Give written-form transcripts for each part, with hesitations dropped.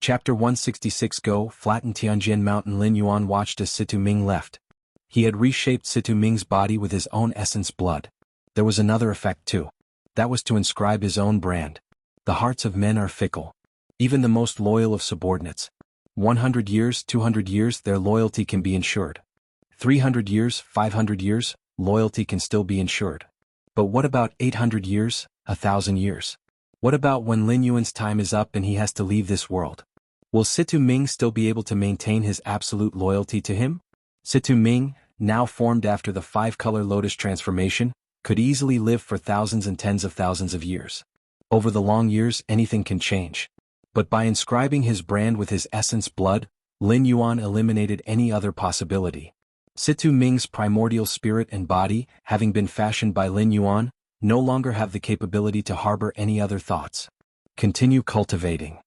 Chapter 166 Go, flatten Tianjin Mountain. Lin Yuan watched as Situ Ming left. He had reshaped Situ Ming's body with his own essence blood. There was another effect too. That was to inscribe his own brand. The hearts of men are fickle. Even the most loyal of subordinates. 100 years, 200 years, their loyalty can be ensured. 300 years, 500 years, loyalty can still be ensured. But what about 800 years, 1,000 years? What about when Lin Yuan's time is up and he has to leave this world? Will Situ Ming still be able to maintain his absolute loyalty to him? Situ Ming, now formed after the 5-color lotus transformation, could easily live for thousands and tens of thousands of years. Over the long years, anything can change. But by inscribing his brand with his essence blood, Lin Yuan eliminated any other possibility. Situ Ming's primordial spirit and body, having been fashioned by Lin Yuan, no longer have the capability to harbor any other thoughts. Continue cultivating.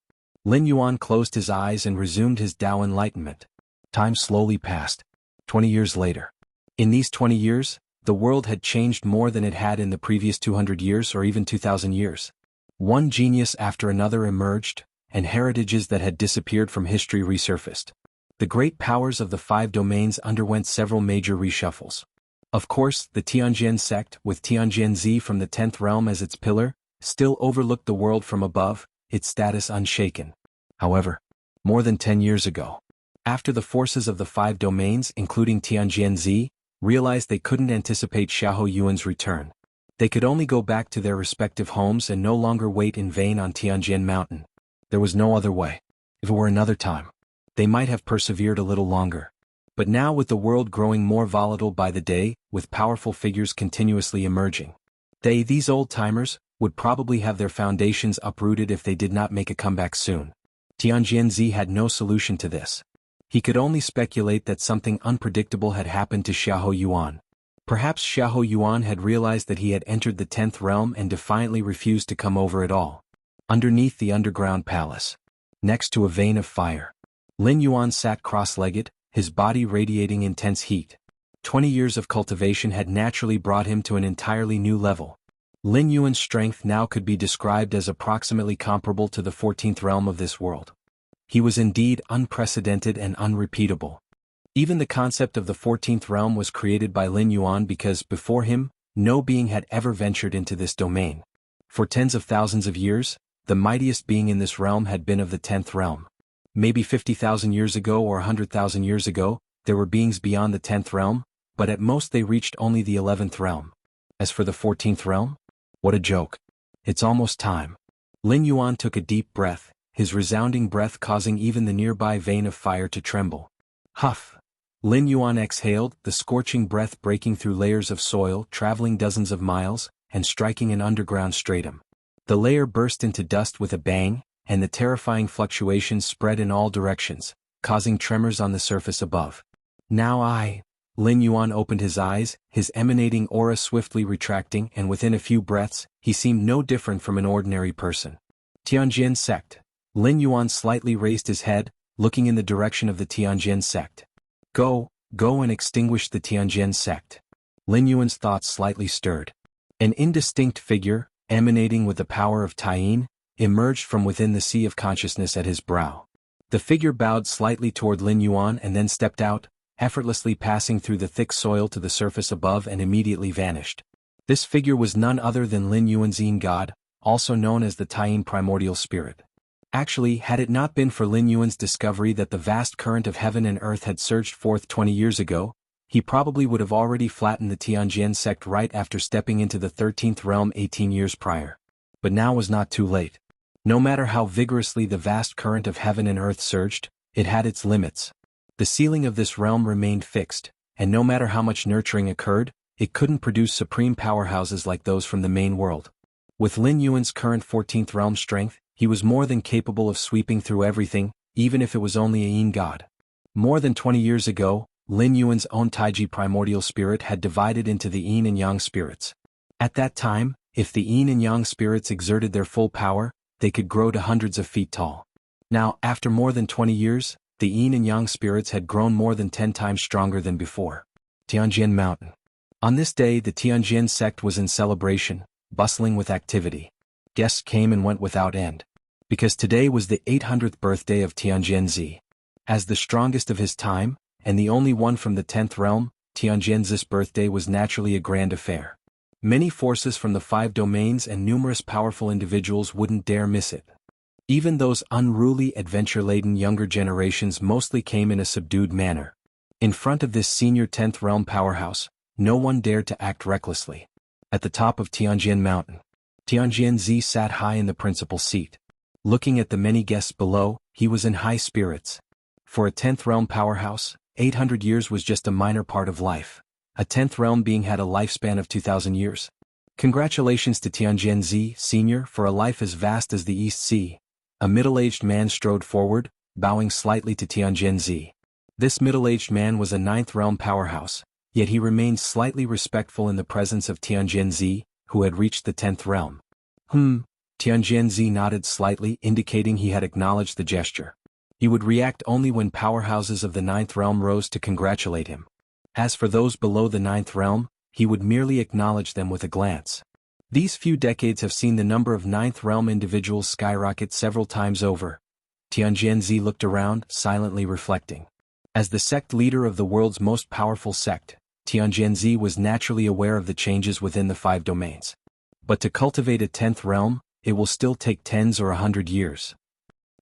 Lin Yuan closed his eyes and resumed his Tao enlightenment. Time slowly passed. 20 years later. In these 20 years, the world had changed more than it had in the previous 200 years or even 2,000 years. One genius after another emerged, and heritages that had disappeared from history resurfaced. The great powers of the 5 domains underwent several major reshuffles. Of course, the Tianjin sect, with Tianjin from the 10th realm as its pillar, still overlooked the world from above, its status unshaken. However, more than 10 years ago, after the forces of the 5 domains, including Tianjin, realized they couldn't anticipate Xiahou Yuan's return, they could only go back to their respective homes and no longer wait in vain on Tianjin Mountain. There was no other way. If it were another time, they might have persevered a little longer. But now, with the world growing more volatile by the day, with powerful figures continuously emerging, these old-timers, would probably have their foundations uprooted if they did not make a comeback soon. Tianjin had no solution to this. He could only speculate that something unpredictable had happened to Xiahou Yuan. Perhaps Xiahou Yuan had realized that he had entered the 10th realm and defiantly refused to come over at all. Underneath the underground palace, next to a vein of fire, Lin Yuan sat cross-legged, his body radiating intense heat. 20 years of cultivation had naturally brought him to an entirely new level. Lin Yuan's strength now could be described as approximately comparable to the 14th realm of this world. He was indeed unprecedented and unrepeatable. Even the concept of the 14th realm was created by Lin Yuan because, before him, no being had ever ventured into this domain. For tens of thousands of years, the mightiest being in this realm had been of the 10th realm. Maybe 50,000 years ago or 100,000 years ago, there were beings beyond the 10th realm, but at most they reached only the 11th realm. As for the 14th realm? What a joke. It's almost time. Lin Yuan took a deep breath, his resounding breath causing even the nearby vein of fire to tremble. Huff! Lin Yuan exhaled, the scorching breath breaking through layers of soil, traveling dozens of miles, and striking an underground stratum. The layer burst into dust with a bang, and the terrifying fluctuations spread in all directions, causing tremors on the surface above. Now Lin Yuan opened his eyes, his emanating aura swiftly retracting, and within a few breaths, he seemed no different from an ordinary person. Tianjin sect. Lin Yuan slightly raised his head, looking in the direction of the Tianjin sect. Go and extinguish the Tianjin sect. Lin Yuan's thoughts slightly stirred. An indistinct figure, emanating with the power of Taiyin, emerged from within the sea of consciousness at his brow. The figure bowed slightly toward Lin Yuan and then stepped out, effortlessly passing through the thick soil to the surface above and immediately vanished. This figure was none other than Lin Yuan's Yin God, also known as the Taiyin primordial spirit. Actually, had it not been for Lin Yuan's discovery that the vast current of heaven and earth had surged forth 20 years ago, he probably would have already flattened the Tianjin sect right after stepping into the 13th realm 18 years prior. But now was not too late. No matter how vigorously the vast current of heaven and earth surged, it had its limits. The ceiling of this realm remained fixed, and no matter how much nurturing occurred, it couldn't produce supreme powerhouses like those from the main world. With Lin Yuan's current 14th realm strength, he was more than capable of sweeping through everything, even if it was only a Yin God. More than 20 years ago, Lin Yuan's own Taiji primordial spirit had divided into the Yin and Yang spirits. At that time, if the Yin and Yang spirits exerted their full power, they could grow to hundreds of feet tall. Now, after more than 20 years, the Yin and Yang spirits had grown more than 10 times stronger than before. Tianjin Mountain. On this day, the Tianjin sect was in celebration, bustling with activity. Guests came and went without end. Because today was the 800th birthday of Xianxia. As the strongest of his time, and the only one from the 10th realm, Xianxia's birthday was naturally a grand affair. Many forces from the 5 domains and numerous powerful individuals wouldn't dare miss it. Even those unruly, adventure-laden younger generations mostly came in a subdued manner. In front of this senior 10th realm powerhouse, no one dared to act recklessly. At the top of Tianjin Mountain, Xianxia sat high in the principal seat. Looking at the many guests below, he was in high spirits. For a 10th realm powerhouse, 800 years was just a minor part of life. A 10th realm being had a lifespan of 2,000 years. Congratulations to Xianxia, Senior, for a life as vast as the East Sea. A middle-aged man strode forward, bowing slightly to Xianxia. This middle-aged man was a 9th realm powerhouse, yet he remained slightly respectful in the presence of Xianxia, who had reached the 10th realm. Xianxia nodded slightly, indicating he had acknowledged the gesture. He would react only when powerhouses of the 9th realm rose to congratulate him. As for those below the 9th realm, he would merely acknowledge them with a glance. These few decades have seen the number of 9th realm individuals skyrocket several times over. Xianxia looked around, silently reflecting. As the sect leader of the world's most powerful sect, Xianxia was naturally aware of the changes within the 5 domains. But to cultivate a 10th realm, it will still take tens or 100 years.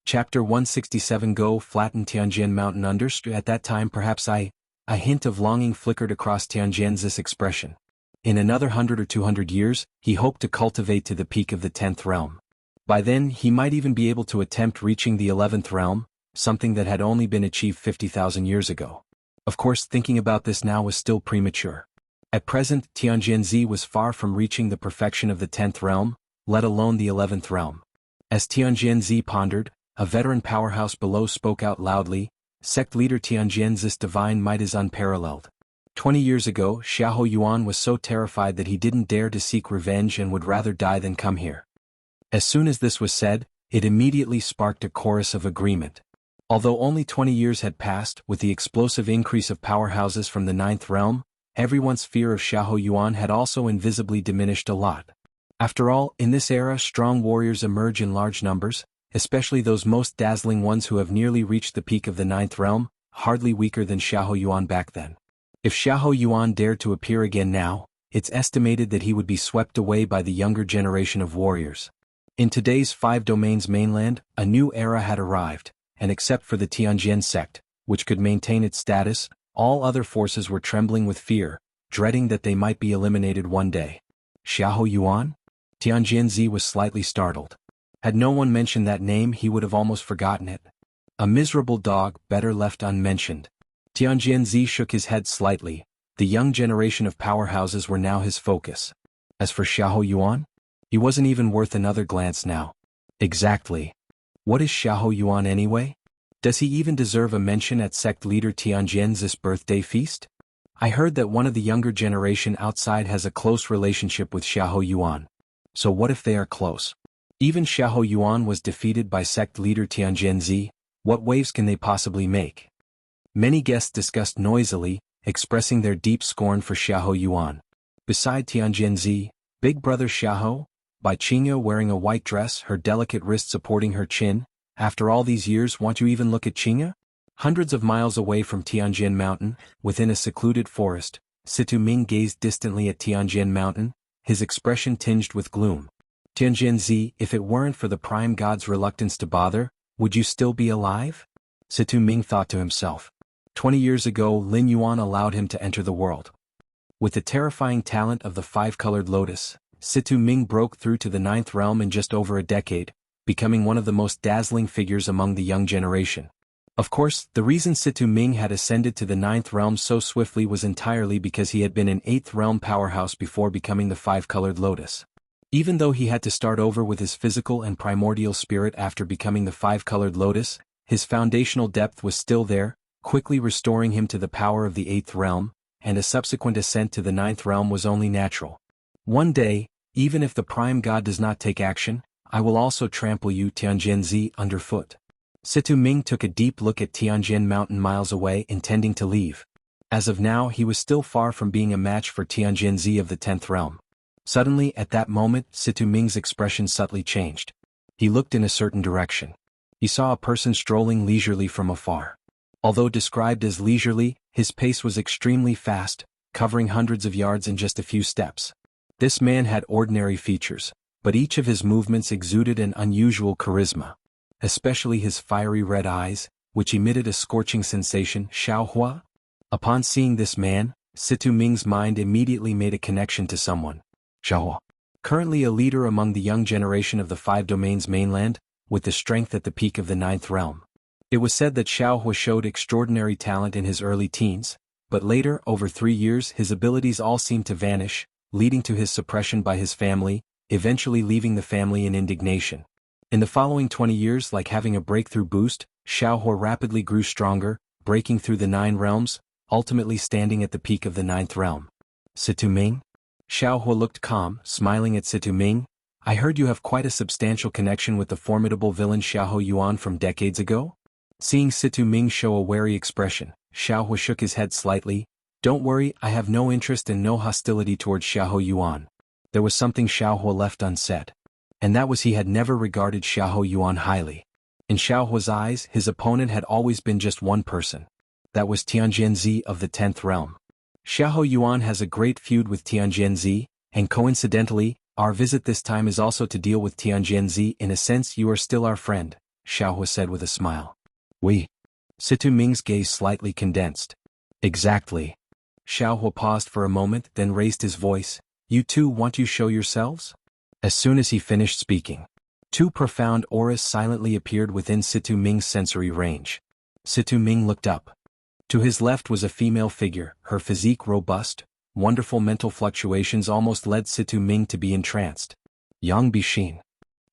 Chapter 167 Go flatten Tianjin Mountain understood. At that time perhaps a hint of longing flickered across Tianjin's expression. In another 100 or 200 years, he hoped to cultivate to the peak of the 10th realm. By then he might even be able to attempt reaching the 11th realm, something that had only been achieved 50,000 years ago. Of course, thinking about this now was still premature. At present, Xianxia was far from reaching the perfection of the 10th realm, let alone the 11th realm. As Xianxia pondered, a veteran powerhouse below spoke out loudly, "Sect leader Tianjin's divine might is unparalleled. 20 years ago, Xiahou Yuan was so terrified that he didn't dare to seek revenge and would rather die than come here." As soon as this was said, it immediately sparked a chorus of agreement. Although only 20 years had passed, with the explosive increase of powerhouses from the 9th realm, everyone's fear of Xiahou Yuan had also invisibly diminished a lot. After all, in this era strong warriors emerge in large numbers, especially those most dazzling ones who have nearly reached the peak of the 9th realm, hardly weaker than Xiahou Yuan back then. If Xiahou Yuan dared to appear again now, it's estimated that he would be swept away by the younger generation of warriors. In today's 5 domains mainland, a new era had arrived, and except for the Tianjin sect, which could maintain its status, all other forces were trembling with fear, dreading that they might be eliminated one day. Xiahou Yuan? Tianjin was slightly startled. Had no one mentioned that name he would have almost forgotten it. A miserable dog, better left unmentioned. Tianjin shook his head slightly. The young generation of powerhouses were now his focus. As for Xiahou Yuan? He wasn't even worth another glance now. Exactly. What is Xiahou Yuan anyway? Does he even deserve a mention at sect leader Tianjin's birthday feast? I heard that one of the younger generation outside has a close relationship with Xiahou Yuan. So what if they are close? Even Xiahou Yuan was defeated by sect leader Tianjin. What waves can they possibly make? Many guests discussed noisily, expressing their deep scorn for Xiahou Yuan. Beside Tianjin, big brother Xiahou, by Qingya wearing a white dress, her delicate wrist supporting her chin. After all these years, won't you even look at Qingya? Hundreds of miles away from Tianjin Mountain, within a secluded forest, Situ Ming gazed distantly at Tianjin Mountain, his expression tinged with gloom. Tianjin, if it weren't for the prime god's reluctance to bother, would you still be alive? Situ Ming thought to himself. 20 years ago Lin Yuan allowed him to enter the world. With the terrifying talent of the 5-colored lotus, Situ Ming broke through to the 9th realm in just over a decade, becoming one of the most dazzling figures among the young generation. Of course, the reason Situ Ming had ascended to the 9th realm so swiftly was entirely because he had been an 8th realm powerhouse before becoming the 5-colored lotus. Even though he had to start over with his physical and primordial spirit after becoming the 5-colored lotus, his foundational depth was still there, quickly restoring him to the power of the 8th realm, and a subsequent ascent to the 9th realm was only natural. One day, even if the prime god does not take action, I will also trample you Tianjin underfoot. Situ Ming took a deep look at Tianjin Mountain miles away, intending to leave. As of now he was still far from being a match for Tianjin of the 10th realm. Suddenly at that moment Situ Ming's expression subtly changed. He looked in a certain direction. He saw a person strolling leisurely from afar. Although described as leisurely, his pace was extremely fast, covering hundreds of yards in just a few steps. This man had ordinary features, but each of his movements exuded an unusual charisma. Especially his fiery red eyes, which emitted a scorching sensation. Xiaohua? Upon seeing this man, Situ Ming's mind immediately made a connection to someone. Xiaohua. Currently a leader among the young generation of the Five Domains mainland, with the strength at the peak of the Ninth Realm. It was said that Xiaohua showed extraordinary talent in his early teens, but later, over 3 years, his abilities all seemed to vanish, leading to his suppression by his family, eventually leaving the family in indignation. In the following 20 years, like having a breakthrough boost, Xiaohua rapidly grew stronger, breaking through the 9 realms, ultimately standing at the peak of the 9th realm. Situ Ming? Xiaohua looked calm, smiling at Situ Ming. I heard you have quite a substantial connection with the formidable villain Xiahou Yuan from decades ago? Seeing Situ Ming show a wary expression, Xiaohua shook his head slightly. Don't worry, I have no interest and no hostility towards Xiahou Yuan. There was something Xiaohua left unsaid. And that was he had never regarded Xiahou Yuan highly. In Xiaohua's eyes, his opponent had always been just one person. That was Tianjianzi of the 10th realm. Xiahou Yuan has a great feud with Tianjianzi, and coincidentally, our visit this time is also to deal with Tianjianzi. In a sense, you are still our friend, Xiaohua said with a smile. We. Situ Ming's gaze slightly condensed. Exactly. Xiaohua paused for a moment, then raised his voice. You two want to show yourselves? As soon as he finished speaking, 2 profound auras silently appeared within Situ Ming's sensory range. Situ Ming looked up. To his left was a female figure, her physique robust. Wonderful mental fluctuations almost led Situ Ming to be entranced. Yang Bixin.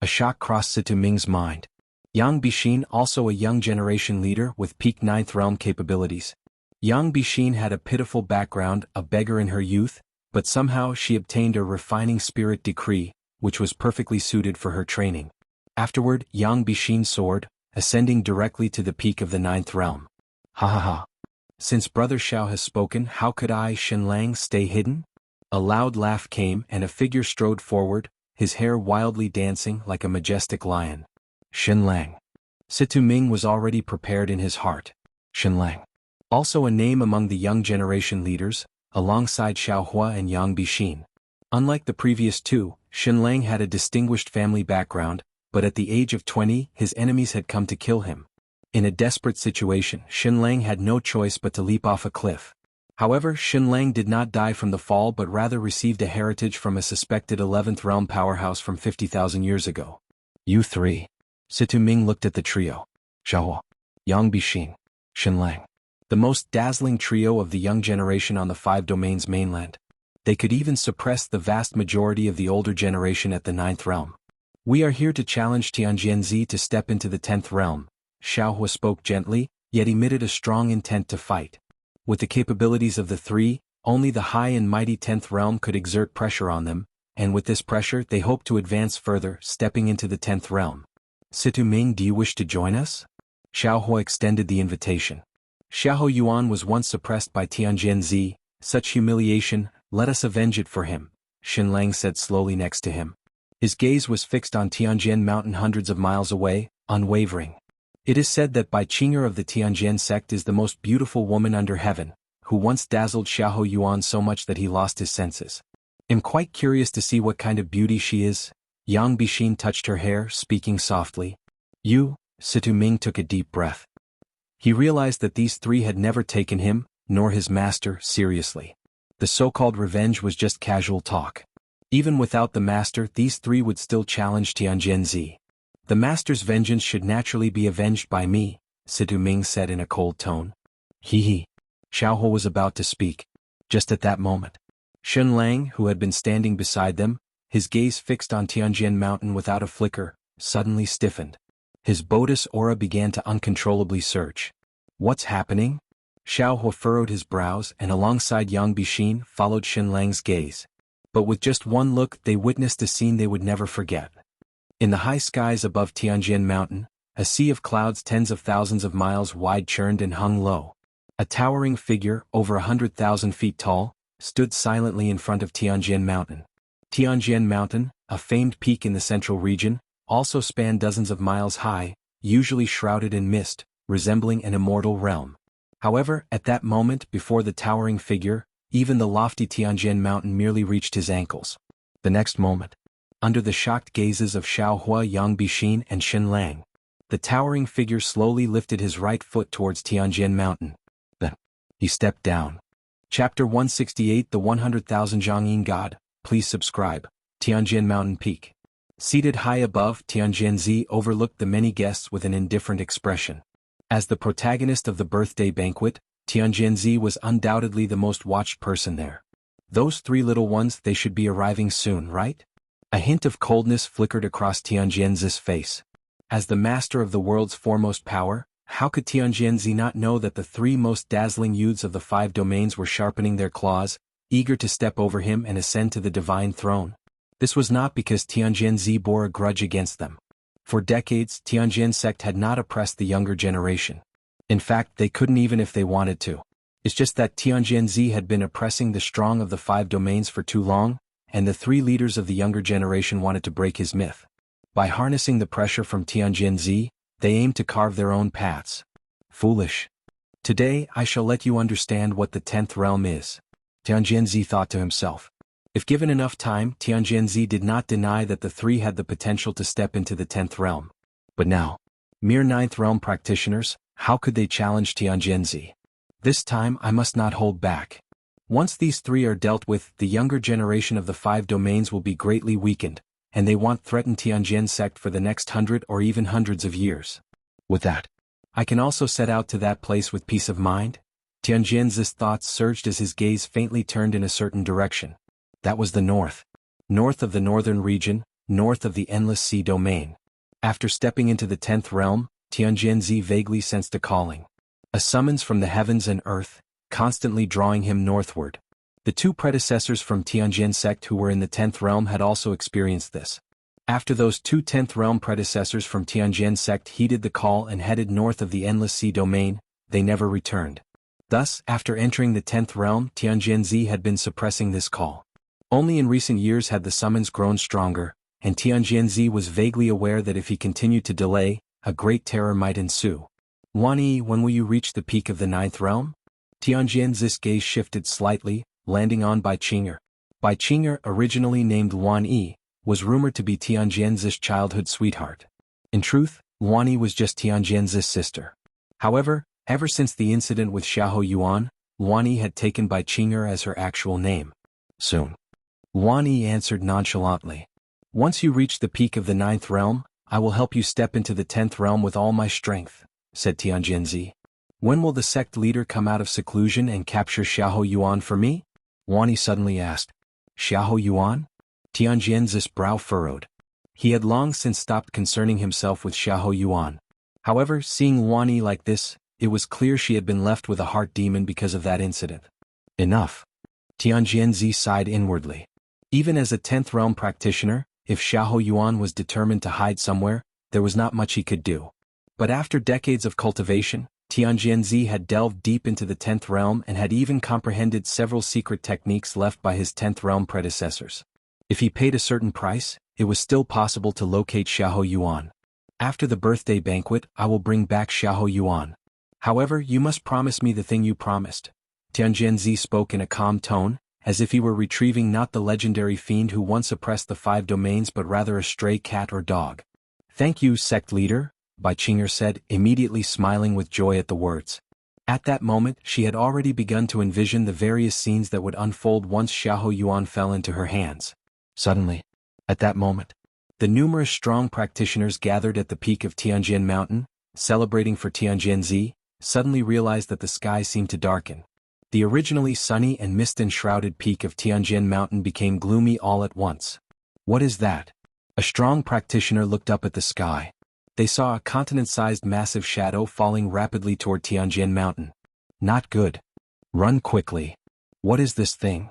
A shock crossed Situ Ming's mind. Yang Bixin, also a young generation leader with peak 9th realm capabilities. Yang Bixin had a pitiful background, a beggar in her youth, but somehow she obtained a refining spirit decree, which was perfectly suited for her training. Afterward, Yang Bixin soared, ascending directly to the peak of the 9th realm. Ha ha ha. Since Brother Xiao has spoken, how could I, Shenlang, stay hidden? A loud laugh came and a figure strode forward, his hair wildly dancing like a majestic lion. Shenlang. Situ Ming was already prepared in his heart. Shenlang. Also a name among the young generation leaders, alongside Xiaohua and Yang Bixin. Unlike the previous 2, Shenlang had a distinguished family background, but at the age of 20, his enemies had come to kill him. In a desperate situation, Shenlang had no choice but to leap off a cliff. However, Shenlang did not die from the fall but rather received a heritage from a suspected 11th realm powerhouse from 50,000 years ago. You 3. Situ Ming looked at the trio. Xiaohua, Yang Bixin, Shenlang. The most dazzling trio of the young generation on the 5 domains mainland. They could even suppress the vast majority of the older generation at the 9th realm. We are here to challenge Tianjianzi to step into the 10th realm. Xiaohua spoke gently, yet emitted a strong intent to fight. With the capabilities of the 3, only the high and mighty 10th realm could exert pressure on them, and with this pressure they hoped to advance further, stepping into the 10th realm. Situ Ming, do you wish to join us? Xiaohua extended the invitation. Xiahou Yuan was once suppressed by Tianjianzi. Such humiliation, let us avenge it for him, Shenlang said slowly next to him. His gaze was fixed on Tianjian Mountain hundreds of miles away, unwavering. It is said that Bai Qing'er of the Tianjian sect is the most beautiful woman under heaven, who once dazzled Xiahou Yuan so much that he lost his senses. I'm quite curious to see what kind of beauty she is. Yang Bixin touched her hair, speaking softly. You, Situ Ming took a deep breath. He realized that these 3 had never taken him, nor his master, seriously. The so-called revenge was just casual talk. Even without the master, these 3 would still challenge Tianjianzi. The master's vengeance should naturally be avenged by me, Situ Ming said in a cold tone. He. Xiaohua was about to speak. Just at that moment, Shenlang, who had been standing beside them, his gaze fixed on Tianjian Mountain without a flicker, suddenly stiffened. His Bodis aura began to uncontrollably surge. What's happening? Xiaohua furrowed his brows and alongside Yang Bixin followed Shenlang's gaze. But with just one look they witnessed a scene they would never forget. In the high skies above Tianjian Mountain, a sea of clouds tens of thousands of miles wide churned and hung low. A towering figure, over 100,000 feet tall, stood silently in front of Tianjian Mountain. Tianjian Mountain, a famed peak in the central region, also spanned dozens of miles high, usually shrouded in mist, resembling an immortal realm. However, at that moment before the towering figure, even the lofty Tianjin mountain merely reached his ankles. The next moment, under the shocked gazes of Xiaohua, Yang Bixin, and Xin Lang, the towering figure slowly lifted his right foot towards Tianjin mountain. Then, he stepped down. Chapter 168 The 100,000 Zhangyin God. Please subscribe. Tianjin Mountain Peak. Seated high above, Tianjinzi overlooked the many guests with an indifferent expression. As the protagonist of the birthday banquet, Tianjinzi was undoubtedly the most watched person there. Those three little ones, they should be arriving soon, right? A hint of coldness flickered across Tianjinzi's face. As the master of the world's foremost power, how could Tianjinzi not know that the three most dazzling youths of the 5 domains were sharpening their claws, eager to step over him and ascend to the divine throne? This was not because Tianjinzi bore a grudge against them. For decades, Tianjin sect had not oppressed the younger generation. In fact, they couldn't even if they wanted to. It's just that Tianjinzi had been oppressing the strong of the 5 domains for too long, and the 3 leaders of the younger generation wanted to break his myth. By harnessing the pressure from Tianjinzi, they aimed to carve their own paths. Foolish. Today I shall let you understand what the 10th realm is. Tianjinzi thought to himself. If given enough time, Tianjinzi did not deny that the 3 had the potential to step into the 10th realm. But now, mere 9th realm practitioners, how could they challenge Tianjinzi? This time I must not hold back. Once these 3 are dealt with, the younger generation of the 5 domains will be greatly weakened, and they won't threaten Tianjin sect for the next 100 or even hundreds of years. With that, I can also set out to that place with peace of mind? Tianjin's thoughts surged as his gaze faintly turned in a certain direction. That was the north. North of the northern region, north of the endless sea domain. After stepping into the 10th realm, Tianjinzi vaguely sensed a calling. A summons from the heavens and earth, constantly drawing him northward. The 2 predecessors from Tianjin sect who were in the 10th realm had also experienced this. After those 2 10th realm predecessors from Tianjin sect heeded the call and headed north of the endless sea domain, they never returned. Thus, after entering the 10th realm, Tianjinzi had been suppressing this call. Only in recent years had the summons grown stronger, and Tianjinzi was vaguely aware that if he continued to delay, a great terror might ensue. Wani, when will you reach the peak of the 9th realm? Tianjin's gaze shifted slightly, landing on Bai Qing'er. Bai Qing'er, originally named Wan Yi, was rumored to be Tianjin's childhood sweetheart. In truth, Wan Yi was just Tianjin's sister. However, ever since the incident with Xiahou Yuan, Wan Yi had taken Bai Qing'er as her actual name. Soon. Wan Yi answered nonchalantly. Once you reach the peak of the 9th realm, I will help you step into the 10th realm with all my strength, said Tianjinzi. When will the sect leader come out of seclusion and capture Xiahou Yuan for me? Wan Yi suddenly asked. Xiahou Yuan? Tianjin's brow furrowed. He had long since stopped concerning himself with Xiahou Yuan. However, seeing Wan Yi like this, it was clear she had been left with a heart demon because of that incident. Enough. Tianjinzi sighed inwardly. Even as a 10th realm practitioner, if Xiahou Yuan was determined to hide somewhere, there was not much he could do. But after decades of cultivation, Tianjinzi had delved deep into the 10th realm and had even comprehended several secret techniques left by his 10th realm predecessors. If he paid a certain price, it was still possible to locate Xiahou Yuan. After the birthday banquet, I will bring back Xiahou Yuan. However, you must promise me the thing you promised. Tianjinzi spoke in a calm tone, as if he were retrieving not the legendary fiend who once oppressed the 5 domains but rather a stray cat or dog. Thank you, sect leader, Bai Qing'er said, immediately smiling with joy at the words. At that moment, she had already begun to envision the various scenes that would unfold once Xiahou Yuan fell into her hands. Suddenly, at that moment, the numerous strong practitioners gathered at the peak of Tianjin Mountain, celebrating for Tianjinzi, suddenly realized that the sky seemed to darken. The originally sunny and mist-enshrouded peak of Tianjin Mountain became gloomy all at once. What is that? A strong practitioner looked up at the sky. They saw a continent-sized massive shadow falling rapidly toward Tianjin Mountain. Not good. Run quickly. What is this thing?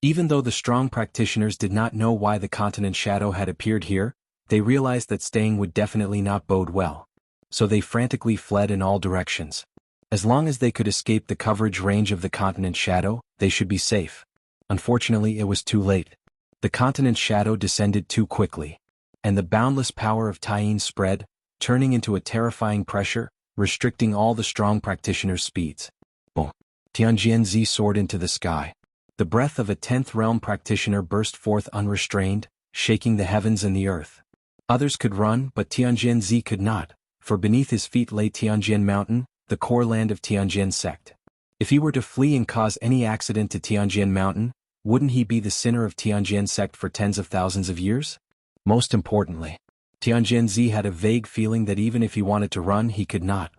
Even though the strong practitioners did not know why the continent shadow had appeared here, they realized that staying would definitely not bode well. So they frantically fled in all directions. As long as they could escape the coverage range of the continent shadow, they should be safe. Unfortunately, it was too late. The continent shadow descended too quickly. And the boundless power of Taiyin spread, turning into a terrifying pressure, restricting all the strong practitioners' speeds. Boom! Tianjianzi soared into the sky. The breath of a 10th realm practitioner burst forth unrestrained, shaking the heavens and the earth. Others could run, but Tianjianzi could not, for beneath his feet lay Tianjian Mountain, the core land of Tianjian sect. If he were to flee and cause any accident to Tianjian Mountain, wouldn't he be the sinner of Tianjian sect for tens of thousands of years? Most importantly, Tianjianzi had a vague feeling that even if he wanted to run he could not.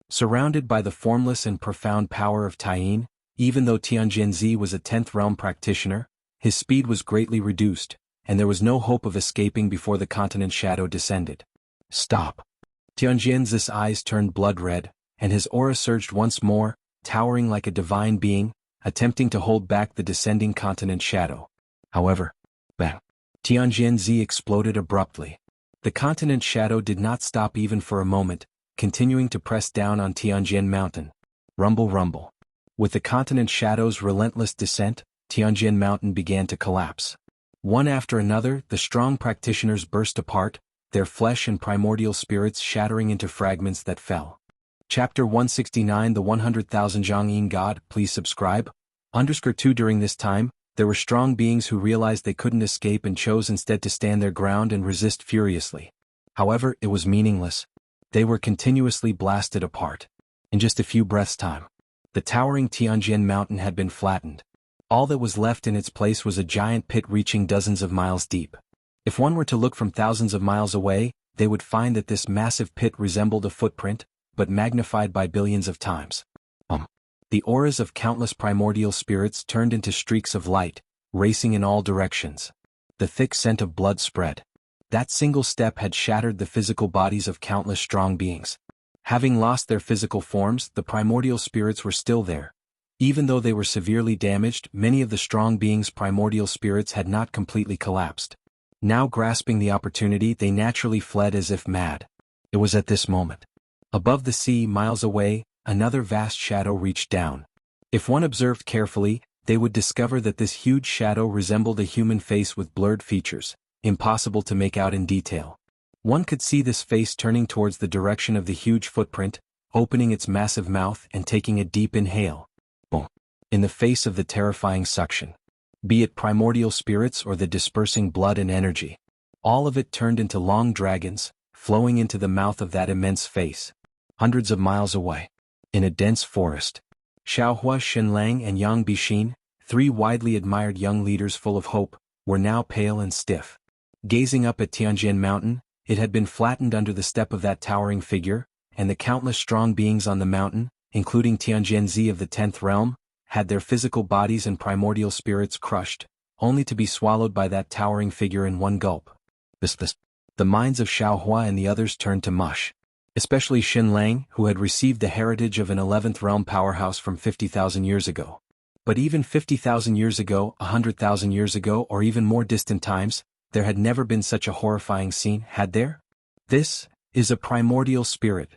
Surrounded by the formless and profound power of Taiyin, even though Tianjianzi was a 10th realm practitioner, his speed was greatly reduced, and there was no hope of escaping before the continent shadow descended. Stop! Tianjianzi's eyes turned blood red, and his aura surged once more, towering like a divine being, attempting to hold back the descending continent shadow. However, bang! Tianjianzi exploded abruptly. The continent shadow did not stop even for a moment, continuing to press down on Tianjian Mountain. Rumble rumble. With the continent shadow's relentless descent, Tianjian Mountain began to collapse. One after another, the strong practitioners burst apart, their flesh and primordial spirits shattering into fragments that fell. Chapter 169 The 100,000 Zhangyin God. Please subscribe. _2 During this time, there were strong beings who realized they couldn't escape and chose instead to stand their ground and resist furiously. However, it was meaningless. They were continuously blasted apart. In just a few breaths' time, the towering Tianjian Mountain had been flattened. All that was left in its place was a giant pit reaching dozens of miles deep. If one were to look from thousands of miles away, they would find that this massive pit resembled a footprint, but magnified by billions of times. The auras of countless primordial spirits turned into streaks of light, racing in all directions. The thick scent of blood spread. That single step had shattered the physical bodies of countless strong beings. Having lost their physical forms, the primordial spirits were still there. Even though they were severely damaged, many of the strong beings' primordial spirits had not completely collapsed. Now grasping the opportunity, they naturally fled as if mad. It was at this moment. Above the sea, miles away, another vast shadow reached down. If one observed carefully, they would discover that this huge shadow resembled a human face with blurred features, impossible to make out in detail. One could see this face turning towards the direction of the huge footprint, opening its massive mouth and taking a deep inhale. Boom! In the face of the terrifying suction. Be it primordial spirits or the dispersing blood and energy. All of it turned into long dragons, flowing into the mouth of that immense face. Hundreds of miles away, in a dense forest, Xiaohua, Xinlang and Yang Bixin, 3 widely admired young leaders full of hope, were now pale and stiff. Gazing up at Tianjian Mountain, it had been flattened under the step of that towering figure, and the countless strong beings on the mountain, including Tianjianzi of the 10th realm, had their physical bodies and primordial spirits crushed, only to be swallowed by that towering figure in one gulp. The minds of Xiaohua and the others turned to mush. Especially Xinlang, who had received the heritage of an 11th realm powerhouse from 50,000 years ago. But even 50,000 years ago, 100,000 years ago, or even more distant times, there had never been such a horrifying scene, had there? This is a primordial spirit.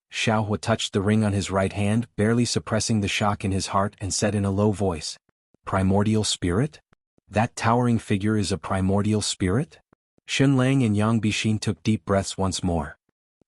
Xiaohua touched the ring on his right hand, barely suppressing the shock in his heart, and said in a low voice, "Primordial spirit? That towering figure is a primordial spirit?" Xinlang and Yang Bixin took deep breaths once more.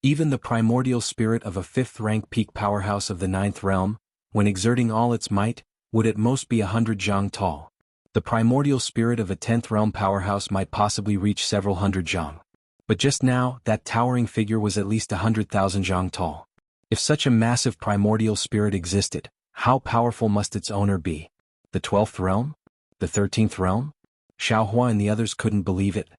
Even the primordial spirit of a 5th-rank peak powerhouse of the 9th realm, when exerting all its might, would at most be 100 zhang tall. The primordial spirit of a 10th realm powerhouse might possibly reach several hundred zhang. But just now, that towering figure was at least 100,000 zhang tall. If such a massive primordial spirit existed, how powerful must its owner be? The 12th realm? The 13th realm? Xiaohua and the others couldn't believe it.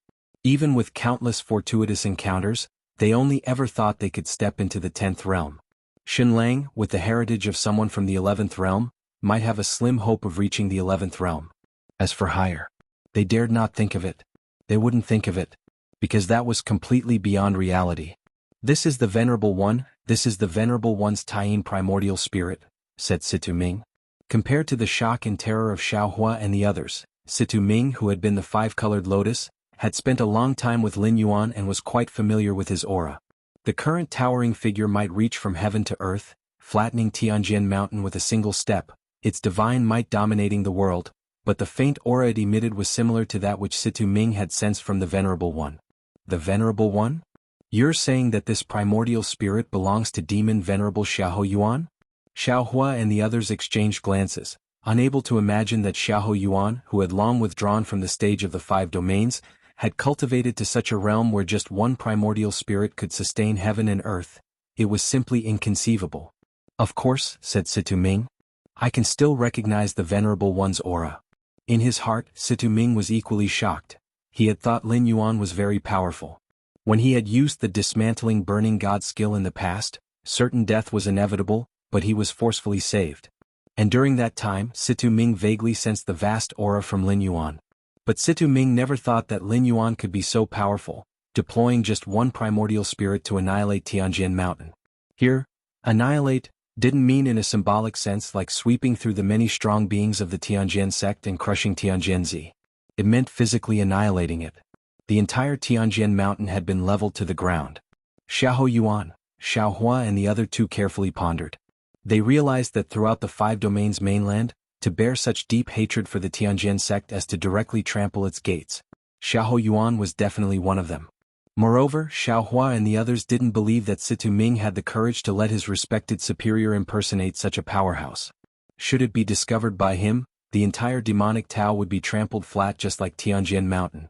Even with countless fortuitous encounters, they only ever thought they could step into the 10th realm. Xinlang, with the heritage of someone from the 11th realm, might have a slim hope of reaching the 11th realm. As for higher, they dared not think of it. They wouldn't think of it, because that was completely beyond reality. "This is the Venerable One, this is the Venerable One's Taiyin primordial spirit," said Situ Ming. Compared to the shock and terror of Xiaohua and the others, Situ Ming, who had been the 5-colored lotus, had spent a long time with Lin Yuan and was quite familiar with his aura. The current towering figure might reach from heaven to earth, flattening Tianjian Mountain with a single step, its divine might dominating the world, but the faint aura it emitted was similar to that which Situ Ming had sensed from the Venerable One. The Venerable One? You're saying that this primordial spirit belongs to demon Venerable Xiahou Yuan? Xiao Hua and the others exchanged glances, unable to imagine that Xiahou Yuan, who had long withdrawn from the stage of the five domains, had cultivated to such a realm where just one primordial spirit could sustain heaven and earth. It was simply inconceivable. Of course, said Situ Ming. I can still recognize the Venerable One's aura. In his heart, Situ Ming was equally shocked. He had thought Lin Yuan was very powerful. When he had used the dismantling burning god skill in the past, certain death was inevitable, but he was forcefully saved. And during that time, Situ Ming vaguely sensed the vast aura from Lin Yuan. But Situ Ming never thought that Lin Yuan could be so powerful, deploying just one primordial spirit to annihilate Tianjin Mountain. Here, annihilate didn't mean in a symbolic sense like sweeping through the many strong beings of the Tianjin sect and crushing Tianjinzi. It meant physically annihilating it. The entire Tianjin Mountain had been leveled to the ground. Xiahou Yuan, Xiao Hua and the other two carefully pondered. They realized that throughout the five domains mainland, to bear such deep hatred for the Tianjin sect as to directly trample its gates, Xiahou Yuan was definitely one of them. Moreover, Xiao Hua and the others didn't believe that Situ Ming had the courage to let his respected superior impersonate such a powerhouse. Should it be discovered by him, the entire demonic Tao would be trampled flat just like Tianjin Mountain.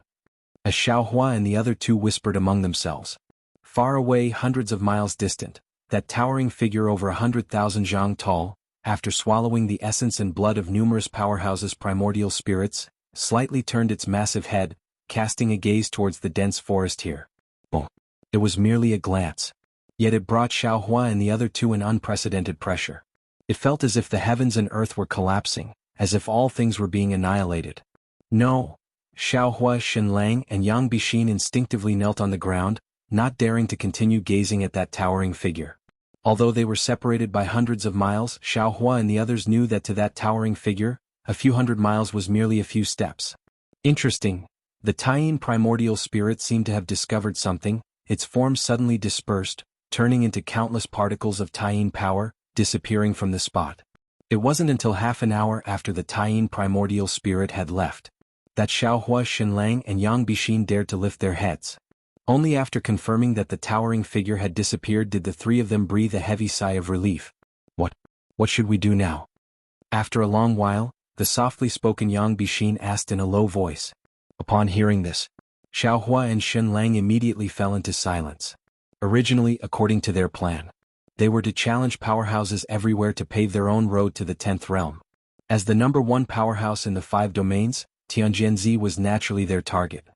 As Xiao Hua and the other two whispered among themselves. Far away, hundreds of miles distant, that towering figure over 100,000 zhang tall, after swallowing the essence and blood of numerous powerhouses' primordial spirits, slightly turned its massive head, casting a gaze towards the dense forest here. Boom. It was merely a glance. Yet it brought Xiao Hua and the other two an unprecedented pressure. It felt as if the heavens and earth were collapsing, as if all things were being annihilated. No. Xiao Hua, Xin Lang and Yang Bixin instinctively knelt on the ground, not daring to continue gazing at that towering figure. Although they were separated by hundreds of miles, Xiao Hua and the others knew that to that towering figure, a few hundred miles was merely a few steps. Interesting. The Taiyin primordial spirit seemed to have discovered something. Its form suddenly dispersed, turning into countless particles of Taiyin power, disappearing from the spot. It wasn't until half an hour after the Taiyin primordial spirit had left that Xiao Hua, Xin Lang and Yang Bixin dared to lift their heads. Only after confirming that the towering figure had disappeared did the three of them breathe a heavy sigh of relief. What should we do now? After a long while, the softly spoken Yang Bixin asked in a low voice. Upon hearing this, Xiao Hua and Xin Lang immediately fell into silence. Originally, according to their plan, they were to challenge powerhouses everywhere to pave their own road to the 10th realm. As the number one powerhouse in the five domains, Tianjinzi was naturally their target.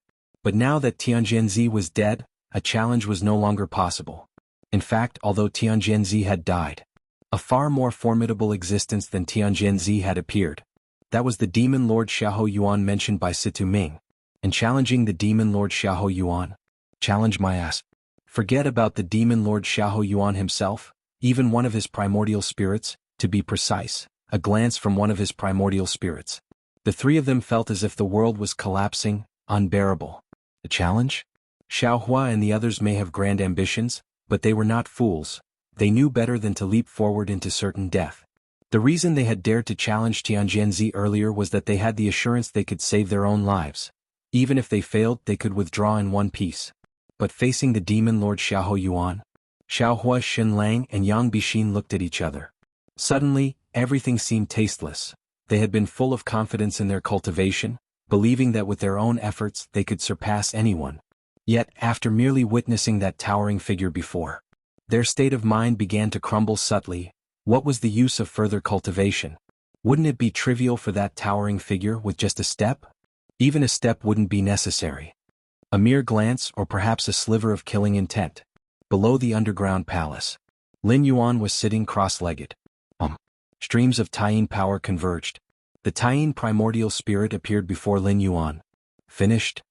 But now that Tianjinzi was dead, a challenge was no longer possible. In fact, although Tianjinzi had died, a far more formidable existence than Tianjinzi had appeared. That was the demon lord Xiahou Yuan mentioned by Situ Ming. And challenging the demon lord Xiahou Yuan? Challenge my ass. Forget about the demon lord Xiahou Yuan himself, even one of his primordial spirits, to be precise, a glance from one of his primordial spirits. The three of them felt as if the world was collapsing, unbearable. A challenge? Xiao Hua and the others may have grand ambitions, but they were not fools. They knew better than to leap forward into certain death. The reason they had dared to challenge Tianjinzi earlier was that they had the assurance they could save their own lives. Even if they failed, they could withdraw in one piece. But facing the demon lord Xiahou Yuan, Xiao Hua, Xin Lang and Yang Bixin looked at each other. Suddenly, everything seemed tasteless. They had been full of confidence in their cultivation, believing that with their own efforts they could surpass anyone. Yet, after merely witnessing that towering figure before, their state of mind began to crumble subtly. What was the use of further cultivation? Wouldn't it be trivial for that towering figure with just a step? Even a step wouldn't be necessary. A mere glance or perhaps a sliver of killing intent. Below the underground palace, Lin Yuan was sitting cross-legged. Streams of Taiyin power converged. The Taiyin primordial spirit appeared before Lin Yuan. Finished?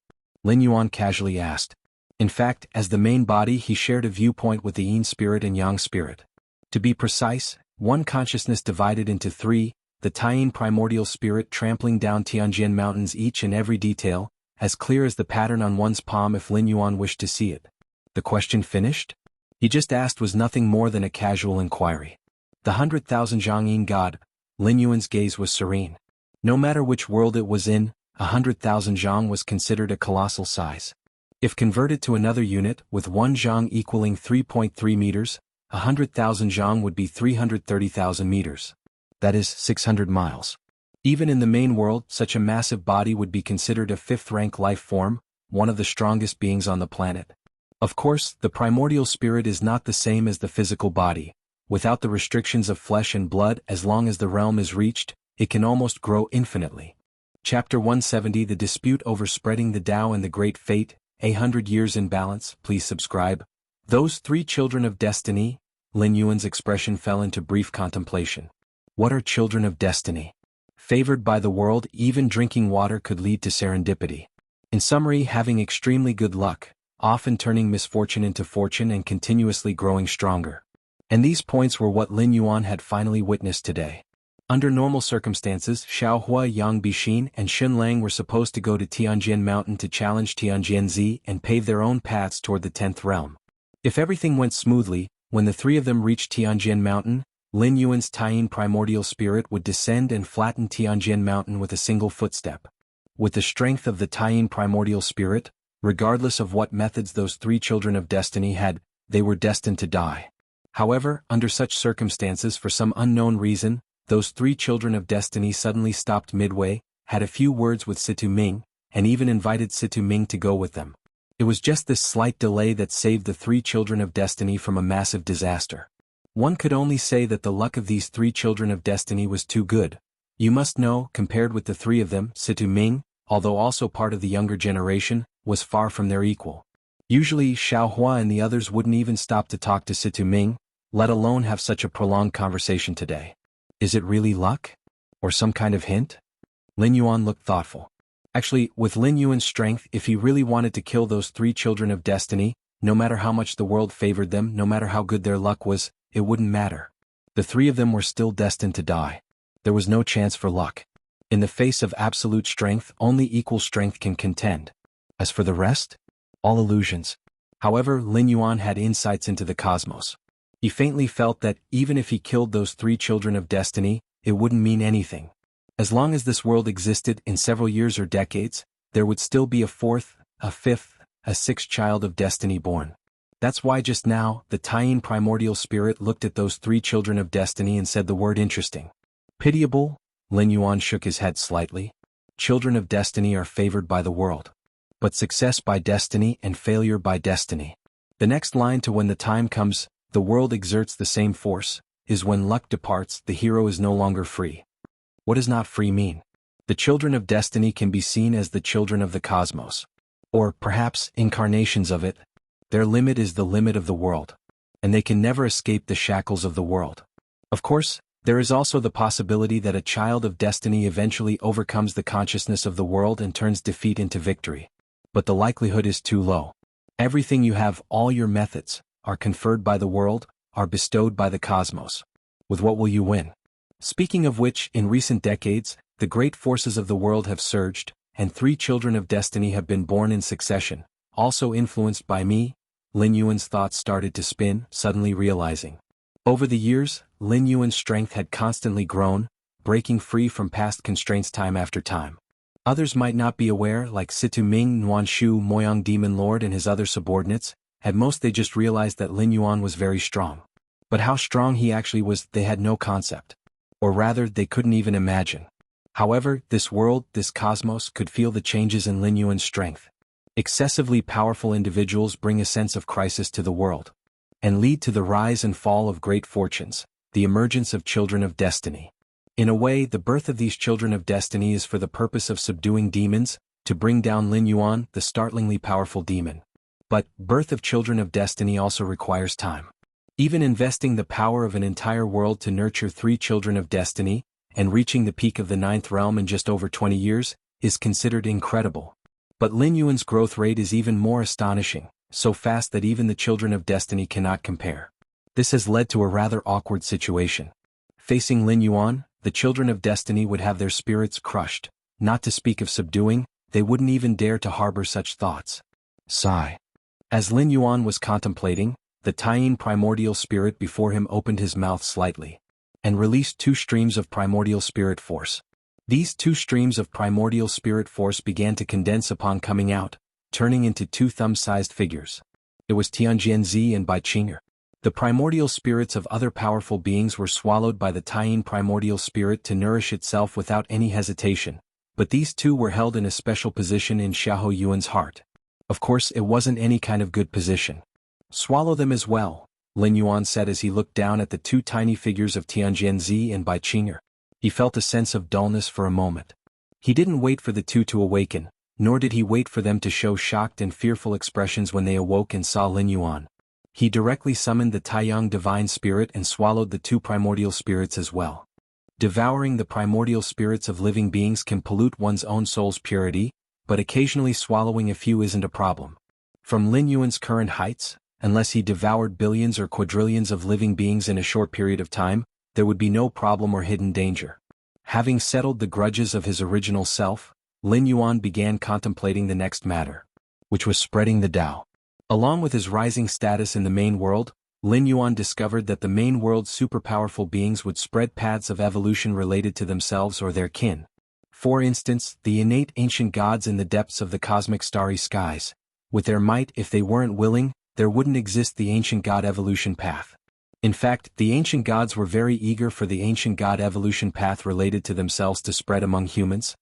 Lin Yuan casually asked. In fact, as the main body he shared a viewpoint with the Yin spirit and Yang spirit. To be precise, one consciousness divided into three, the Taiyin primordial spirit trampling down Tianjin mountains each and every detail, as clear as the pattern on one's palm if Lin Yuan wished to see it. The question finished? He just asked was nothing more than a casual inquiry. The 100,000 Zhang god, Lin Yuan's gaze was serene. No matter which world it was in, 100,000 Zhang was considered a colossal size. If converted to another unit, with 1 zhang equaling 3.3 meters, 100,000 zhang would be 330,000 meters. That is 600 miles. Even in the main world, such a massive body would be considered a fifth-rank life form, one of the strongest beings on the planet. Of course, the primordial spirit is not the same as the physical body. Without the restrictions of flesh and blood, as long as the realm is reached, it can almost grow infinitely. Chapter 170 The Dispute Over Spreading the Tao and the Great Fate, 100 Years in Balance. Please subscribe. Those 3 children of destiny. Lin Yuan's expression fell into brief contemplation. What are children of destiny? Favored by the world, even drinking water could lead to serendipity. In summary, having extremely good luck, often turning misfortune into fortune and continuously growing stronger. And these points were what Lin Yuan had finally witnessed today. Under normal circumstances, Xiaohua, Yang Bixin, and Xun Lang were supposed to go to Tianjin Mountain to challenge Tianjin and pave their own paths toward the 10th realm. If everything went smoothly, when the 3 of them reached Tianjin Mountain, Lin Yuan's Taiyin primordial spirit would descend and flatten Tianjin Mountain with a single footstep. With the strength of the Taiyin primordial spirit, regardless of what methods those 3 children of destiny had, they were destined to die. However, under such circumstances, for some unknown reason, those 3 children of destiny suddenly stopped midway, had a few words with Situ Ming, and even invited Situ Ming to go with them. It was just this slight delay that saved the 3 children of destiny from a massive disaster. One could only say that the luck of these 3 children of destiny was too good. You must know, compared with the 3 of them, Situ Ming, although also part of the younger generation, was far from their equal. Usually, Xiaohua and the others wouldn't even stop to talk to Situ Ming, let alone have such a prolonged conversation today. Is it really luck? Or some kind of hint? Lin Yuan looked thoughtful. Actually, with Lin Yuan's strength, if he really wanted to kill those 3 children of destiny, no matter how much the world favored them, no matter how good their luck was, it wouldn't matter. The 3 of them were still destined to die. There was no chance for luck. In the face of absolute strength, only equal strength can contend. As for the rest? All illusions. However, Lin Yuan had insights into the cosmos. He faintly felt that, even if he killed those 3 children of destiny, it wouldn't mean anything. As long as this world existed in several years or decades, there would still be a 4th, a 5th, a 6th child of destiny born. That's why just now, the Taiyin primordial spirit looked at those 3 children of destiny and said the word interesting. Pitiable? Lin Yuan shook his head slightly. Children of destiny are favored by the world. But success by destiny and failure by destiny. The next line to when the time comes, the world exerts the same force, is when luck departs, the hero is no longer free. What does not free mean? The children of destiny can be seen as the children of the cosmos. Or, perhaps, incarnations of it. Their limit is the limit of the world. And they can never escape the shackles of the world. Of course, there is also the possibility that a child of destiny eventually overcomes the consciousness of the world and turns defeat into victory. But the likelihood is too low. Everything you have, all your methods, are conferred by the world, are bestowed by the cosmos. With what will you win? Speaking of which, in recent decades, the great forces of the world have surged, and 3 children of destiny have been born in succession, also influenced by me. Lin Yuan's thoughts started to spin, suddenly realizing. Over the years, Lin Yuan's strength had constantly grown, breaking free from past constraints time after time. Others might not be aware, like Situ Ming, Nuanshu, Moyang Demon Lord and his other subordinates. At most they just realized that Lin Yuan was very strong. But how strong he actually was, they had no concept. Or rather, they couldn't even imagine. However, this world, this cosmos, could feel the changes in Lin Yuan's strength. Excessively powerful individuals bring a sense of crisis to the world. And lead to the rise and fall of great fortunes, the emergence of children of destiny. In a way, the birth of these children of destiny is for the purpose of subduing demons, to bring down Lin Yuan, the startlingly powerful demon. But, birth of children of destiny also requires time. Even investing the power of an entire world to nurture 3 children of destiny, and reaching the peak of the 9th realm in just over 20 years, is considered incredible. But Lin Yuan's growth rate is even more astonishing, so fast that even the children of destiny cannot compare. This has led to a rather awkward situation. Facing Lin Yuan, the children of destiny would have their spirits crushed, not to speak of subduing, they wouldn't even dare to harbor such thoughts. Sigh. As Lin Yuan was contemplating, the Taiyin primordial spirit before him opened his mouth slightly, and released 2 streams of primordial spirit force. These 2 streams of primordial spirit force began to condense upon coming out, turning into two thumb-sized figures. It was Tianjianzi and Bai Qing'er. The primordial spirits of other powerful beings were swallowed by the Taiyin primordial spirit to nourish itself without any hesitation, but these two were held in a special position in Xiahou Yuan's heart. Of course, it wasn't any kind of good position. "Swallow them as well," Lin Yuan said as he looked down at the two tiny figures of Tianjianzi and Bai Qing'er. He felt a sense of dullness for a moment. He didn't wait for the two to awaken, nor did he wait for them to show shocked and fearful expressions when they awoke and saw Lin Yuan. He directly summoned the Taiyang divine spirit and swallowed the two primordial spirits as well. Devouring the primordial spirits of living beings can pollute one's own soul's purity, but occasionally swallowing a few isn't a problem. From Lin Yuan's current heights, unless he devoured billions or quadrillions of living beings in a short period of time, there would be no problem or hidden danger. Having settled the grudges of his original self, Lin Yuan began contemplating the next matter, which was spreading the Tao. Along with his rising status in the main world, Lin Yuan discovered that the main world's superpowerful beings would spread paths of evolution related to themselves or their kin. For instance, the innate ancient gods in the depths of the cosmic starry skies. With their might, if they weren't willing, there wouldn't exist the ancient god evolution path. In fact, the ancient gods were very eager for the ancient god evolution path related to themselves to spread among humans.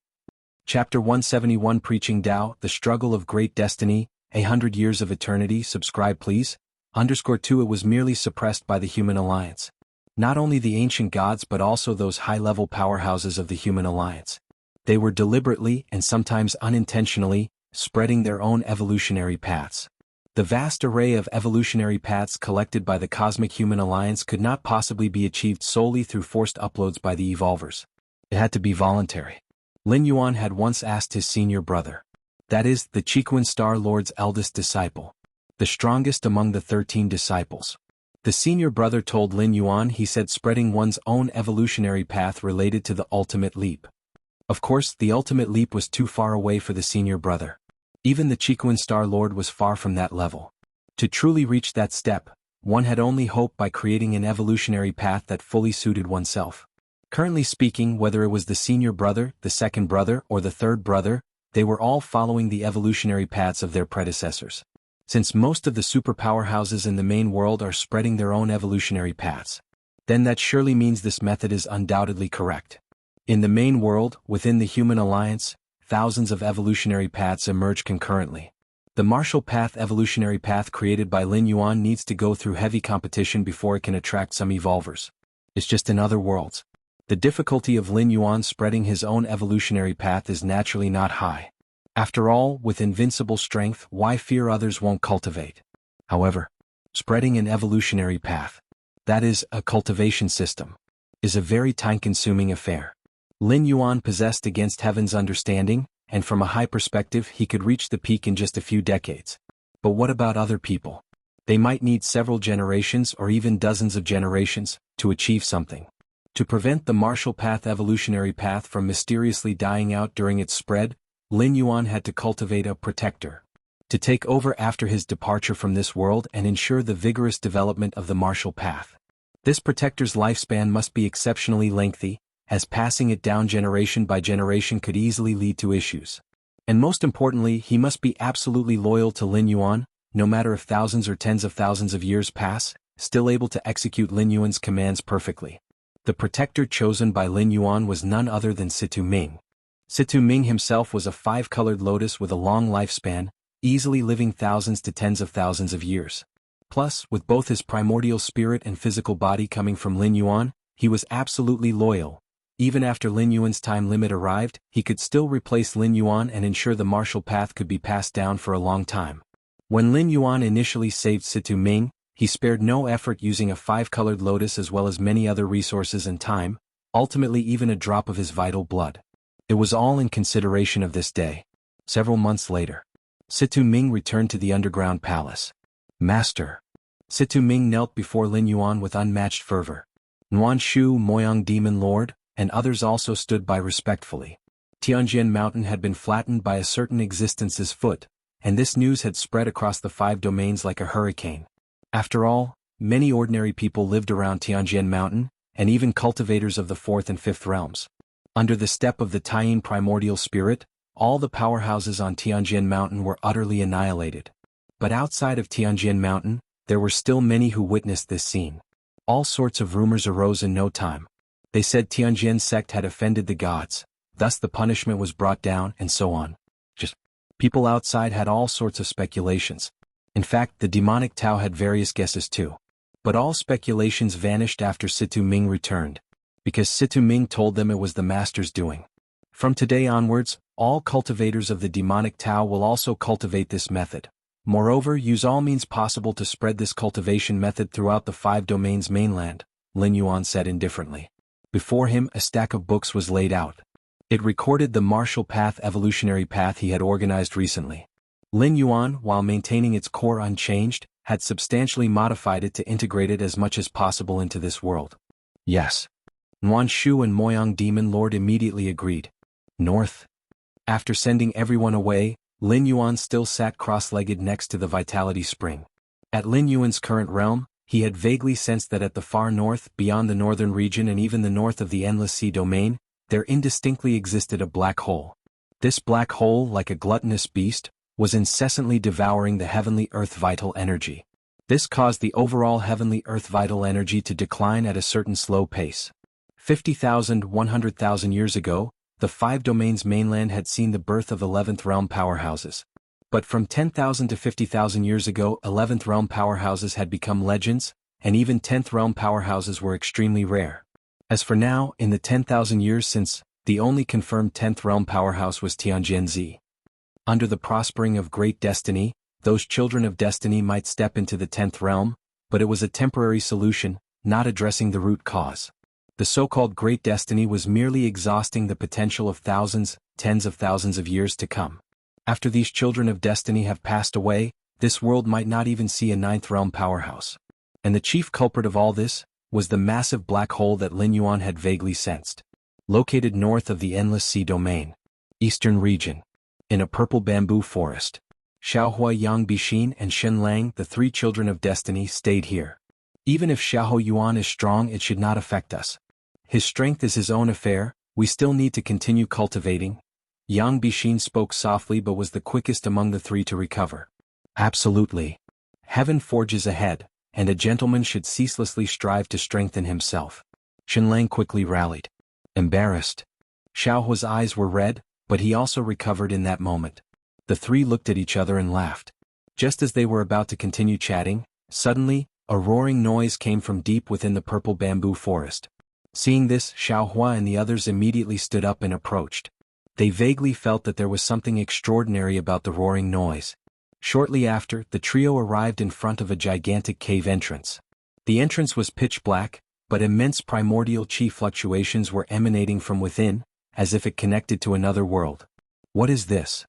Chapter 171 Preaching Tao, The Struggle of Great Destiny, 100 Years of Eternity. Subscribe please. _2 It was merely suppressed by the human alliance. Not only the ancient gods but also those high-level powerhouses of the human alliance. They were deliberately, and sometimes unintentionally, spreading their own evolutionary paths. The vast array of evolutionary paths collected by the Cosmic Human Alliance could not possibly be achieved solely through forced uploads by the evolvers. It had to be voluntary. Lin Yuan had once asked his senior brother, that is, the Chiquan Star Lord's eldest disciple, the strongest among the 13 disciples. The senior brother told Lin Yuan he said spreading one's own evolutionary path related to the ultimate leap. Of course, the ultimate leap was too far away for the senior brother. Even the Chiquan Star Lord was far from that level. To truly reach that step, one had only hoped by creating an evolutionary path that fully suited oneself. Currently speaking, whether it was the senior brother, the second brother, or the third brother, they were all following the evolutionary paths of their predecessors. Since most of the superpowerhouses in the main world are spreading their own evolutionary paths, then that surely means this method is undoubtedly correct. In the main world, within the human alliance, thousands of evolutionary paths emerge concurrently. The martial path evolutionary path created by Lin Yuan needs to go through heavy competition before it can attract some evolvers. It's just in other worlds. The difficulty of Lin Yuan spreading his own evolutionary path is naturally not high. After all, with invincible strength, why fear others won't cultivate? However, spreading an evolutionary path, that is, a cultivation system, is a very time-consuming affair. Lin Yuan possessed against heaven's understanding, and from a high perspective he could reach the peak in just a few decades. But what about other people? They might need several generations or even dozens of generations to achieve something. To prevent the martial path evolutionary path from mysteriously dying out during its spread, Lin Yuan had to cultivate a protector to take over after his departure from this world and ensure the vigorous development of the martial path. This protector's lifespan must be exceptionally lengthy, as passing it down generation by generation could easily lead to issues. And most importantly, he must be absolutely loyal to Lin Yuan, no matter if thousands or tens of thousands of years pass, still able to execute Lin Yuan's commands perfectly. The protector chosen by Lin Yuan was none other than Situ Ming. Situ Ming himself was a five-colored lotus with a long lifespan, easily living thousands to tens of thousands of years. Plus, with both his primordial spirit and physical body coming from Lin Yuan, he was absolutely loyal. Even after Lin Yuan's time limit arrived, he could still replace Lin Yuan and ensure the martial path could be passed down for a long time. When Lin Yuan initially saved Situ Ming, he spared no effort using a five-colored lotus as well as many other resources and time, ultimately even a drop of his vital blood. It was all in consideration of this day. Several months later, Situ Ming returned to the underground palace. Master. Situ Ming knelt before Lin Yuan with unmatched fervor. Nuan Shu, Moyang Demon Lord, and others also stood by respectfully. Tianjian Mountain had been flattened by a certain existence's foot, and this news had spread across the 5 domains like a hurricane. After all, many ordinary people lived around Tianjian Mountain, and even cultivators of the 4th and 5th realms. Under the step of the Taiyin primordial spirit, all the powerhouses on Tianjin Mountain were utterly annihilated. But outside of Tianjin Mountain, there were still many who witnessed this scene. All sorts of rumors arose in no time. They said Tianjin sect had offended the gods, thus the punishment was brought down, and so on. People outside had all sorts of speculations. In fact, the demonic Tao had various guesses too. But all speculations vanished after Situ Ming returned, because Situ Ming told them it was the master's doing. From today onwards, all cultivators of the demonic Tao will also cultivate this method. Moreover, use all means possible to spread this cultivation method throughout the 5 domains mainland, Lin Yuan said indifferently. Before him, a stack of books was laid out. It recorded the martial path evolutionary path he had organized recently. Lin Yuan, while maintaining its core unchanged, had substantially modified it to integrate it as much as possible into this world. Yes. Nuan Shu and Moyang Demon Lord immediately agreed. North. After sending everyone away, Lin Yuan still sat cross-legged next to the Vitality Spring. At Lin Yuan's current realm, he had vaguely sensed that at the far north, beyond the northern region and even the north of the Endless Sea domain, there indistinctly existed a black hole. This black hole, like a gluttonous beast, was incessantly devouring the heavenly earth vital energy. This caused the overall heavenly earth vital energy to decline at a certain slow pace. 50,000, 100,000 years ago, the 5 domains mainland had seen the birth of 11th realm powerhouses. But from 10,000 to 50,000 years ago, 11th realm powerhouses had become legends, and even 10th realm powerhouses were extremely rare. As for now, in the 10,000 years since, the only confirmed 10th realm powerhouse was Tianjin. Under the prospering of great destiny, those children of destiny might step into the 10th realm, but it was a temporary solution, not addressing the root cause. The so-called great destiny was merely exhausting the potential of thousands, tens of thousands of years to come. After these children of destiny have passed away, this world might not even see a 9th realm powerhouse. And the chief culprit of all this was the massive black hole that Lin Yuan had vaguely sensed. Located north of the Endless Sea domain, eastern region, in a purple bamboo forest, Xiaohua, Yang Bixin, and Shen Lang, the 3 children of destiny, stayed here. Even if Xiahou Yuan is strong, it should not affect us. His strength is his own affair, we still need to continue cultivating. Yang Bixin spoke softly but was the quickest among the 3 to recover. Absolutely. Heaven forges ahead, and a gentleman should ceaselessly strive to strengthen himself. Shen Lang quickly rallied. Embarrassed. Xiaohua's eyes were red, but he also recovered in that moment. The 3 looked at each other and laughed. Just as they were about to continue chatting, suddenly, a roaring noise came from deep within the purple bamboo forest. Seeing this, Xiaohua and the others immediately stood up and approached. They vaguely felt that there was something extraordinary about the roaring noise. Shortly after, the trio arrived in front of a gigantic cave entrance. The entrance was pitch black, but immense primordial chi fluctuations were emanating from within, as if it connected to another world. What is this?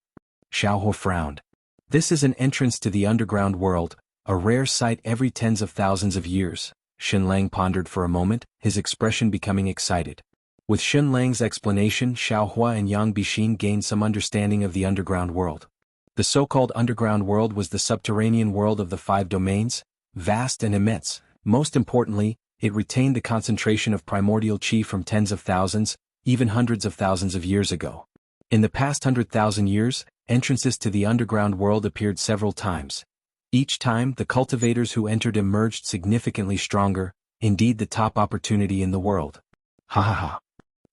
Xiaohua frowned. This is an entrance to the underground world, a rare sight every tens of thousands of years. Shen Lang pondered for a moment, his expression becoming excited. With Shen Lang's explanation, Xiaohua and Yang Bixin gained some understanding of the underground world. The so-called underground world was the subterranean world of the 5 domains, vast and immense. Most importantly, it retained the concentration of primordial chi from tens of thousands, even hundreds of thousands of years ago. In the past 100,000 years, entrances to the underground world appeared several times. Each time, the cultivators who entered emerged significantly stronger, indeed the top opportunity in the world. Ha ha ha.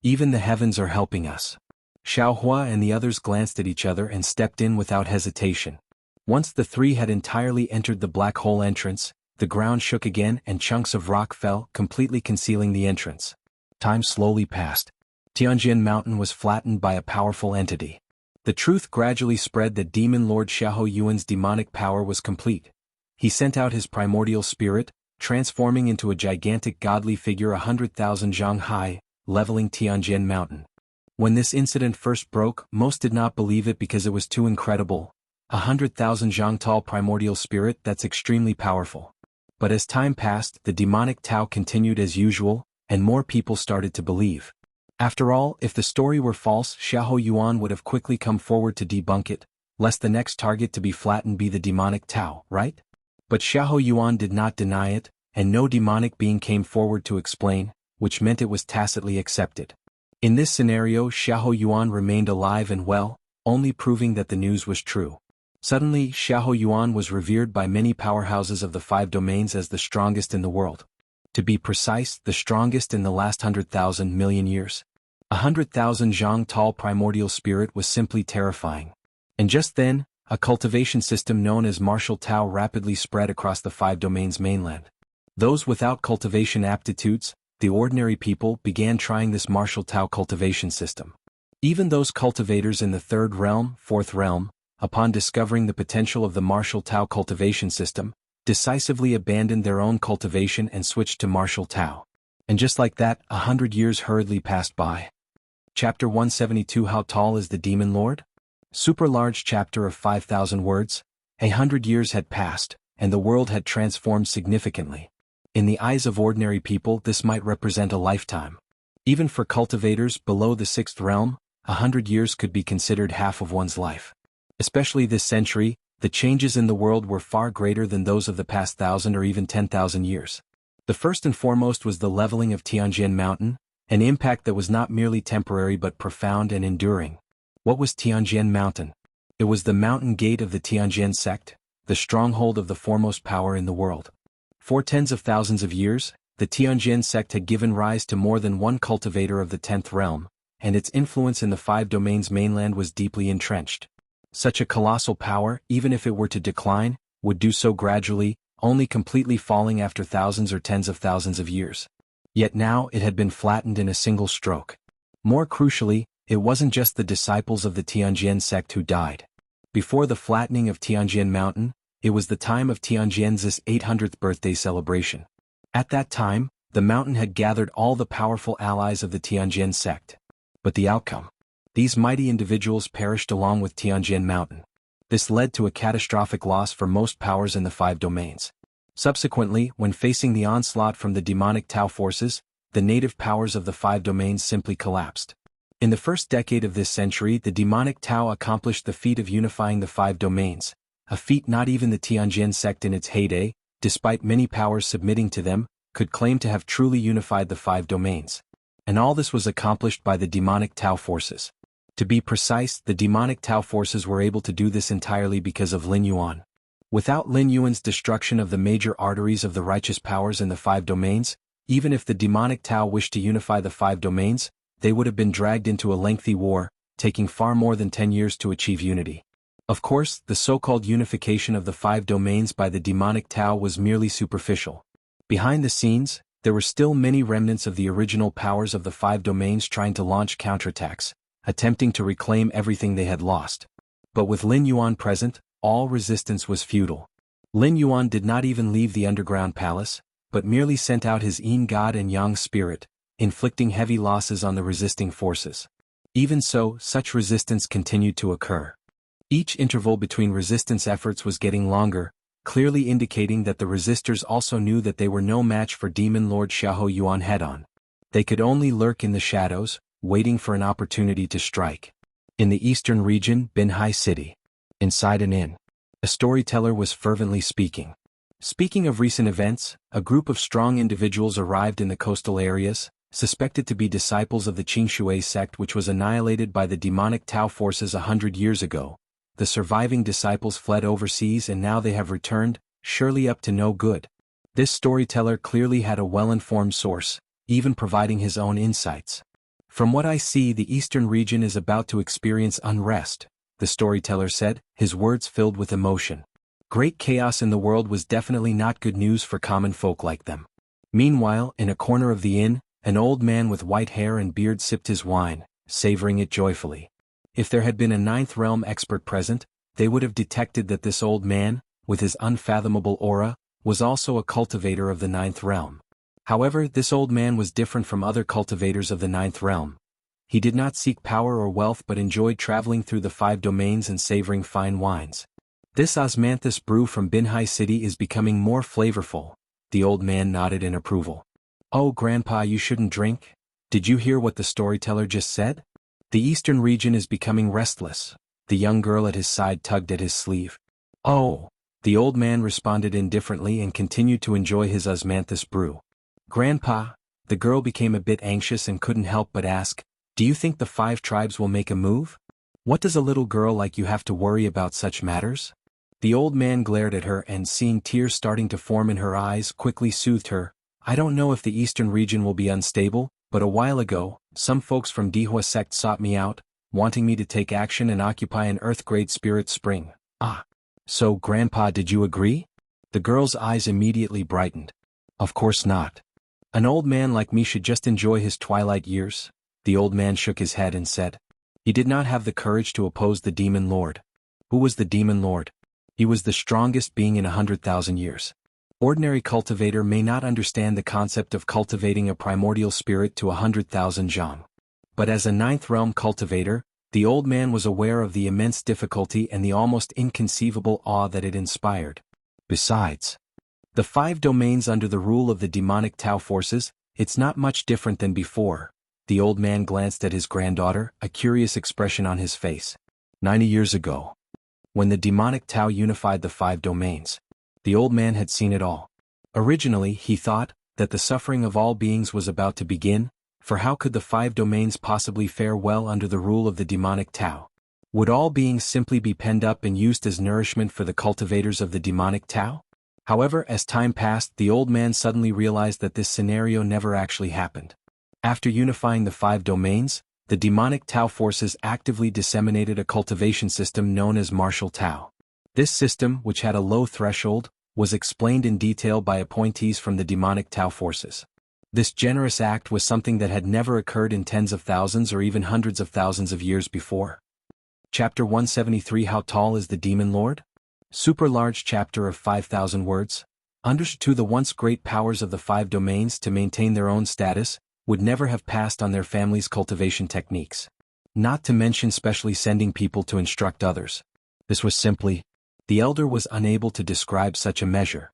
Even the heavens are helping us. Xiaohua and the others glanced at each other and stepped in without hesitation. Once the 3 had entirely entered the black hole entrance, the ground shook again and chunks of rock fell, completely concealing the entrance. Time slowly passed. Tianjin Mountain was flattened by a powerful entity. The truth gradually spread that Demon Lord Xiahou Yuan's demonic power was complete. He sent out his primordial spirit, transforming into a gigantic godly figure 100,000 zhang high, leveling Tianjin Mountain. When this incident first broke, most did not believe it because it was too incredible. 100,000 zhang tall primordial spirit, that's extremely powerful. But as time passed, the demonic Tao continued as usual, and more people started to believe. After all, if the story were false, Xiahou Yuan would have quickly come forward to debunk it, lest the next target to be flattened be the demonic Tao, right? But Xiahou Yuan did not deny it, and no demonic being came forward to explain, which meant it was tacitly accepted. In this scenario, Xiahou Yuan remained alive and well, only proving that the news was true. Suddenly, Xiahou Yuan was revered by many powerhouses of the five domains as the strongest in the world. To be precise, the strongest in the last 100,000 million years. 100,000 zhang tall primordial spirit was simply terrifying. And just then, a cultivation system known as martial Tao rapidly spread across the five domains mainland. Those without cultivation aptitudes, the ordinary people, began trying this martial Tao cultivation system. Even those cultivators in the third realm, fourth realm, upon discovering the potential of the martial Tao cultivation system, decisively abandoned their own cultivation and switched to martial Tao. And just like that, 100 years hurriedly passed by. Chapter 172 How Tall is the Demon Lord? Super large chapter of 5,000 words. 100 years had passed, and the world had transformed significantly. In the eyes of ordinary people, this might represent a lifetime. Even for cultivators below the sixth realm, 100 years could be considered half of one's life. Especially this century, the changes in the world were far greater than those of the past 1,000 or even 10,000 years. The first and foremost was the leveling of Tianjin Mountain, an impact that was not merely temporary but profound and enduring. What was Tianjin Mountain? It was the mountain gate of the Tianjin sect, the stronghold of the foremost power in the world. For tens of thousands of years, the Tianjin sect had given rise to more than one cultivator of the 10th realm, and its influence in the five domains mainland was deeply entrenched. Such a colossal power, even if it were to decline, would do so gradually, only completely falling after thousands or tens of thousands of years. Yet now it had been flattened in a single stroke. More crucially, it wasn't just the disciples of the Tianjin sect who died. Before the flattening of Tianjin Mountain, it was the time of Tianjin's 800th birthday celebration. At that time, the mountain had gathered all the powerful allies of the Tianjin sect. But the outcome? These mighty individuals perished along with Tianjin Mountain. This led to a catastrophic loss for most powers in the five domains. Subsequently, when facing the onslaught from the demonic Tao forces, the native powers of the five domains simply collapsed. In the first decade of this century, the demonic Tao accomplished the feat of unifying the five domains, a feat not even the Tianjin sect in its heyday, despite many powers submitting to them, could claim to have truly unified the five domains. And all this was accomplished by the demonic Tao forces. To be precise, the demonic Tao forces were able to do this entirely because of Lin Yuan. Without Lin Yuan's destruction of the major arteries of the righteous powers in the five domains, even if the demonic Tao wished to unify the five domains, they would have been dragged into a lengthy war, taking far more than 10 years to achieve unity. Of course, the so-called unification of the five domains by the demonic Tao was merely superficial. Behind the scenes, there were still many remnants of the original powers of the five domains trying to launch counterattacks, attempting to reclaim everything they had lost. But with Lin Yuan present, all resistance was futile. Lin Yuan did not even leave the underground palace, but merely sent out his Yin God and Yang spirit, inflicting heavy losses on the resisting forces. Even so, such resistance continued to occur. Each interval between resistance efforts was getting longer, clearly indicating that the resistors also knew that they were no match for Demon Lord Xiahou Yuan head-on. They could only lurk in the shadows, waiting for an opportunity to strike. In the eastern region, Binhai City. Inside an inn. A storyteller was fervently speaking. Speaking of recent events, a group of strong individuals arrived in the coastal areas, suspected to be disciples of the Qingshui sect which was annihilated by the demonic Tao forces 100 years ago. The surviving disciples fled overseas and now they have returned, surely up to no good. This storyteller clearly had a well-informed source, even providing his own insights. From what I see, the eastern region is about to experience unrest, the storyteller said, his words filled with emotion. Great chaos in the world was definitely not good news for common folk like them. Meanwhile, in a corner of the inn, an old man with white hair and beard sipped his wine, savoring it joyfully. If there had been a ninth realm expert present, they would have detected that this old man, with his unfathomable aura, was also a cultivator of the ninth realm. However, this old man was different from other cultivators of the ninth realm. He did not seek power or wealth but enjoyed traveling through the five domains and savoring fine wines. This osmanthus brew from Binhai City is becoming more flavorful. The old man nodded in approval. Oh, Grandpa, you shouldn't drink. Did you hear what the storyteller just said? The eastern region is becoming restless. The young girl at his side tugged at his sleeve. Oh. The old man responded indifferently and continued to enjoy his osmanthus brew. Grandpa, the girl became a bit anxious and couldn't help but ask, do you think the five tribes will make a move? What does a little girl like you have to worry about such matters? The old man glared at her and, seeing tears starting to form in her eyes, quickly soothed her. I don't know if the eastern region will be unstable, but a while ago, some folks from Dihua sect sought me out, wanting me to take action and occupy an Earth-grade spirit spring. Ah. So, Grandpa, did you agree? The girl's eyes immediately brightened. Of course not. An old man like me should just enjoy his twilight years. The old man shook his head and said. He did not have the courage to oppose the Demon Lord. Who was the Demon Lord? He was the strongest being in 100,000 years. Ordinary cultivator may not understand the concept of cultivating a primordial spirit to 100,000 Jianghu. But as a ninth realm cultivator, the old man was aware of the immense difficulty and the almost inconceivable awe that it inspired. Besides, the 5 domains under the rule of the demonic Tao forces, it's not much different than before. The old man glanced at his granddaughter, a curious expression on his face. 90 years ago, when the demonic Tao unified the 5 domains, the old man had seen it all. Originally, he thought that the suffering of all beings was about to begin, for how could the 5 domains possibly fare well under the rule of the demonic Tao? Would all beings simply be penned up and used as nourishment for the cultivators of the demonic Tao? However, as time passed, the old man suddenly realized that this scenario never actually happened. After unifying the 5 domains, the demonic Tao forces actively disseminated a cultivation system known as martial Tao. This system, which had a low threshold, was explained in detail by appointees from the demonic Tao forces. This generous act was something that had never occurred in tens of thousands or even hundreds of thousands of years before. Chapter 173 How Tall is the Demon Lord? Super large chapter of 5,000 words. Understood the once great powers of the 5 domains to maintain their own status, would never have passed on their family's cultivation techniques. Not to mention specially sending people to instruct others. This was simply, the elder was unable to describe such a measure.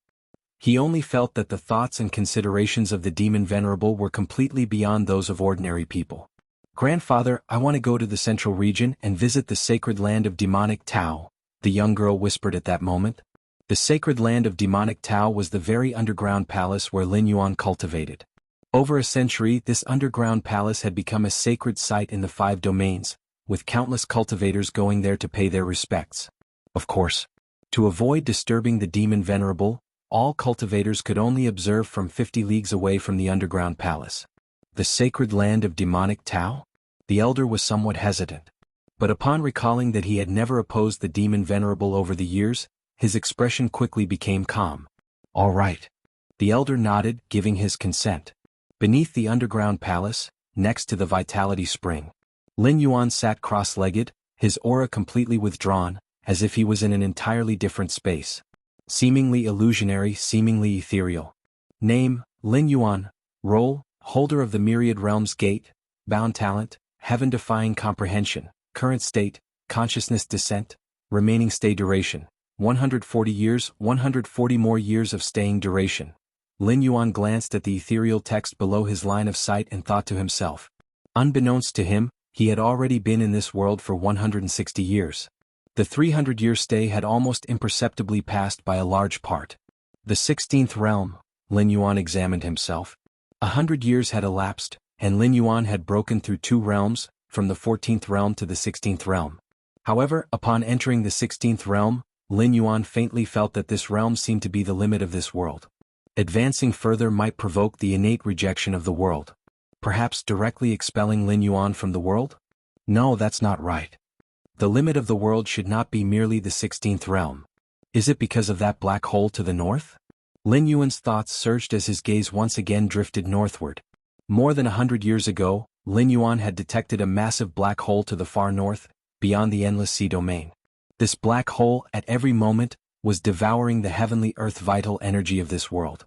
He only felt that the thoughts and considerations of the demon venerable were completely beyond those of ordinary people. Grandfather, I want to go to the central region and visit the sacred land of demonic Tao, the young girl whispered at that moment. The sacred land of demonic Tao was the very underground palace where Lin Yuan cultivated. Over a century, this underground palace had become a sacred site in the 5 domains, with countless cultivators going there to pay their respects. Of course, to avoid disturbing the demon venerable, all cultivators could only observe from 50 leagues away from the underground palace. The sacred land of demonic Tao? The elder was somewhat hesitant. But upon recalling that he had never opposed the demon venerable over the years, his expression quickly became calm. All right. The elder nodded, giving his consent. Beneath the underground palace, next to the vitality spring, Lin Yuan sat cross-legged, his aura completely withdrawn, as if he was in an entirely different space. Seemingly illusionary, seemingly ethereal. Name, Lin Yuan. Role, holder of the myriad realms gate. Bound talent, heaven-defying comprehension. Current state, consciousness descent. Remaining stay duration, 140 years, 140 more years of staying duration. Lin Yuan glanced at the ethereal text below his line of sight and thought to himself. Unbeknownst to him, he had already been in this world for 160 years. The 300-year stay had almost imperceptibly passed by a large part. The 16th realm, Lin Yuan examined himself. 100 years had elapsed, and Lin Yuan had broken through 2 realms, from the 14th realm to the 16th realm. However, upon entering the 16th realm, Lin Yuan faintly felt that this realm seemed to be the limit of this world. Advancing further might provoke the innate rejection of the world. Perhaps directly expelling Lin Yuan from the world? No, that's not right. The limit of the world should not be merely the 16th realm. Is it because of that black hole to the north? Lin Yuan's thoughts surged as his gaze once again drifted northward. More than 100 years ago, Lin Yuan had detected a massive black hole to the far north, beyond the endless sea domain. This black hole, at every moment, was devouring the heavenly earth vital energy of this world.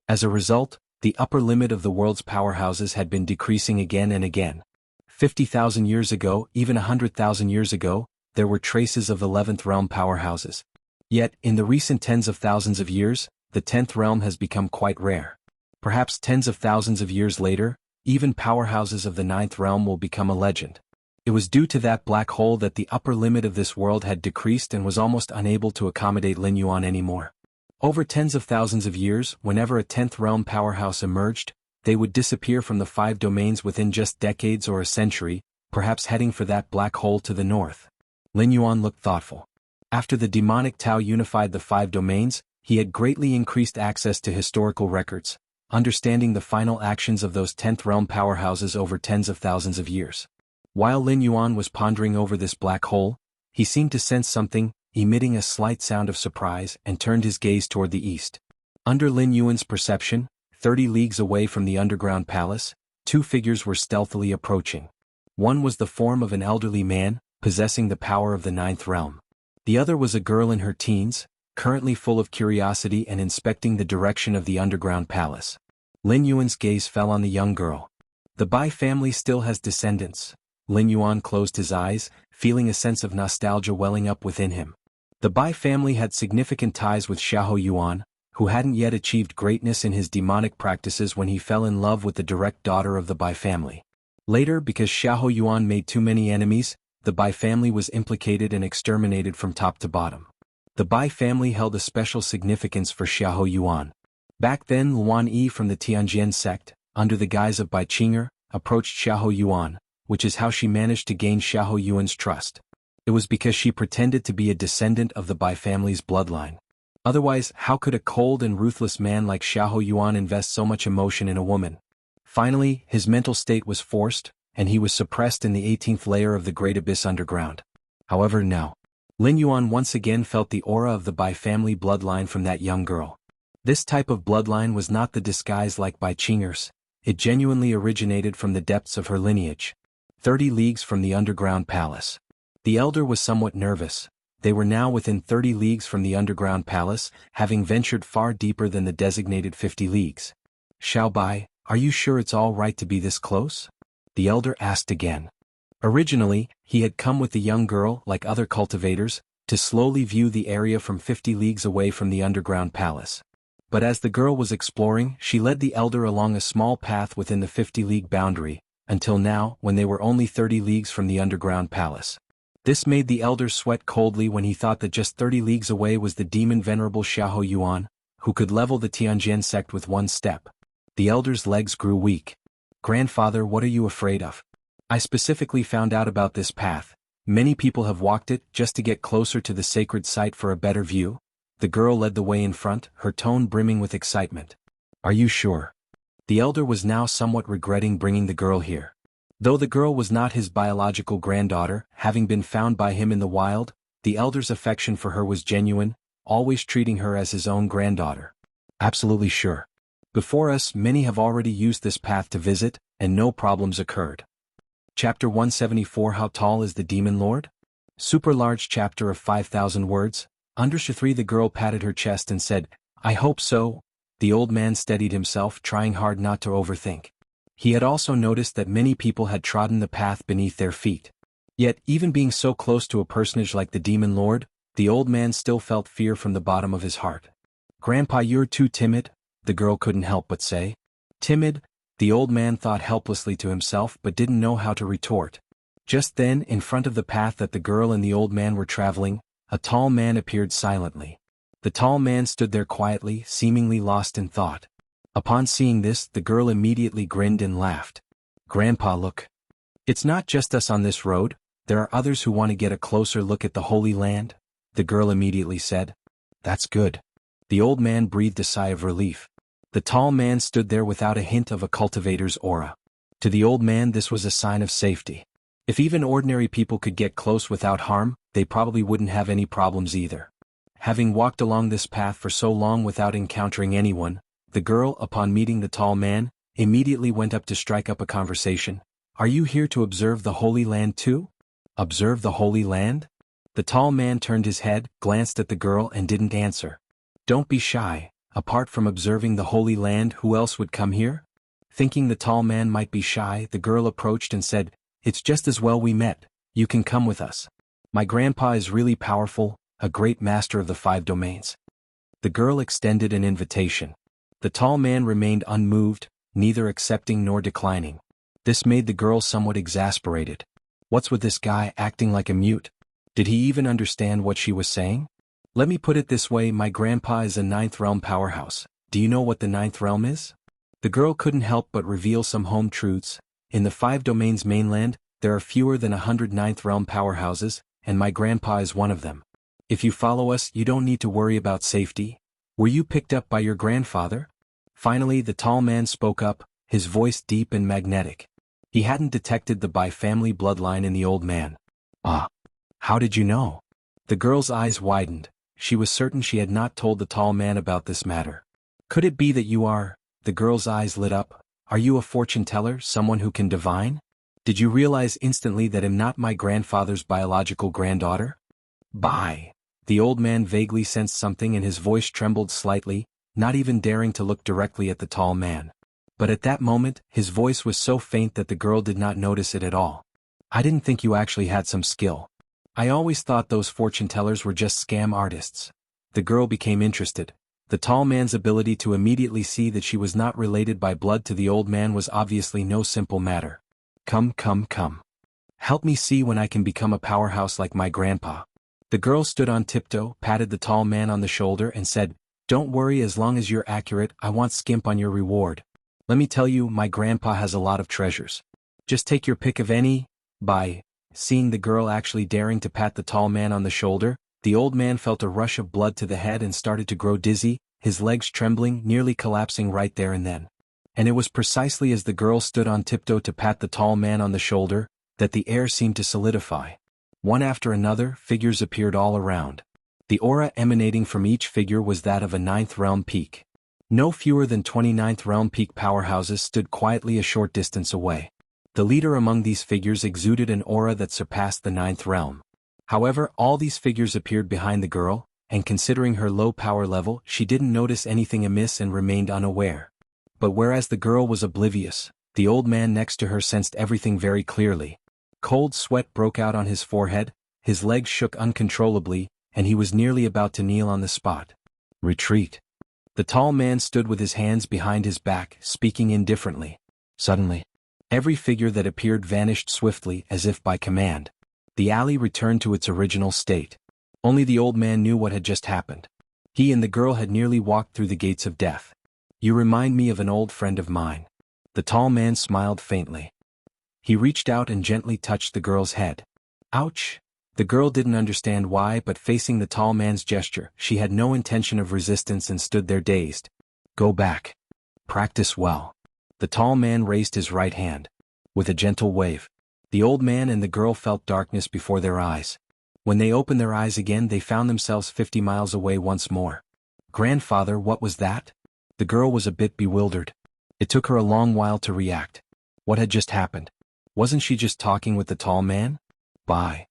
As a result, the upper limit of the world's powerhouses had been decreasing again and again. 50,000 years ago, even 100,000 years ago, there were traces of 11th realm powerhouses. Yet, in the recent tens of thousands of years, the 10th realm has become quite rare. Perhaps tens of thousands of years later, even powerhouses of the 9th realm will become a legend. It was due to that black hole that the upper limit of this world had decreased and was almost unable to accommodate Lin Yuan anymore. Over tens of thousands of years, whenever a 10th realm powerhouse emerged, they would disappear from the 5 domains within just decades or a century, perhaps heading for that black hole to the north. Lin Yuan looked thoughtful. After the demonic Tao unified the 5 domains, he had greatly increased access to historical records, understanding the final actions of those 10th realm powerhouses over tens of thousands of years. While Lin Yuan was pondering over this black hole, he seemed to sense something, emitting a slight sound of surprise, and turned his gaze toward the east. Under Lin Yuan's perception, 30 leagues away from the underground palace, 2 figures were stealthily approaching. One was the form of an elderly man, possessing the power of the 9th realm. The other was a girl in her teens, currently full of curiosity and inspecting the direction of the underground palace. Lin Yuan's gaze fell on the young girl. The Bai family still has descendants. Lin Yuan closed his eyes, feeling a sense of nostalgia welling up within him. The Bai family had significant ties with Xiahou Yuan, who hadn't yet achieved greatness in his demonic practices when he fell in love with the direct daughter of the Bai family. Later, because Xiahou Yuan made too many enemies, the Bai family was implicated and exterminated from top to bottom. The Bai family held a special significance for Xiahou Yuan. Back then, Luan Yi from the Tianjin sect, under the guise of Bai Qinger, approached Xiahou Yuan, which is how she managed to gain Xiahou Yuan's trust. It was because she pretended to be a descendant of the Bai family's bloodline. Otherwise, how could a cold and ruthless man like Xiahou Yuan invest so much emotion in a woman? Finally, his mental state was forced, and he was suppressed in the 18th layer of the Great Abyss underground. However, now, Lin Yuan once again felt the aura of the Bai family bloodline from that young girl. This type of bloodline was not the disguise like Bai Qinger's. It genuinely originated from the depths of her lineage. 30 leagues from the underground palace. The elder was somewhat nervous. They were now within 30 leagues from the underground palace, having ventured far deeper than the designated 50 leagues. Xiao Bai, are you sure it's all right to be this close? The elder asked again. Originally, he had come with the young girl, like other cultivators, to slowly view the area from 50 leagues away from the underground palace. But as the girl was exploring, she led the elder along a small path within the 50-league boundary, until now, when they were only 30 leagues from the underground palace. This made the elder sweat coldly when he thought that just 30 leagues away was the demon venerable Xiahou Yuan, who could level the Tianjin sect with one step. The elder's legs grew weak. Grandfather, what are you afraid of? I specifically found out about this path. Many people have walked it just to get closer to the sacred site for a better view. The girl led the way in front, her tone brimming with excitement. Are you sure? The elder was now somewhat regretting bringing the girl here. Though the girl was not his biological granddaughter, having been found by him in the wild, the elder's affection for her was genuine, always treating her as his own granddaughter. Absolutely sure. Before us, many have already used this path to visit, and no problems occurred. Chapter 174. How tall is the demon lord? Super large chapter of 5,000 words. Under 3, the girl patted her chest and said, I hope so. The old man steadied himself, trying hard not to overthink. He had also noticed that many people had trodden the path beneath their feet. Yet, even being so close to a personage like the demon lord, the old man still felt fear from the bottom of his heart. Grandpa, you're too timid, the girl couldn't help but say. Timid? The old man thought helplessly to himself but didn't know how to retort. Just then, in front of the path that the girl and the old man were traveling, a tall man appeared silently. The tall man stood there quietly, seemingly lost in thought. Upon seeing this, the girl immediately grinned and laughed. Grandpa, look. It's not just us on this road, there are others who want to get a closer look at the Holy Land, the girl immediately said. That's good. The old man breathed a sigh of relief. The tall man stood there without a hint of a cultivator's aura. To the old man, this was a sign of safety. If even ordinary people could get close without harm, they probably wouldn't have any problems either. Having walked along this path for so long without encountering anyone, the girl, upon meeting the tall man, immediately went up to strike up a conversation. Are you here to observe the Holy Land too? Observe the Holy Land? The tall man turned his head, glanced at the girl and didn't answer. Don't be shy. Apart from observing the Holy Land, who else would come here? Thinking the tall man might be shy, the girl approached and said, It's just as well we met. You can come with us. My grandpa is really powerful, a great master of the 5 domains. The girl extended an invitation. The tall man remained unmoved, neither accepting nor declining. This made the girl somewhat exasperated. What's with this guy acting like a mute? Did he even understand what she was saying? Let me put it this way, my grandpa is a 9th realm powerhouse. Do you know what the 9th realm is? The girl couldn't help but reveal some home truths. In the 5 domains mainland, there are fewer than 100 9th realm powerhouses, and my grandpa is one of them. If you follow us, you don't need to worry about safety. Were you picked up by your grandfather? Finally, the tall man spoke up, his voice deep and magnetic. He hadn't detected the Bai-family bloodline in the old man. Ah. How did you know? The girl's eyes widened. She was certain she had not told the tall man about this matter. Could it be that you are? The girl's eyes lit up. Are you a fortune teller, someone who can divine? Did you realize instantly that I'm not my grandfather's biological granddaughter? Bai. The old man vaguely sensed something and his voice trembled slightly, not even daring to look directly at the tall man. But at that moment, his voice was so faint that the girl did not notice it at all. I didn't think you actually had some skill. I always thought those fortune tellers were just scam artists. The girl became interested. The tall man's ability to immediately see that she was not related by blood to the old man was obviously no simple matter. Come. Help me see when I can become a powerhouse like my grandpa. The girl stood on tiptoe, patted the tall man on the shoulder and said, Don't worry, as long as you're accurate, I won't skimp on your reward. Let me tell you, my grandpa has a lot of treasures. Just take your pick of any. By seeing the girl actually daring to pat the tall man on the shoulder, the old man felt a rush of blood to the head and started to grow dizzy, his legs trembling, nearly collapsing right there and then. And it was precisely as the girl stood on tiptoe to pat the tall man on the shoulder, that the air seemed to solidify. One after another, figures appeared all around. The aura emanating from each figure was that of a 9th realm peak. No fewer than 29th realm peak powerhouses stood quietly a short distance away. The leader among these figures exuded an aura that surpassed the 9th realm. However, all these figures appeared behind the girl, and considering her low power level, she didn't notice anything amiss and remained unaware. But whereas the girl was oblivious, the old man next to her sensed everything very clearly. Cold sweat broke out on his forehead, his legs shook uncontrollably, and he was nearly about to kneel on the spot. Retreat. The tall man stood with his hands behind his back, speaking indifferently. Suddenly, every figure that appeared vanished swiftly, as if by command. The alley returned to its original state. Only the old man knew what had just happened. He and the girl had nearly walked through the gates of death. You remind me of an old friend of mine. The tall man smiled faintly. He reached out and gently touched the girl's head. Ouch! The girl didn't understand why, but facing the tall man's gesture, she had no intention of resistance and stood there dazed. Go back. Practice well. The tall man raised his right hand. With a gentle wave, the old man and the girl felt darkness before their eyes. When they opened their eyes again, they found themselves 50 miles away once more. Grandfather, what was that? The girl was a bit bewildered. It took her a long while to react. What had just happened? Wasn't she just talking with the tall man? Bye.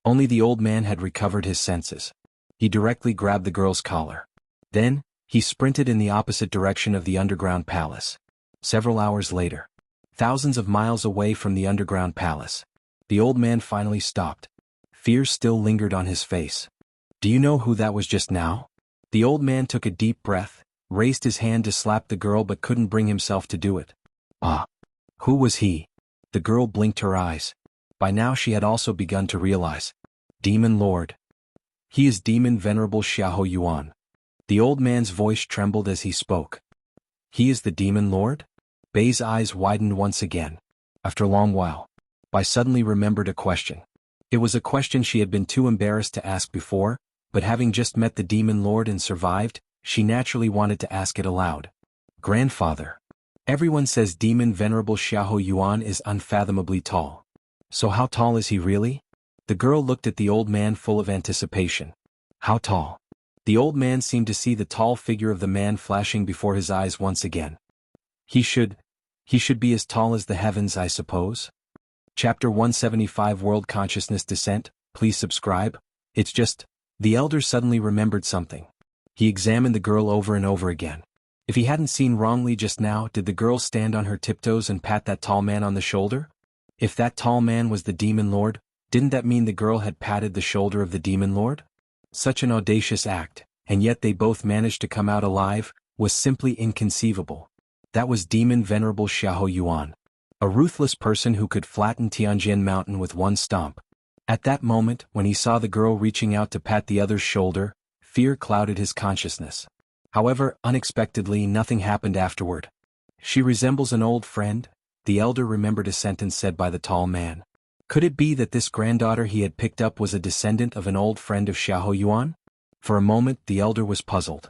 Only the old man had recovered his senses. He directly grabbed the girl's collar. Then, he sprinted in the opposite direction of the underground palace. Several hours later, thousands of miles away from the underground palace, the old man finally stopped. Fear still lingered on his face. Do you know who that was just now? The old man took a deep breath, raised his hand to slap the girl but couldn't bring himself to do it. Ah. Who was he? The girl blinked her eyes. By now she had also begun to realize. Demon Lord. He is Demon Venerable Xiahou Yuan. The old man's voice trembled as he spoke. He is the Demon Lord? Bei's eyes widened once again. After a long while, Bai suddenly remembered a question. It was a question she had been too embarrassed to ask before, but having just met the Demon Lord and survived, she naturally wanted to ask it aloud. Grandfather. Everyone says Demon Venerable Xiahou Yuan is unfathomably tall. So how tall is he really? The girl looked at the old man full of anticipation. How tall? The old man seemed to see the tall figure of the man flashing before his eyes once again. He should be as tall as the heavens, I suppose. Chapter 175 World Consciousness Descent, please subscribe. It's just, the elder suddenly remembered something. He examined the girl over and over again. If he hadn't seen wrongly just now, did the girl stand on her tiptoes and pat that tall man on the shoulder? If that tall man was the Demon Lord, didn't that mean the girl had patted the shoulder of the Demon Lord? Such an audacious act, and yet they both managed to come out alive, was simply inconceivable. That was Demon Venerable Xiahou Yuan. A ruthless person who could flatten Tianjin Mountain with one stomp. At that moment, when he saw the girl reaching out to pat the other's shoulder, fear clouded his consciousness. However, unexpectedly, nothing happened afterward. She resembles an old friend, the elder remembered a sentence said by the tall man. Could it be that this granddaughter he had picked up was a descendant of an old friend of Xiahou Yuan? For a moment the elder was puzzled.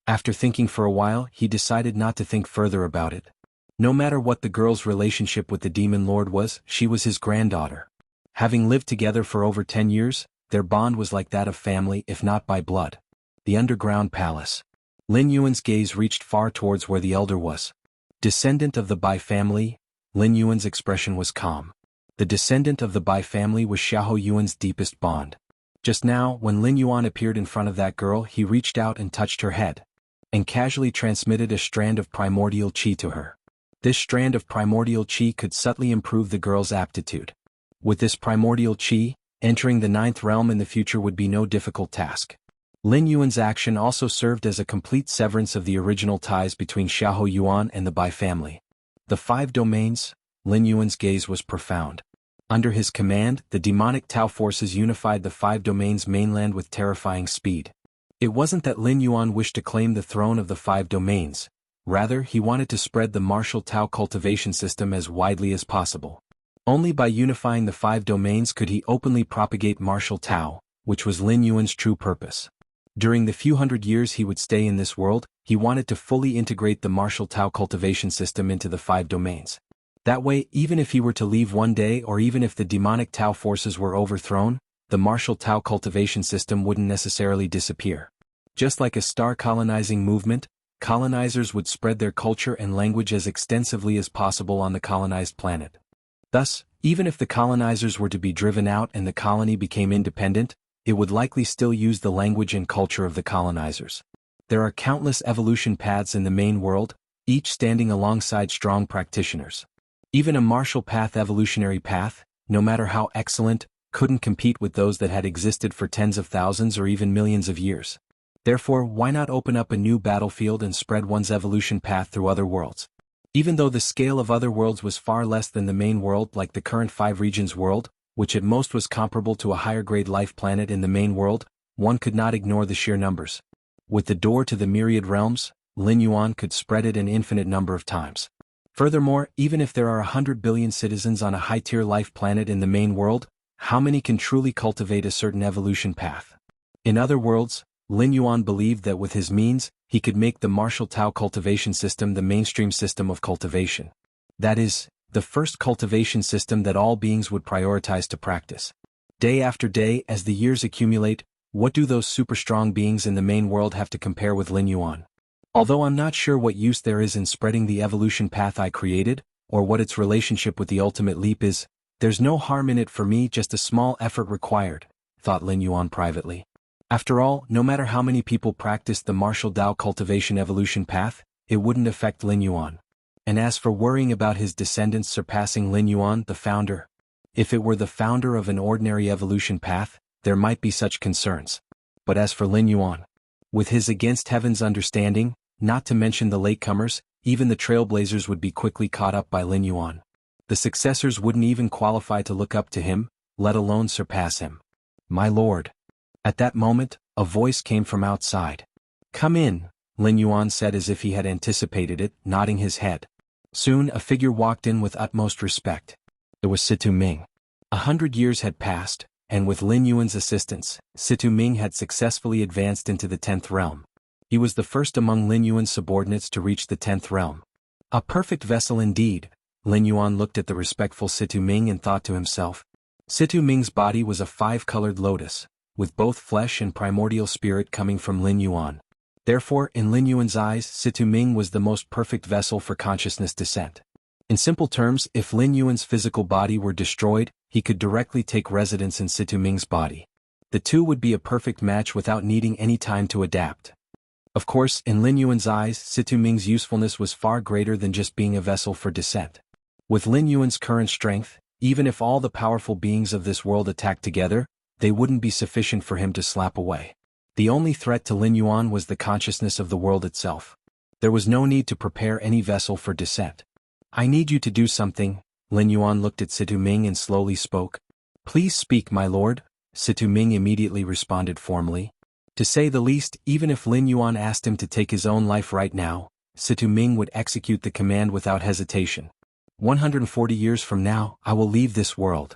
After thinking for a while he decided not to think further about it. No matter what the girl's relationship with the demon lord was, she was his granddaughter. Having lived together for over 10 years, their bond was like that of family if not by blood. The underground palace. Lin Yuan's gaze reached far towards where the elder was. Descendant of the Bai family, Lin Yuan's expression was calm. The descendant of the Bai family was Xiahou Yuan's deepest bond. Just now, when Lin Yuan appeared in front of that girl, he reached out and touched her head, and casually transmitted a strand of primordial qi to her. This strand of primordial qi could subtly improve the girl's aptitude. With this primordial qi, entering the 9th realm in the future would be no difficult task. Lin Yuan's action also served as a complete severance of the original ties between Xiahou Yuan and the Bai family. The 5 domains. Lin Yuan's gaze was profound. Under his command, the demonic Tao forces unified the 5 domains mainland with terrifying speed. It wasn't that Lin Yuan wished to claim the throne of the 5 domains. Rather, he wanted to spread the martial Tao cultivation system as widely as possible. Only by unifying the 5 domains could he openly propagate martial Tao, which was Lin Yuan's true purpose. During the few hundred years he would stay in this world, he wanted to fully integrate the martial Tao cultivation system into the 5 domains. That way, even if he were to leave one day or even if the demonic Tao forces were overthrown, the martial Tao cultivation system wouldn't necessarily disappear. Just like a star colonizing movement, colonizers would spread their culture and language as extensively as possible on the colonized planet. Thus, even if the colonizers were to be driven out and the colony became independent, it would likely still use the language and culture of the colonizers. There are countless evolution paths in the main world, each standing alongside strong practitioners. Even a martial path evolutionary path, no matter how excellent, couldn't compete with those that had existed for tens of thousands or even millions of years. Therefore, why not open up a new battlefield and spread one's evolution path through other worlds? Even though the scale of other worlds was far less than the main world, like the current 5 regions world, which at most was comparable to a higher-grade life planet in the main world, one could not ignore the sheer numbers. With the door to the myriad realms, Lin Yuan could spread it an infinite number of times. Furthermore, even if there are 100 billion citizens on a high-tier life planet in the main world, how many can truly cultivate a certain evolution path? In other worlds, Lin Yuan believed that with his means, he could make the martial Tao cultivation system the mainstream system of cultivation. That is, the first cultivation system that all beings would prioritize to practice. Day after day, as the years accumulate, what do those super-strong beings in the main world have to compare with Lin Yuan? Although I'm not sure what use there is in spreading the evolution path I created, or what its relationship with the ultimate leap is, there's no harm in it for me, just a small effort required, thought Lin Yuan privately. After all, no matter how many people practiced the martial Dao cultivation evolution path, it wouldn't affect Lin Yuan. And as for worrying about his descendants surpassing Lin Yuan, the founder, if it were the founder of an ordinary evolution path, there might be such concerns. But as for Lin Yuan, with his against heaven's understanding, not to mention the latecomers, even the trailblazers would be quickly caught up by Lin Yuan. The successors wouldn't even qualify to look up to him, let alone surpass him. My lord. At that moment, a voice came from outside. Come in, Lin Yuan said as if he had anticipated it, nodding his head. Soon a figure walked in with utmost respect. It was Situ Ming. 100 years had passed, and with Lin Yuan's assistance, Situ Ming had successfully advanced into the 10th realm. He was the first among Lin Yuan's subordinates to reach the 10th realm. A perfect vessel indeed. Lin Yuan looked at the respectful Situ Ming and thought to himself. Situ Ming's body was a 5-colored lotus, with both flesh and primordial spirit coming from Lin Yuan. Therefore, in Lin Yuan's eyes, Situ Ming was the most perfect vessel for consciousness descent. In simple terms, if Lin Yuan's physical body were destroyed, he could directly take residence in Situ Ming's body. The two would be a perfect match without needing any time to adapt. Of course, in Lin Yuan's eyes, Situ Ming's usefulness was far greater than just being a vessel for descent. With Lin Yuan's current strength, even if all the powerful beings of this world attacked together, they wouldn't be sufficient for him to slap away. The only threat to Lin Yuan was the consciousness of the world itself. There was no need to prepare any vessel for descent. I need you to do something. Lin Yuan looked at Situ Ming and slowly spoke. Please speak, my lord. Situ Ming immediately responded formally. To say the least, even if Lin Yuan asked him to take his own life right now, Situ Ming would execute the command without hesitation. 140 years from now, I will leave this world.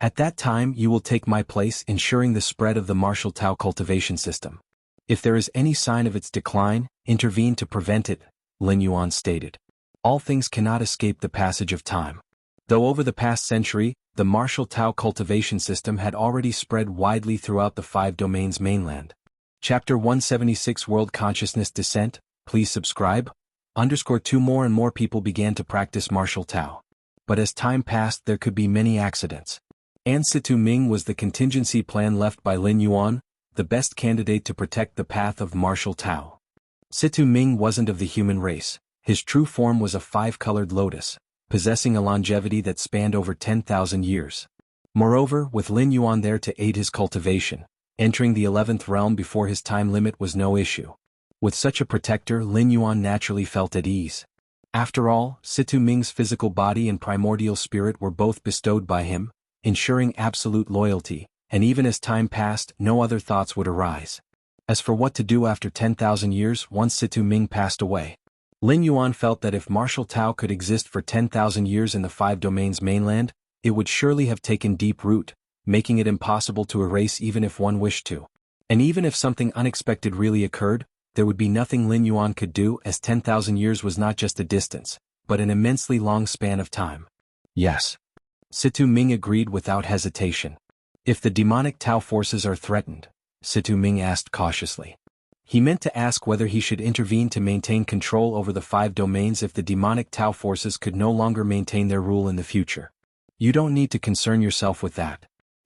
At that time you will take my place, ensuring the spread of the martial Tao cultivation system. If there is any sign of its decline, intervene to prevent it, Lin Yuan stated. All things cannot escape the passage of time. Though over the past century, the martial Tao cultivation system had already spread widely throughout the 5 domains mainland. Chapter 176 World Consciousness Descent, please subscribe. _2 More and more people began to practice martial Tao. But as time passed there could be many accidents. And Situ Ming was the contingency plan left by Lin Yuan, the best candidate to protect the path of martial Tao. Situ Ming wasn't of the human race. His true form was a 5-colored lotus, possessing a longevity that spanned over 10,000 years. Moreover, with Lin Yuan there to aid his cultivation, entering the 11th realm before his time limit was no issue. With such a protector, Lin Yuan naturally felt at ease. After all, Situ Ming's physical body and primordial spirit were both bestowed by him, ensuring absolute loyalty, and even as time passed, no other thoughts would arise. As for what to do after 10,000 years once Situ Ming passed away, Lin Yuan felt that if martial Tao could exist for 10,000 years in the 5 domains mainland, it would surely have taken deep root, making it impossible to erase even if one wished to. And even if something unexpected really occurred, there would be nothing Lin Yuan could do, as 10,000 years was not just a distance, but an immensely long span of time. Yes. Situ Ming agreed without hesitation. If the demonic Tao forces are threatened, Situ Ming asked cautiously. He meant to ask whether he should intervene to maintain control over the 5 domains if the demonic Tao forces could no longer maintain their rule in the future. You don't need to concern yourself with that.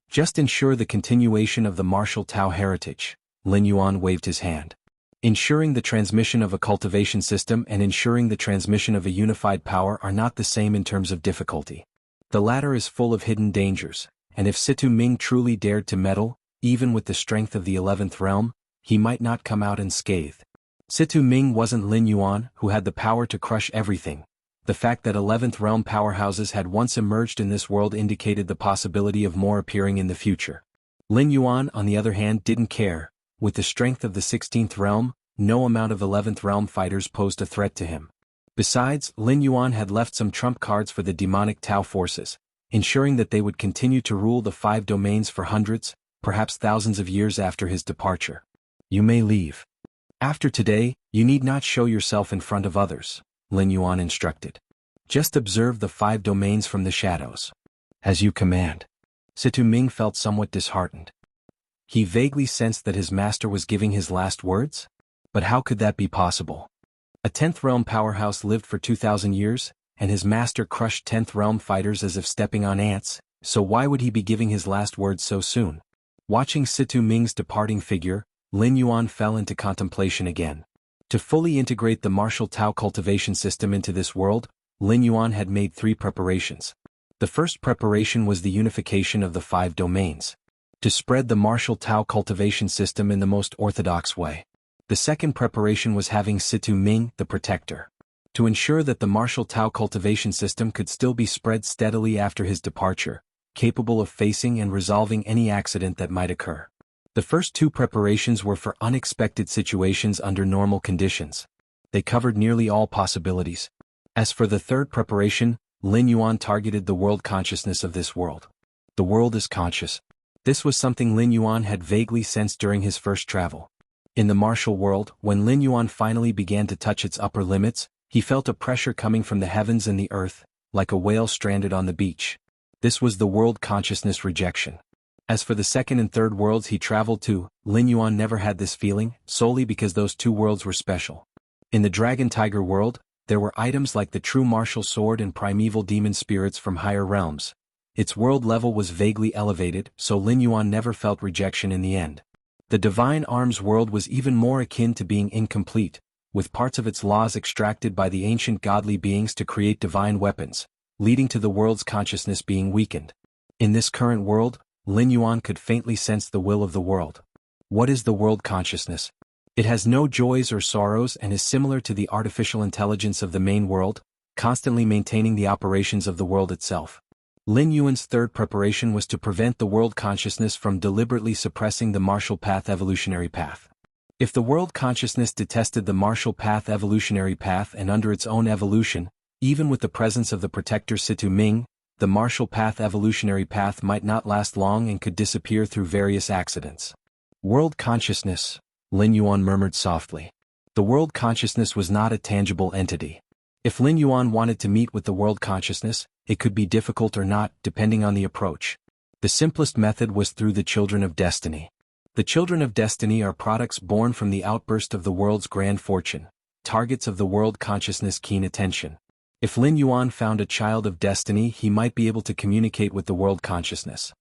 Just ensure the continuation of the martial Tao heritage. Lin Yuan waved his hand. Ensuring the transmission of a cultivation system and ensuring the transmission of a unified power are not the same in terms of difficulty. The latter is full of hidden dangers, and if Situ Ming truly dared to meddle, even with the strength of the 11th realm, he might not come out unscathed. Situ Ming wasn't Lin Yuan, who had the power to crush everything. The fact that 11th realm powerhouses had once emerged in this world indicated the possibility of more appearing in the future. Lin Yuan, on the other hand, didn't care. With the strength of the 16th realm, no amount of 11th realm fighters posed a threat to him. Besides, Lin Yuan had left some trump cards for the demonic Tao forces, ensuring that they would continue to rule the 5 domains for hundreds, perhaps thousands of years after his departure. You may leave. After today, you need not show yourself in front of others, Lin Yuan instructed. Just observe the 5 domains from the shadows. As you command. Situ Ming felt somewhat disheartened. He vaguely sensed that his master was giving his last words? But how could that be possible? A 10th realm powerhouse lived for 2,000 years, and his master crushed 10th realm fighters as if stepping on ants, so why would he be giving his last words so soon? Watching Situ Ming's departing figure, Lin Yuan fell into contemplation again. To fully integrate the martial Tao cultivation system into this world, Lin Yuan had made 3 preparations. The first preparation was the unification of the 5 domains. To spread the martial Tao cultivation system in the most orthodox way. The second preparation was having Situ Ming, the protector. To ensure that the martial Tao cultivation system could still be spread steadily after his departure, capable of facing and resolving any accident that might occur. The first 2 preparations were for unexpected situations under normal conditions. They covered nearly all possibilities. As for the third preparation, Lin Yuan targeted the world consciousness of this world. The world is conscious. This was something Lin Yuan had vaguely sensed during his first travel. In the martial world, when Lin Yuan finally began to touch its upper limits, he felt a pressure coming from the heavens and the earth, like a whale stranded on the beach. This was the world consciousness rejection. As for the second and third worlds he traveled to, Lin Yuan never had this feeling, solely because those 2 worlds were special. In the Dragon Tiger world, there were items like the true martial sword and primeval demon spirits from higher realms. Its world level was vaguely elevated, so Lin Yuan never felt rejection in the end. The divine arms world was even more akin to being incomplete, with parts of its laws extracted by the ancient godly beings to create divine weapons, leading to the world's consciousness being weakened. In this current world, Lin Yuan could faintly sense the will of the world. What is the world consciousness? It has no joys or sorrows and is similar to the artificial intelligence of the main world, constantly maintaining the operations of the world itself. Lin Yuan's third preparation was to prevent the world consciousness from deliberately suppressing the martial path evolutionary path. If the world consciousness detested the martial path evolutionary path and under its own evolution, even with the presence of the protector Situ Ming, the martial path evolutionary path might not last long and could disappear through various accidents. World consciousness, Lin Yuan murmured softly. The world consciousness was not a tangible entity. If Lin Yuan wanted to meet with the world consciousness, it could be difficult or not, depending on the approach. The simplest method was through the children of destiny. The children of destiny are products born from the outburst of the world's grand fortune, targets of the world consciousness' keen attention. If Lin Yuan found a child of destiny, he might be able to communicate with the world consciousness.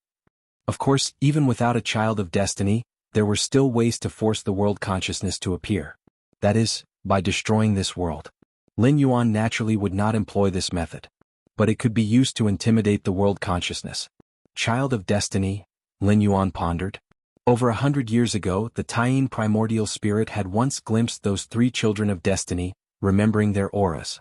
Of course, even without a child of destiny, there were still ways to force the world consciousness to appear. That is, by destroying this world. Lin Yuan naturally would not employ this method. But it could be used to intimidate the world consciousness. Child of destiny, Lin Yuan pondered. Over 100 years ago, the Taiyin primordial spirit had once glimpsed those 3 children of destiny, remembering their auras.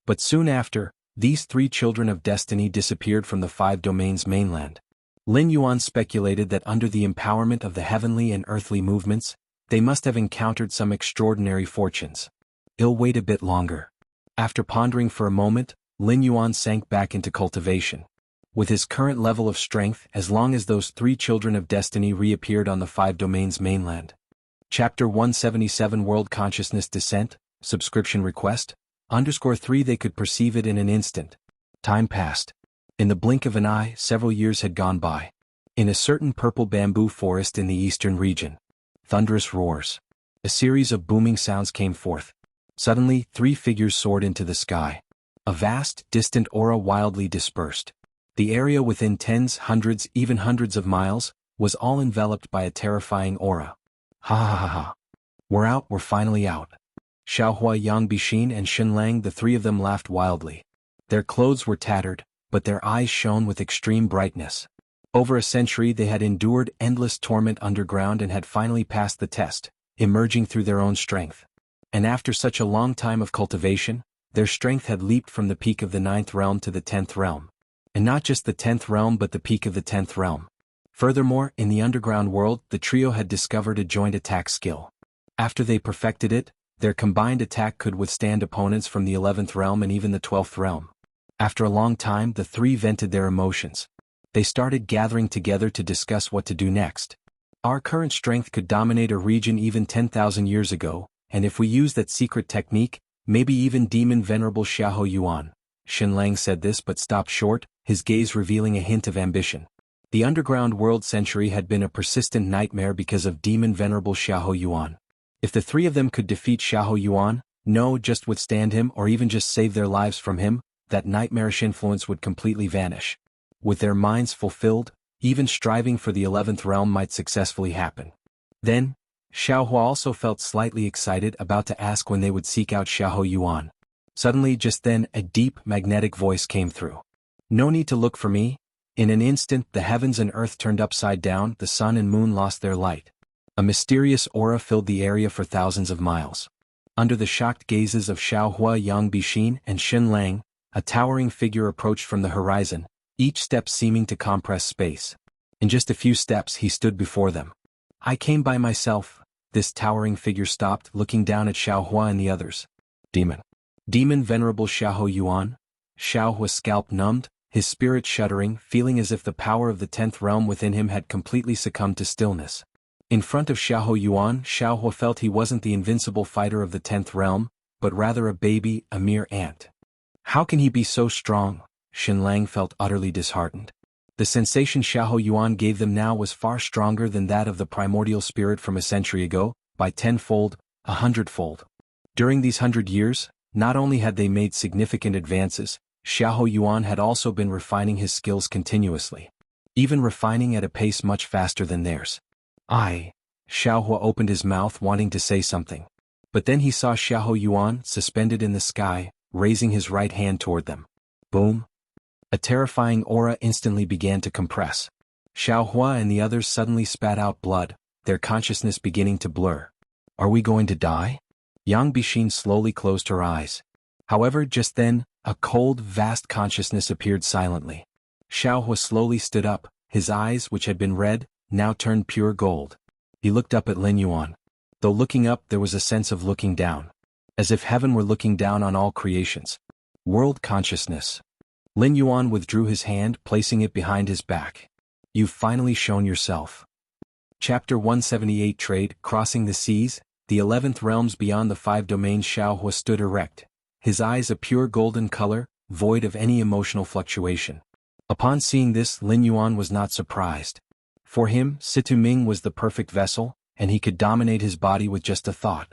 But soon after, these 3 children of destiny disappeared from the 5 domains mainland. Lin Yuan speculated that under the empowerment of the heavenly and earthly movements, they must have encountered some extraordinary fortunes. It'll wait a bit longer. After pondering for a moment, Lin Yuan sank back into cultivation. With his current level of strength, as long as those 3 children of destiny reappeared on the 5 domains mainland. Chapter 177 World Consciousness Descent, Subscription Request, _3 They could perceive it in an instant. Time passed. In the blink of an eye, several years had gone by. In a certain purple bamboo forest in the eastern region. Thunderous roars. A series of booming sounds came forth. Suddenly, 3 figures soared into the sky. A vast, distant aura wildly dispersed. The area within tens, hundreds, even hundreds of miles, was all enveloped by a terrifying aura. Ha ha ha ha. We're out, we're finally out. Xiaohua, Yang Bixin and Xinlang, the 3 of them laughed wildly. Their clothes were tattered, but their eyes shone with extreme brightness. Over a century they had endured endless torment underground and had finally passed the test, emerging through their own strength. And after such a long time of cultivation, their strength had leaped from the peak of the 9th realm to the 10th realm. And not just the 10th realm but the peak of the 10th realm. Furthermore, in the underground world, the trio had discovered a joint attack skill. After they perfected it, their combined attack could withstand opponents from the 11th realm and even the 12th realm. After a long time, the 3 vented their emotions. They started gathering together to discuss what to do next. Our current strength could dominate a region even 10,000 years ago, and if we use that secret technique, maybe even demon venerable Xiahou Yuan. Xinlang said this but stopped short, his gaze revealing a hint of ambition. The underground world century had been a persistent nightmare because of demon venerable Xiahou Yuan. If the 3 of them could defeat Xiahou Yuan, no, just withstand him or even just save their lives from him, that nightmarish influence would completely vanish. With their minds fulfilled, even striving for the 11th realm might successfully happen. Then, Xiaohua also felt slightly excited, about to ask when they would seek out Xiahou Yuan. Suddenly just then, a deep, magnetic voice came through. No need to look for me. In an instant the heavens and earth turned upside down, the sun and moon lost their light. A mysterious aura filled the area for thousands of miles. Under the shocked gazes of Xiaohua, Yang Bixin and Xinlang, a towering figure approached from the horizon, each step seeming to compress space. In just a few steps he stood before them. I came by myself. This towering figure stopped, looking down at Xiaohua and the others. Demon venerable Xiahou Yuan? Xiaohua's scalp numbed, his spirit shuddering, feeling as if the power of the 10th realm within him had completely succumbed to stillness. In front of Xiahou Yuan, Xiaohua felt he wasn't the invincible fighter of the 10th realm, but rather a baby, a mere ant. How can he be so strong? Xinlang felt utterly disheartened. The sensation Xiahou Yuan gave them now was far stronger than that of the primordial spirit from a century ago, by 10-fold, 100-fold. During these 100 years, not only had they made significant advances, Xiahou Yuan had also been refining his skills continuously. Even refining at a pace much faster than theirs. Xiaohua opened his mouth wanting to say something. But then he saw Xiahou Yuan suspended in the sky, raising his right hand toward them. Boom! A terrifying aura instantly began to compress. Xiaohua and the others suddenly spat out blood, their consciousness beginning to blur. Are we going to die? Yang Bixin slowly closed her eyes. However, just then, a cold, vast consciousness appeared silently. Xiaohua slowly stood up, his eyes, which had been red, now turned pure gold. He looked up at Lin Yuan. Though looking up, there was a sense of looking down. As if heaven were looking down on all creations. World consciousness. Lin Yuan withdrew his hand, placing it behind his back. You've finally shown yourself. Chapter 178 Trade, Crossing the Seas, the 11th realms beyond the 5 domains. Xianxia stood erect, his eyes a pure golden color, void of any emotional fluctuation. Upon seeing this, Lin Yuan was not surprised. For him, Situ Ming was the perfect vessel, and he could dominate his body with just a thought.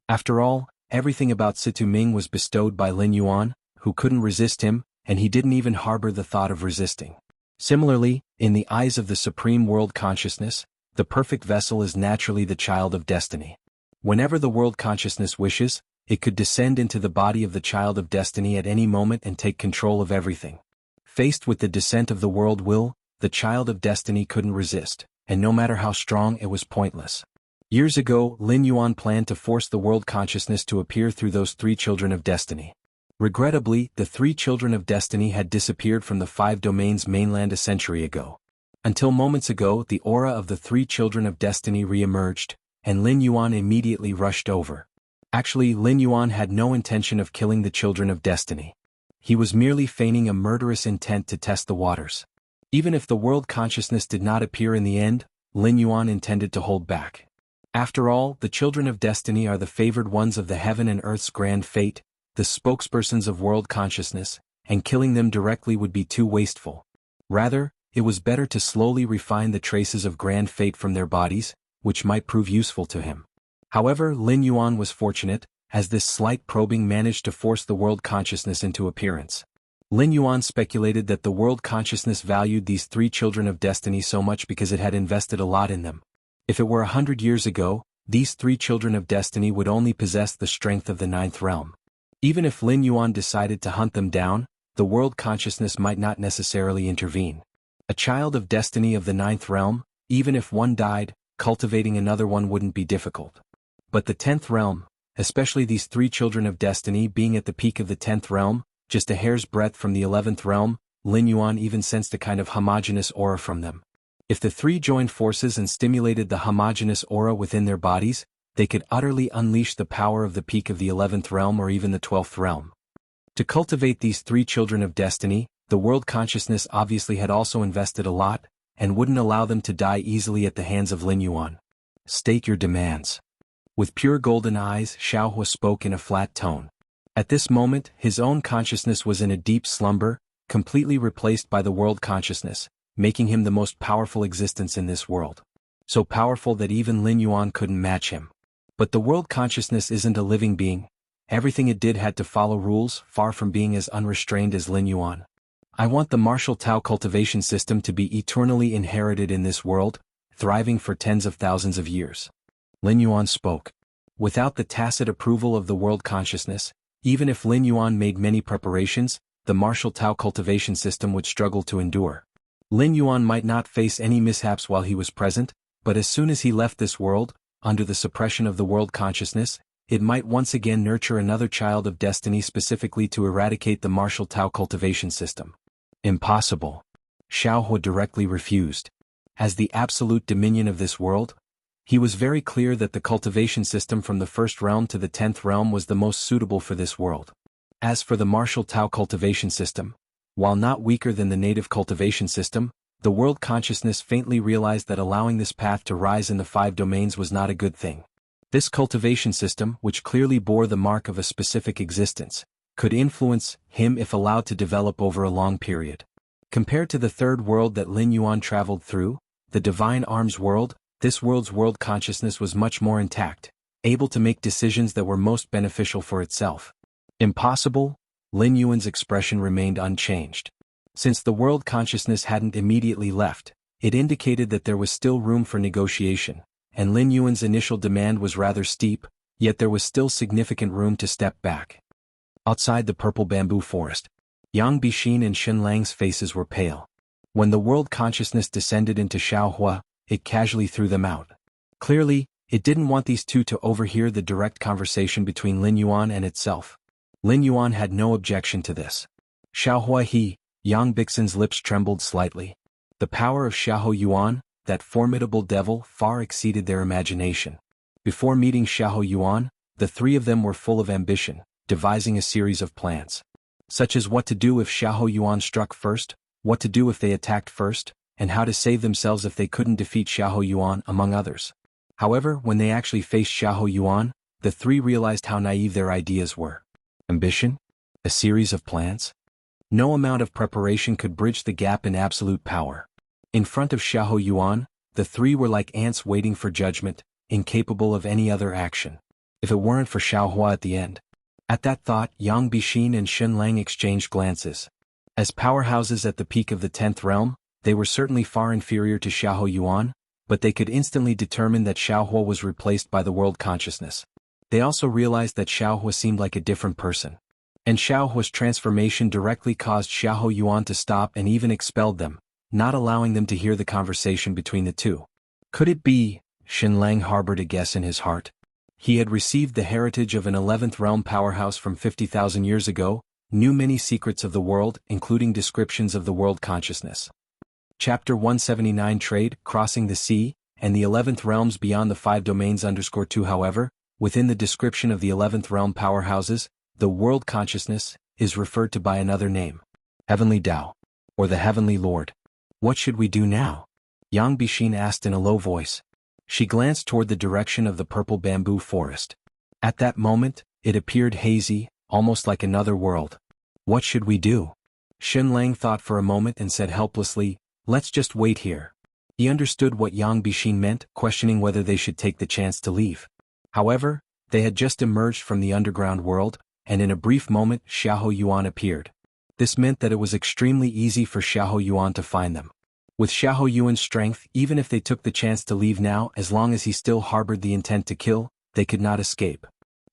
After all, everything about Situ Ming was bestowed by Lin Yuan, who couldn't resist him, and he didn't even harbor the thought of resisting. Similarly, in the eyes of the Supreme World Consciousness, the perfect vessel is naturally the child of destiny. Whenever the World Consciousness wishes, it could descend into the body of the child of destiny at any moment and take control of everything. Faced with the descent of the world will, the child of destiny couldn't resist, and no matter how strong, it was pointless. Years ago, Lin Yuan planned to force the world consciousness to appear through those 3 children of destiny. Regrettably, the 3 children of destiny had disappeared from the 5 domains mainland a century ago. Until moments ago, the aura of the 3 children of destiny re-emerged, and Lin Yuan immediately rushed over. Actually, Lin Yuan had no intention of killing the children of destiny. He was merely feigning a murderous intent to test the waters. Even if the world consciousness did not appear in the end, Lin Yuan intended to hold back. After all, the children of destiny are the favored ones of the heaven and earth's grand fate, the spokespersons of world consciousness, and killing them directly would be too wasteful. Rather, it was better to slowly refine the traces of grand fate from their bodies, which might prove useful to him. However, Lin Yuan was fortunate, as this slight probing managed to force the world consciousness into appearance. Lin Yuan speculated that the world consciousness valued these 3 children of destiny so much because it had invested a lot in them. If it were 100 years ago, these 3 children of destiny would only possess the strength of the 9th realm. Even if Lin Yuan decided to hunt them down, the world consciousness might not necessarily intervene. A child of destiny of the 9th realm, even if one died, cultivating another one wouldn't be difficult. But the 10th realm, especially these 3 children of destiny being at the peak of the 10th realm, just a hair's breadth from the 11th realm, Lin Yuan even sensed a kind of homogeneous aura from them. If the 3 joined forces and stimulated the homogeneous aura within their bodies, they could utterly unleash the power of the peak of the 11th realm or even the 12th realm. To cultivate these 3 children of destiny, the world consciousness obviously had also invested a lot, and wouldn't allow them to die easily at the hands of Lin Yuan. State your demands. With pure golden eyes, Xianxia spoke in a flat tone. At this moment, his own consciousness was in a deep slumber, completely replaced by the world consciousness, making him the most powerful existence in this world. So powerful that even Lin Yuan couldn't match him. But the world consciousness isn't a living being. Everything it did had to follow rules, far from being as unrestrained as Lin Yuan. I want the martial Tao cultivation system to be eternally inherited in this world, thriving for tens of thousands of years. Lin Yuan spoke. Without the tacit approval of the world consciousness, even if Lin Yuan made many preparations, the martial Tao cultivation system would struggle to endure. Lin Yuan might not face any mishaps while he was present, but as soon as he left this world, under the suppression of the world consciousness, it might once again nurture another child of destiny specifically to eradicate the martial Tao cultivation system. Impossible. Xianxia directly refused. As the absolute dominion of this world, he was very clear that the cultivation system from the 1st realm to the 10th realm was the most suitable for this world. As for the martial Tao cultivation system, while not weaker than the native cultivation system, the world consciousness faintly realized that allowing this path to rise in the 5 domains was not a good thing. This cultivation system, which clearly bore the mark of a specific existence, could influence him if allowed to develop over a long period. Compared to the 3rd world that Lin Yuan traveled through, the Divine Arms world, this world's world consciousness was much more intact, able to make decisions that were most beneficial for itself. Impossible? Lin Yuan's expression remained unchanged. Since the world consciousness hadn't immediately left, it indicated that there was still room for negotiation, and Lin Yuan's initial demand was rather steep, yet there was still significant room to step back. Outside the purple bamboo forest, Yang Bixin and Shen Lang's faces were pale. When the world consciousness descended into Xianxia, it casually threw them out. Clearly, it didn't want these two to overhear the direct conversation between Lin Yuan and itself. Lin Yuan had no objection to this. Xianxia Yang Bixin's lips trembled slightly. The power of Xianxia Yuan, that formidable devil, far exceeded their imagination. Before meeting Xianxia Yuan, the 3 of them were full of ambition, devising a series of plans. such as what to do if Xiahou Yuan struck first, what to do if they attacked first, and how to save themselves if they couldn't defeat Xiahou Yuan, among others. However, when they actually faced Xiahou Yuan, the three realized how naive their ideas were. Ambition? A series of plans? No amount of preparation could bridge the gap in absolute power. In front of Xiahou Yuan, the three were like ants waiting for judgment, incapable of any other action. If it weren't for Xiaohua at the end. At that thought, Yang Bixin and Xin Lang exchanged glances. As powerhouses at the peak of the 10th realm, they were certainly far inferior to Xiahou Yuan, but they could instantly determine that Xiaohua was replaced by the world consciousness. They also realized that Xiaohua seemed like a different person. And Xiaohua's transformation directly caused Xiahou Yuan to stop and even expelled them, not allowing them to hear the conversation between the two. Could it be? Xin Lang harbored a guess in his heart. He had received the heritage of an 11th realm powerhouse from 50,000 years ago, knew many secrets of the world, including descriptions of the world consciousness. Chapter 179 Trade, Crossing the Sea, and the 11th realms beyond the 5 domains _2. However, within the description of the 11th realm powerhouses, the world consciousness is referred to by another name. Heavenly Tao. Or the Heavenly Lord. What should we do now? Yang Bixin asked in a low voice. She glanced toward the direction of the purple bamboo forest. At that moment, it appeared hazy, almost like another world. What should we do? Xin Lang thought for a moment and said helplessly, let's just wait here. He understood what Yang Bixin meant, questioning whether they should take the chance to leave. However, they had just emerged from the underground world, and in a brief moment Xiahou Yuan appeared. This meant that it was extremely easy for Xiahou Yuan to find them. With Xiahou Yuan's strength, even if they took the chance to leave now, as long as he still harbored the intent to kill, they could not escape.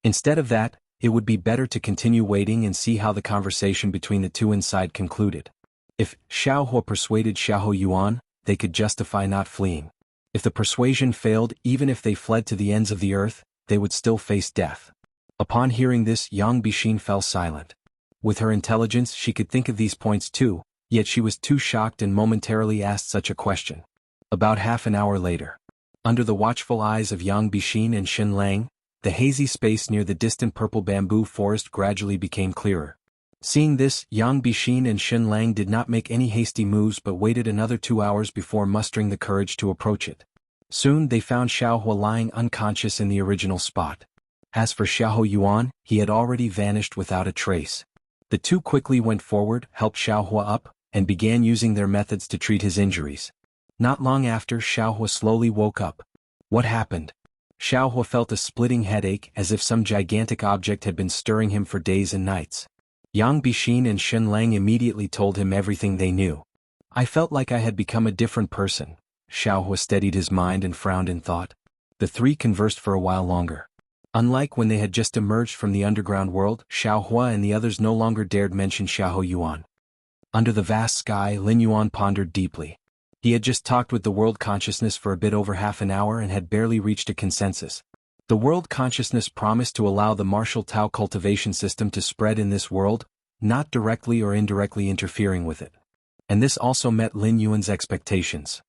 Instead of that, it would be better to continue waiting and see how the conversation between the two inside concluded. If Xiaohua persuaded Xiahou Yuan, they could justify not fleeing. If the persuasion failed, even if they fled to the ends of the earth, they would still face death. Upon hearing this, Yang Bixin fell silent. With her intelligence, she could think of these points too, yet she was too shocked and momentarily asked such a question. About half an hour later, under the watchful eyes of Yang Bixin and Xin Lang, the hazy space near the distant purple bamboo forest gradually became clearer. Seeing this, Yang Bixin and Xin Lang did not make any hasty moves but waited another 2 hours before mustering the courage to approach it. Soon they found Xiaohua lying unconscious in the original spot. As for Xiahou Yuan, he had already vanished without a trace. The two quickly went forward, helped Xiaohua up, and began using their methods to treat his injuries. Not long after, Xiaohua slowly woke up. What happened? Xiaohua felt a splitting headache as if some gigantic object had been stirring him for days and nights. Yang Bixin and Xin Lang immediately told him everything they knew. I felt like I had become a different person. Xiaohua steadied his mind and frowned in thought. The three conversed for a while longer. Unlike when they had just emerged from the underground world, Xiaohua and the others no longer dared mention Xiahou Yuan. Under the vast sky, Lin Yuan pondered deeply. He had just talked with the world consciousness for a bit over half an hour and had barely reached a consensus. The world consciousness promised to allow the martial Tao cultivation system to spread in this world, not directly or indirectly interfering with it. And this also met Lin Yuan's expectations.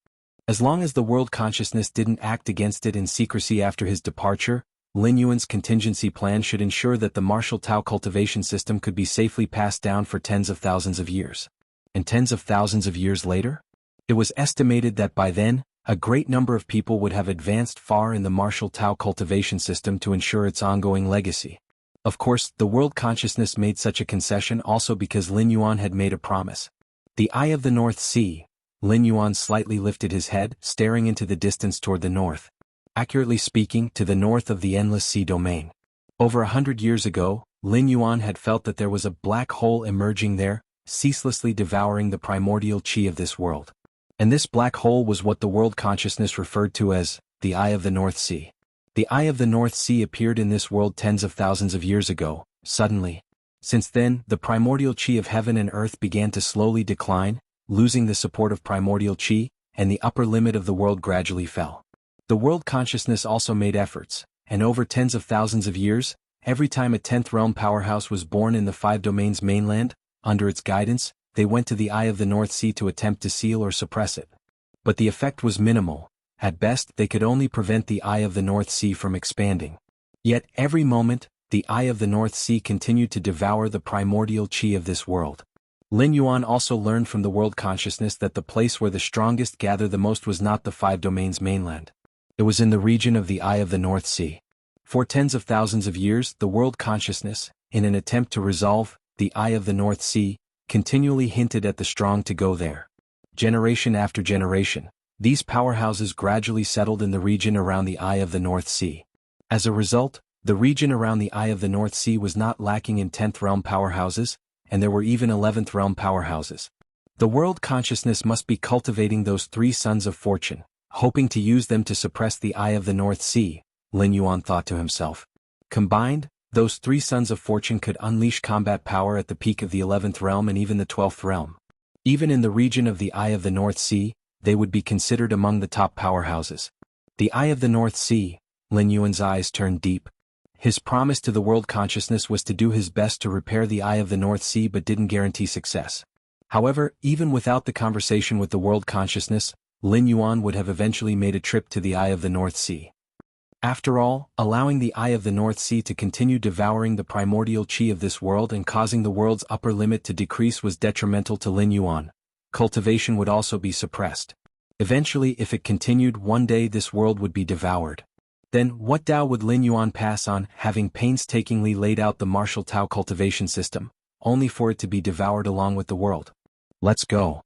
As long as the world consciousness didn't act against it in secrecy after his departure, Lin Yuan's contingency plan should ensure that the martial Tao cultivation system could be safely passed down for tens of thousands of years. And tens of thousands of years later? It was estimated that by then, a great number of people would have advanced far in the martial Tao cultivation system to ensure its ongoing legacy. Of course, the world consciousness made such a concession also because Lin Yuan had made a promise. The Eye of the North Sea. Lin Yuan slightly lifted his head, staring into the distance toward the north. Accurately speaking, to the north of the Endless Sea domain. Over 100 years ago, Lin Yuan had felt that there was a black hole emerging there, ceaselessly devouring the primordial qi of this world. And this black hole was what the world consciousness referred to as the Eye of the North Sea. The Eye of the North Sea appeared in this world tens of thousands of years ago, suddenly. Since then, the primordial qi of heaven and earth began to slowly decline, losing the support of primordial qi, and the upper limit of the world gradually fell. The world consciousness also made efforts, and over tens of thousands of years, every time a 10th realm powerhouse was born in the 5 domains mainland, under its guidance, they went to the Eye of the North Sea to attempt to seal or suppress it. But the effect was minimal. At best, they could only prevent the Eye of the North Sea from expanding. Yet, every moment, the Eye of the North Sea continued to devour the primordial qi of this world. Lin Yuan also learned from the world consciousness that the place where the strongest gather the most was not the Five Domains mainland. It was in the region of the Eye of the North Sea. For tens of thousands of years, the world consciousness, in an attempt to resolve the Eye of the North Sea, continually hinted at the strong to go there. Generation after generation, these powerhouses gradually settled in the region around the Eye of the North Sea. As a result, the region around the Eye of the North Sea was not lacking in 10th realm powerhouses, and there were even 11th realm powerhouses. The world consciousness must be cultivating those three sons of fortune, hoping to use them to suppress the Eye of the North Sea, Lin Yuan thought to himself. Combined, those three sons of fortune could unleash combat power at the peak of the 11th realm and even the 12th realm. Even in the region of the Eye of the North Sea, they would be considered among the top powerhouses. The Eye of the North Sea, Lin Yuan's eyes turned deep. His promise to the world consciousness was to do his best to repair the Eye of the North Sea but didn't guarantee success. However, even without the conversation with the world consciousness, Lin Yuan would have eventually made a trip to the Eye of the North Sea. After all, allowing the Eye of the North Sea to continue devouring the primordial qi of this world and causing the world's upper limit to decrease was detrimental to Lin Yuan. Cultivation would also be suppressed. Eventually, if it continued, one day this world would be devoured. Then, what Tao would Lin Yuan pass on, having painstakingly laid out the martial Tao cultivation system, only for it to be devoured along with the world? Let's go.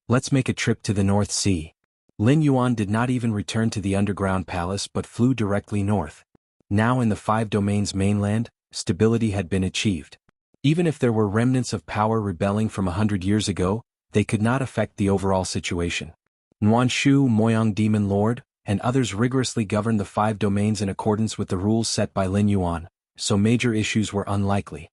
Let's make a trip to the North Sea. Lin Yuan did not even return to the underground palace but flew directly north. Now in the Five Domains mainland, stability had been achieved. Even if there were remnants of power rebelling from 100 years ago, they could not affect the overall situation. Nuan Shu, Moyang Demon Lord, and others rigorously governed the Five Domains in accordance with the rules set by Lin Yuan, so major issues were unlikely.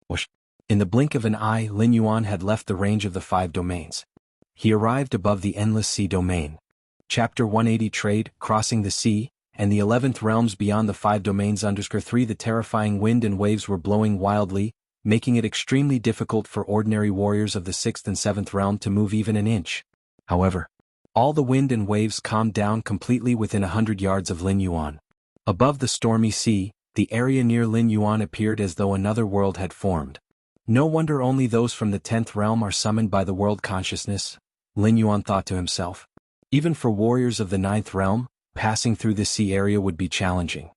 Whoosh! In the blink of an eye, Lin Yuan had left the range of the Five Domains. He arrived above the Endless Sea Domain. Chapter 180 Trade, Crossing the Sea, and the 11th realms beyond the Five Domains. 3 The terrifying wind and waves were blowing wildly, making it extremely difficult for ordinary warriors of the 6th and 7th realm to move even an inch. However, all the wind and waves calmed down completely within 100 yards of Lin Yuan. Above the stormy sea, the area near Lin Yuan appeared as though another world had formed. No wonder only those from the 10th realm are summoned by the world consciousness, Lin Yuan thought to himself. Even for warriors of the 9th realm, passing through this sea area would be challenging.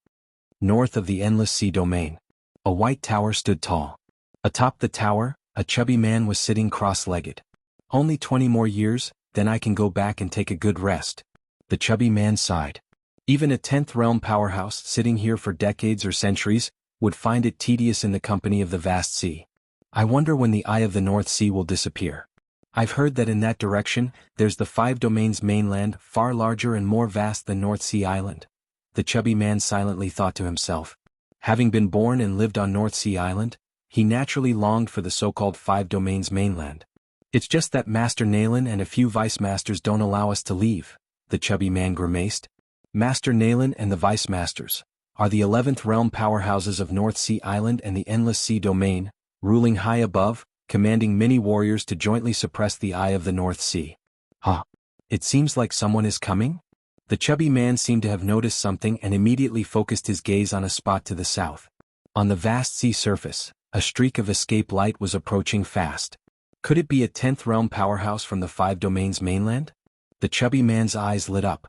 North of the Endless Sea Domain, a white tower stood tall. Atop the tower, a chubby man was sitting cross-legged. Only 20 more years, then I can go back and take a good rest. The chubby man sighed. Even a 10th realm powerhouse sitting here for decades or centuries would find it tedious in the company of the vast sea. I wonder when the Eye of the North Sea will disappear. I've heard that in that direction, there's the Five Domains mainland, far larger and more vast than North Sea Island. The chubby man silently thought to himself. Having been born and lived on North Sea Island, he naturally longed for the so-called Five Domains mainland. It's just that Master Nalen and a few Vice Masters don't allow us to leave, the chubby man grimaced. Master Nalen and the Vice Masters are the 11th realm powerhouses of North Sea Island and the Endless Sea Domain, ruling high above, commanding many warriors to jointly suppress the Eye of the North Sea. Huh. It seems like someone is coming? The chubby man seemed to have noticed something and immediately focused his gaze on a spot to the south. On the vast sea surface, a streak of escape light was approaching fast. Could it be a 10th realm powerhouse from the Five Domains mainland? The chubby man's eyes lit up.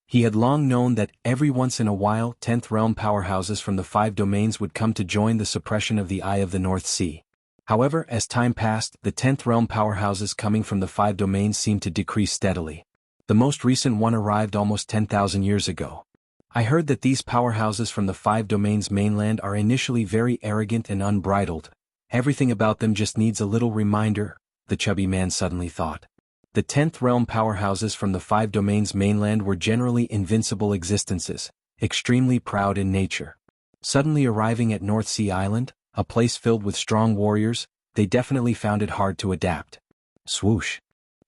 He had long known that every once in a while 10th realm powerhouses from the Five Domains would come to join the suppression of the Eye of the North Sea. However, as time passed, the 10th realm powerhouses coming from the Five Domains seemed to decrease steadily. The most recent one arrived almost 10,000 years ago. I heard that these powerhouses from the Five Domains mainland are initially very arrogant and unbridled. Everything about them just needs a little reminder, the chubby man suddenly thought. The 10th realm powerhouses from the Five Domains mainland were generally invincible existences, extremely proud in nature. Suddenly arriving at North Sea Island, a place filled with strong warriors, they definitely found it hard to adapt. Swoosh.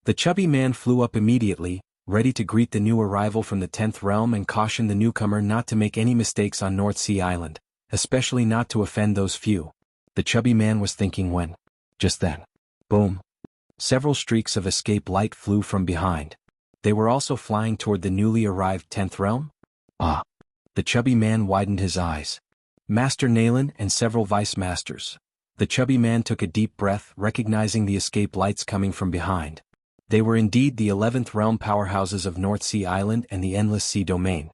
The chubby man flew up immediately, ready to greet the new arrival from the 10th realm and caution the newcomer not to make any mistakes on North Sea Island, especially not to offend those few. The chubby man was thinking when. Just then. Boom. Several streaks of escape light flew from behind. They were also flying toward the newly arrived 10th realm? Ah. The chubby man widened his eyes. Master Nalen and several vice masters. The chubby man took a deep breath, recognizing the escape lights coming from behind. They were indeed the 11th realm powerhouses of North Sea Island and the Endless Sea Domain.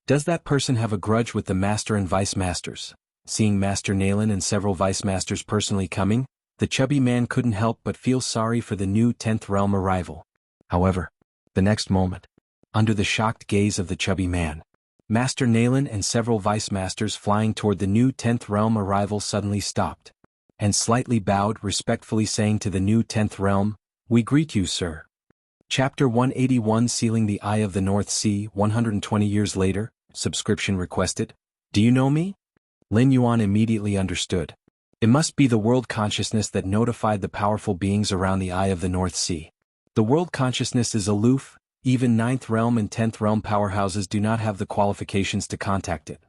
Does that person have a grudge with the master and vice masters? Seeing Master Nalen and several vice masters personally coming, the chubby man couldn't help but feel sorry for the new 10th realm arrival. However, the next moment, under the shocked gaze of the chubby man, Master Nalen and several vice masters flying toward the new 10th realm arrival suddenly stopped, and slightly bowed, respectfully saying to the new 10th realm, "We greet you, sir." Chapter 181, Sealing the Eye of the North Sea. 120 years later, subscription requested. Do you know me? Lin Yuan immediately understood. It must be the world consciousness that notified the powerful beings around the Eye of the North Sea. The world consciousness is aloof, even 9th realm and 10th realm powerhouses do not have the qualifications to contact it.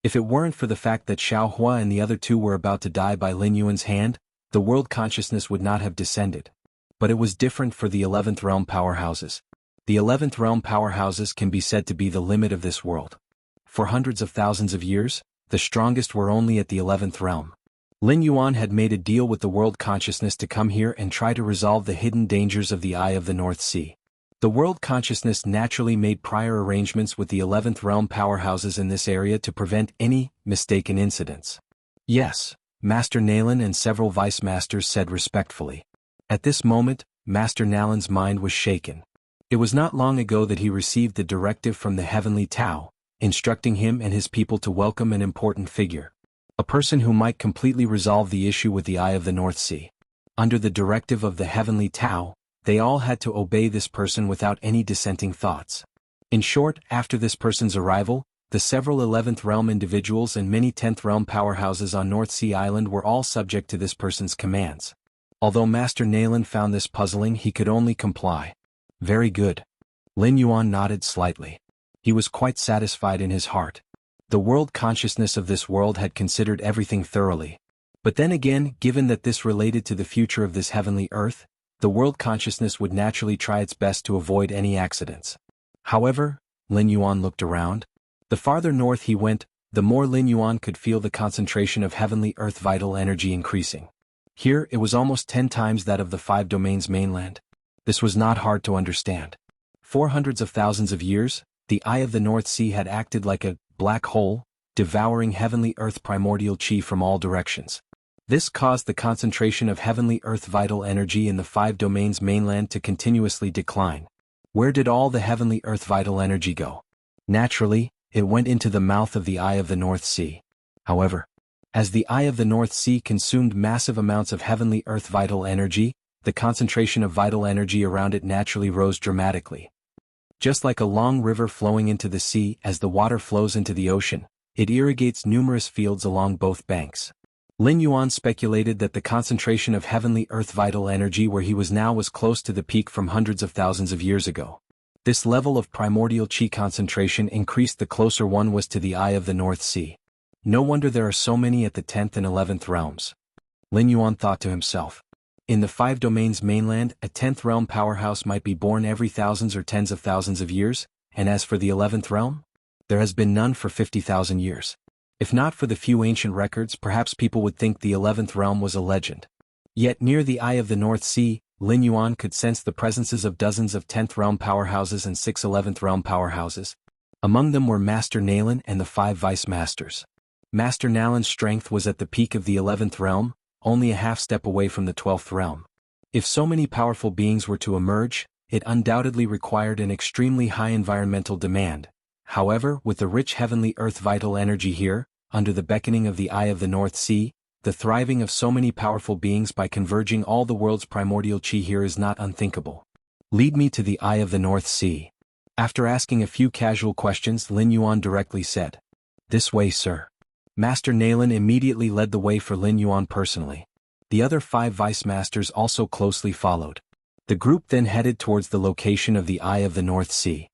If it weren't for the fact that Xiaohua and the other two were about to die by Lin Yuan's hand, the world consciousness would not have descended. But it was different for the 11th realm powerhouses. The 11th realm powerhouses can be said to be the limit of this world. For hundreds of thousands of years, the strongest were only at the 11th realm. Lin Yuan had made a deal with the world consciousness to come here and try to resolve the hidden dangers of the Eye of the North Sea. The world consciousness naturally made prior arrangements with the 11th realm powerhouses in this area to prevent any mistaken incidents. Yes, Master Nalen and several vice masters said respectfully. At this moment, Master Nalen's mind was shaken. It was not long ago that he received the directive from the Heavenly Tao, instructing him and his people to welcome an important figure. A person who might completely resolve the issue with the Eye of the North Sea. Under the directive of the Heavenly Tao, they all had to obey this person without any dissenting thoughts. In short, after this person's arrival, the several 11th realm individuals and many 10th realm powerhouses on North Sea Island were all subject to this person's commands. Although Master Nalen found this puzzling, he could only comply. Very good. Lin Yuan nodded slightly. He was quite satisfied in his heart. The world consciousness of this world had considered everything thoroughly. But then again, given that this related to the future of this heavenly earth, the world consciousness would naturally try its best to avoid any accidents. However, Lin Yuan looked around. The farther north he went, the more Lin Yuan could feel the concentration of heavenly earth vital energy increasing. Here, it was almost 10 times that of the 5 domains mainland. This was not hard to understand. For hundreds of thousands of years, the Eye of the North Sea had acted like a black hole, devouring heavenly earth primordial chi from all directions. This caused the concentration of heavenly earth vital energy in the 5 domains mainland to continuously decline. Where did all the heavenly earth vital energy go? Naturally, it went into the mouth of the Eye of the North Sea. However, as the Eye of the North Sea consumed massive amounts of heavenly earth vital energy, the concentration of vital energy around it naturally rose dramatically. Just like a long river flowing into the sea, as the water flows into the ocean, it irrigates numerous fields along both banks. Lin Yuan speculated that the concentration of heavenly earth vital energy where he was now was close to the peak from hundreds of thousands of years ago. This level of primordial chi concentration increased the closer one was to the Eye of the North Sea. No wonder there are so many at the 10th and 11th realms. Lin Yuan thought to himself. In the 5 domains mainland, a 10th realm powerhouse might be born every thousands or tens of thousands of years, and as for the 11th realm, there has been none for 50,000 years. If not for the few ancient records, perhaps people would think the 11th realm was a legend. Yet near the Eye of the North Sea, Lin Yuan could sense the presences of dozens of 10th realm powerhouses and 6 11th realm powerhouses. Among them were Master Nalen and the 5 vice masters. Master Nalen's strength was at the peak of the 11th realm, only a half step away from the 12th realm. If so many powerful beings were to emerge, it undoubtedly required an extremely high environmental demand. However, with the rich heavenly earth vital energy here, under the beckoning of the Eye of the North Sea, the thriving of so many powerful beings by converging all the world's primordial chi here is not unthinkable. Lead me to the Eye of the North Sea. After asking a few casual questions, Lin Yuan directly said, "This way, sir." Master Nalen immediately led the way for Lin Yuan personally. The other 5 vice masters also closely followed. The group then headed towards the location of the Eye of the North Sea.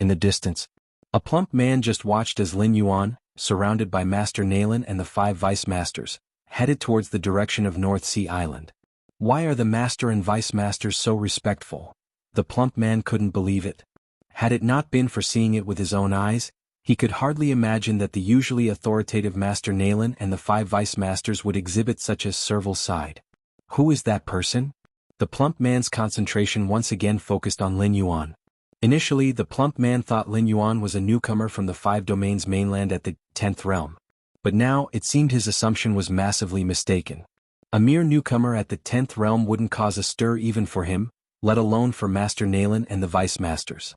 In the distance, a plump man just watched as Lin Yuan, surrounded by Master Nalen and the 5 vice masters, headed towards the direction of North Sea Island. Why are the master and vice masters so respectful? The plump man couldn't believe it. Had it not been for seeing it with his own eyes, He could hardly imagine that the usually authoritative Master Nalen and the 5 vice masters would exhibit such a servile side. Who is that person? The plump man's concentration once again focused on Lin Yuan. Initially, the plump man thought Lin Yuan was a newcomer from the 5 domains mainland at the 10th realm. But now, it seemed his assumption was massively mistaken. A mere newcomer at the 10th realm wouldn't cause a stir even for him, let alone for Master Nalen and the vice masters.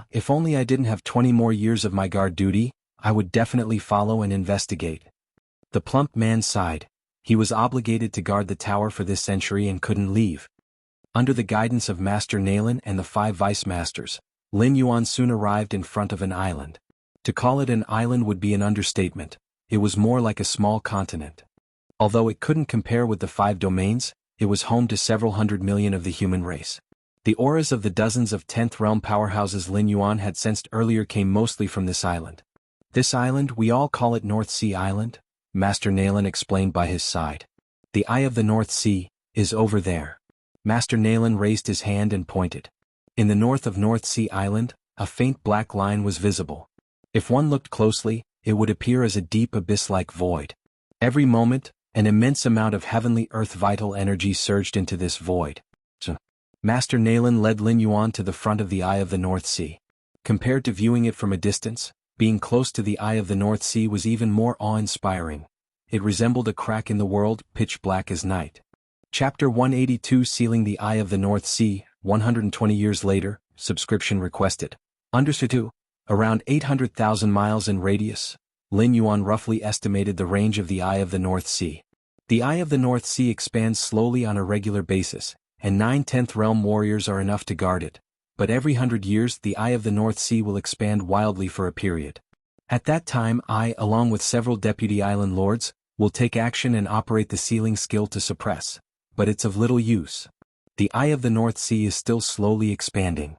If only I didn't have 20 more years of my guard duty, I would definitely follow and investigate. The plump man sighed. He was obligated to guard the tower for this century and couldn't leave. Under the guidance of Master Nalen and the 5 vice masters, Lin Yuan soon arrived in front of an island. To call it an island would be an understatement. It was more like a small continent. Although it couldn't compare with the 5 domains, it was home to several hundred million of the human race. The auras of the dozens of 10th realm powerhouses Lin Yuan had sensed earlier came mostly from this island. This island, we all call it North Sea Island, Master Nalen explained by his side. The eye of the North Sea is over there. Master Nalen raised his hand and pointed. In the north of North Sea Island, a faint black line was visible. If one looked closely, it would appear as a deep abyss-like void. Every moment, an immense amount of heavenly earth vital energy surged into this void. Master Nalen led Lin Yuan to the front of the Eye of the North Sea. Compared to viewing it from a distance, being close to the Eye of the North Sea was even more awe-inspiring. It resembled a crack in the world, pitch black as night. Chapter 182 Sealing the Eye of the North Sea, 120 years later, subscription requested. Understood. Around 800,000 miles in radius, Lin Yuan roughly estimated the range of the Eye of the North Sea. The Eye of the North Sea expands slowly on a regular basis, and 9 10th realm warriors are enough to guard it. But every 100 years the Eye of the North Sea will expand wildly for a period. At that time I, along with several deputy island lords, will take action and operate the sealing skill to suppress. But it's of little use. The Eye of the North Sea is still slowly expanding.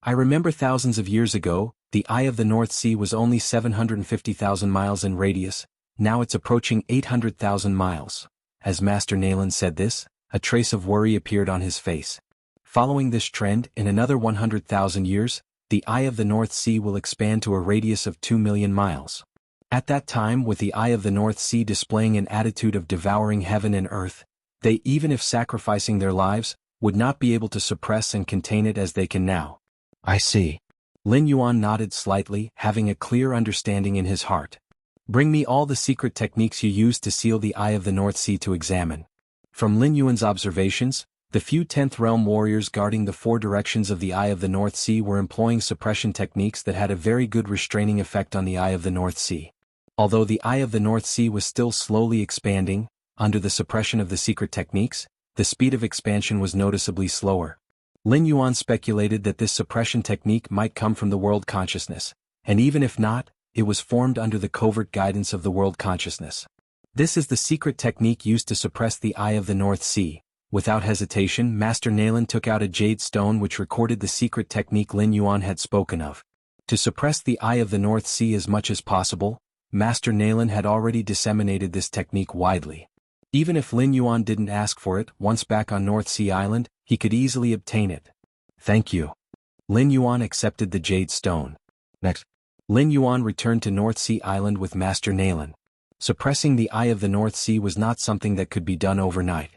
I remember thousands of years ago, the Eye of the North Sea was only 750,000 miles in radius, now it's approaching 800,000 miles. As Master Nalen said this, a trace of worry appeared on his face. Following this trend, in another 100,000 years, the Eye of the North Sea will expand to a radius of 2 million miles. At that time, with the Eye of the North Sea displaying an attitude of devouring heaven and earth, they, even if sacrificing their lives, would not be able to suppress and contain it as they can now. I see. Lin Yuan nodded slightly, having a clear understanding in his heart. Bring me all the secret techniques you used to seal the Eye of the North Sea to examine. From Lin Yuan's observations, the few 10th realm warriors guarding the 4 directions of the Eye of the North Sea were employing suppression techniques that had a very good restraining effect on the Eye of the North Sea. Although the Eye of the North Sea was still slowly expanding, under the suppression of the secret techniques, the speed of expansion was noticeably slower. Lin Yuan speculated that this suppression technique might come from the world consciousness, and even if not, it was formed under the covert guidance of the world consciousness. This is the secret technique used to suppress the Eye of the North Sea. Without hesitation, Master Nalen took out a jade stone which recorded the secret technique Lin Yuan had spoken of. To suppress the Eye of the North Sea as much as possible, Master Nalen had already disseminated this technique widely. Even if Lin Yuan didn't ask for it, once back on North Sea Island, he could easily obtain it. Thank you. Lin Yuan accepted the jade stone. Next, Lin Yuan returned to North Sea Island with Master Nalen. Suppressing the Eye of the North Sea was not something that could be done overnight.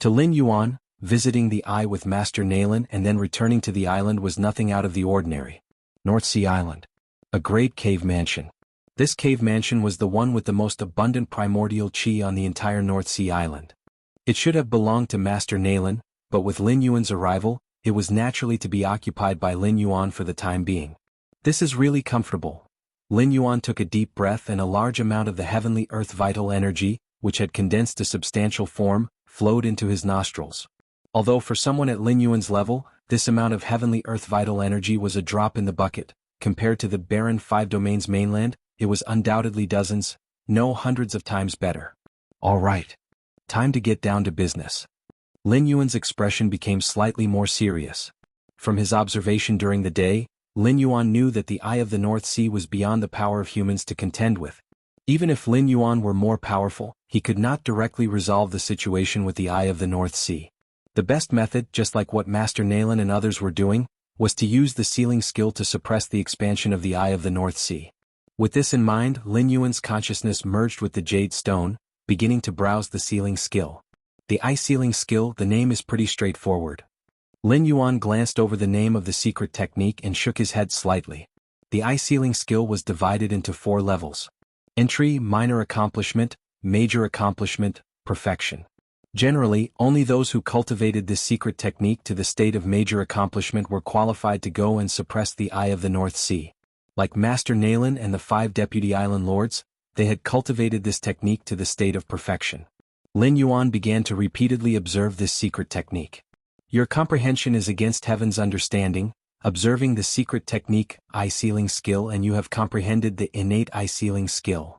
To Lin Yuan, visiting the Eye with Master Nalen and then returning to the island was nothing out of the ordinary. North Sea Island. A great cave mansion. This cave mansion was the one with the most abundant primordial chi on the entire North Sea Island. It should have belonged to Master Nalen, but with Lin Yuan's arrival, it was naturally to be occupied by Lin Yuan for the time being. This is really comfortable. Lin Yuan took a deep breath and a large amount of the heavenly earth vital energy, which had condensed to substantial form, flowed into his nostrils. Although for someone at Lin Yuan's level, this amount of heavenly earth vital energy was a drop in the bucket, compared to the barren 5 domains mainland, it was undoubtedly dozens, no hundreds of times better. All right. Time to get down to business. Lin Yuan's expression became slightly more serious. From his observation during the day, Lin Yuan knew that the Eye of the North Sea was beyond the power of humans to contend with. Even if Lin Yuan were more powerful, he could not directly resolve the situation with the Eye of the North Sea. The best method, just like what Master Nalen and others were doing, was to use the sealing skill to suppress the expansion of the Eye of the North Sea. With this in mind, Lin Yuan's consciousness merged with the jade stone, beginning to browse the sealing skill. The eye sealing skill, the name is pretty straightforward. Lin Yuan glanced over the name of the secret technique and shook his head slightly. The eye sealing skill was divided into 4 levels. Entry, minor accomplishment, major accomplishment, perfection. Generally, only those who cultivated this secret technique to the state of major accomplishment were qualified to go and suppress the Eye of the North Sea. Like Master Nalen and the 5 deputy island lords, they had cultivated this technique to the state of perfection. Lin Yuan began to repeatedly observe this secret technique. Your comprehension is against heaven's understanding, observing the secret technique, eye sealing skill, and you have comprehended the innate eye sealing skill.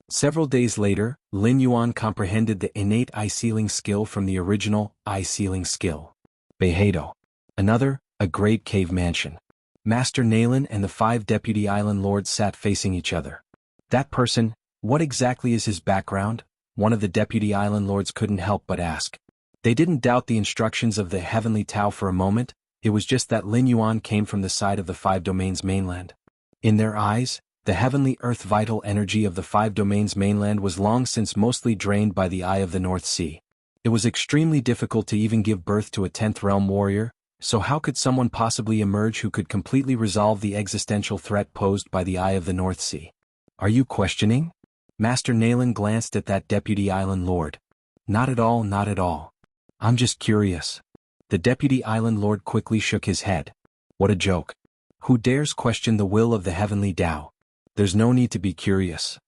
Several days later, Lin Yuan comprehended the innate eye sealing skill from the original eye sealing skill. Beidou. Another, a great cave mansion. Master Nalen and the 5 deputy island lords sat facing each other. That person, what exactly is his background? One of the deputy island lords couldn't help but ask. They didn't doubt the instructions of the heavenly Tao for a moment, it was just that Lin Yuan came from the side of the 5 domains mainland. In their eyes, the heavenly earth vital energy of the 5 domains mainland was long since mostly drained by the Eye of the North Sea. It was extremely difficult to even give birth to a 10th realm warrior, so how could someone possibly emerge who could completely resolve the existential threat posed by the Eye of the North Sea? Are you questioning? Master Nalen glanced at that deputy island lord. Not at all, not at all. I'm just curious. The deputy island lord quickly shook his head. What a joke. Who dares question the will of the heavenly Tao? There's no need to be curious.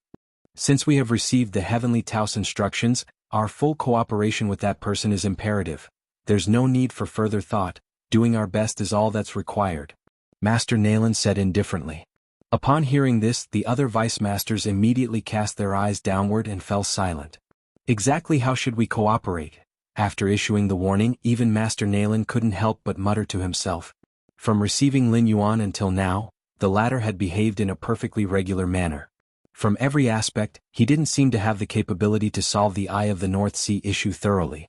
Since we have received the heavenly Tao's instructions, our full cooperation with that person is imperative. There's no need for further thought, doing our best is all that's required. Master Nalen said indifferently. Upon hearing this, the other vice masters immediately cast their eyes downward and fell silent. Exactly how should we cooperate? After issuing the warning, even Master Nalen couldn't help but mutter to himself. From receiving Lin Yuan until now, the latter had behaved in a perfectly regular manner. From every aspect, he didn't seem to have the capability to solve the Eye of the North Sea issue thoroughly.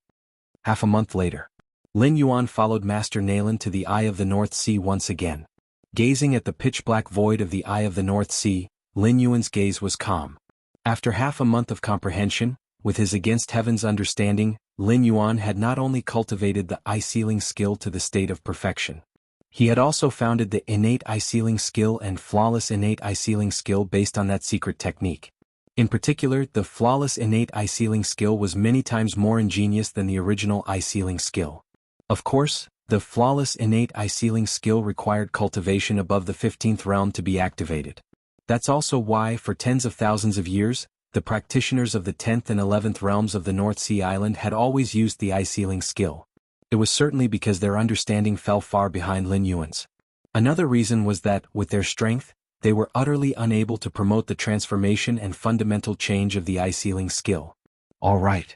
Half a month later, Lin Yuan followed Master Nalen to the Eye of the North Sea once again. Gazing at the pitch-black void of the Eye of the North Sea, Lin Yuan's gaze was calm. After half a month of comprehension, with his against heaven's understanding, Lin Yuan had not only cultivated the eye sealing skill to the state of perfection. He had also founded the innate eye sealing skill and flawless innate eye sealing skill based on that secret technique. In particular, the flawless innate eye sealing skill was many times more ingenious than the original eye sealing skill. Of course, the flawless innate eye sealing skill required cultivation above the 15th realm to be activated. That's also why, for tens of thousands of years, the practitioners of the 10th and 11th realms of the North Sea Island had always used the eye sealing skill. It was certainly because their understanding fell far behind Lin Yuan's. Another reason was that, with their strength, they were utterly unable to promote the transformation and fundamental change of the eye sealing skill. All right.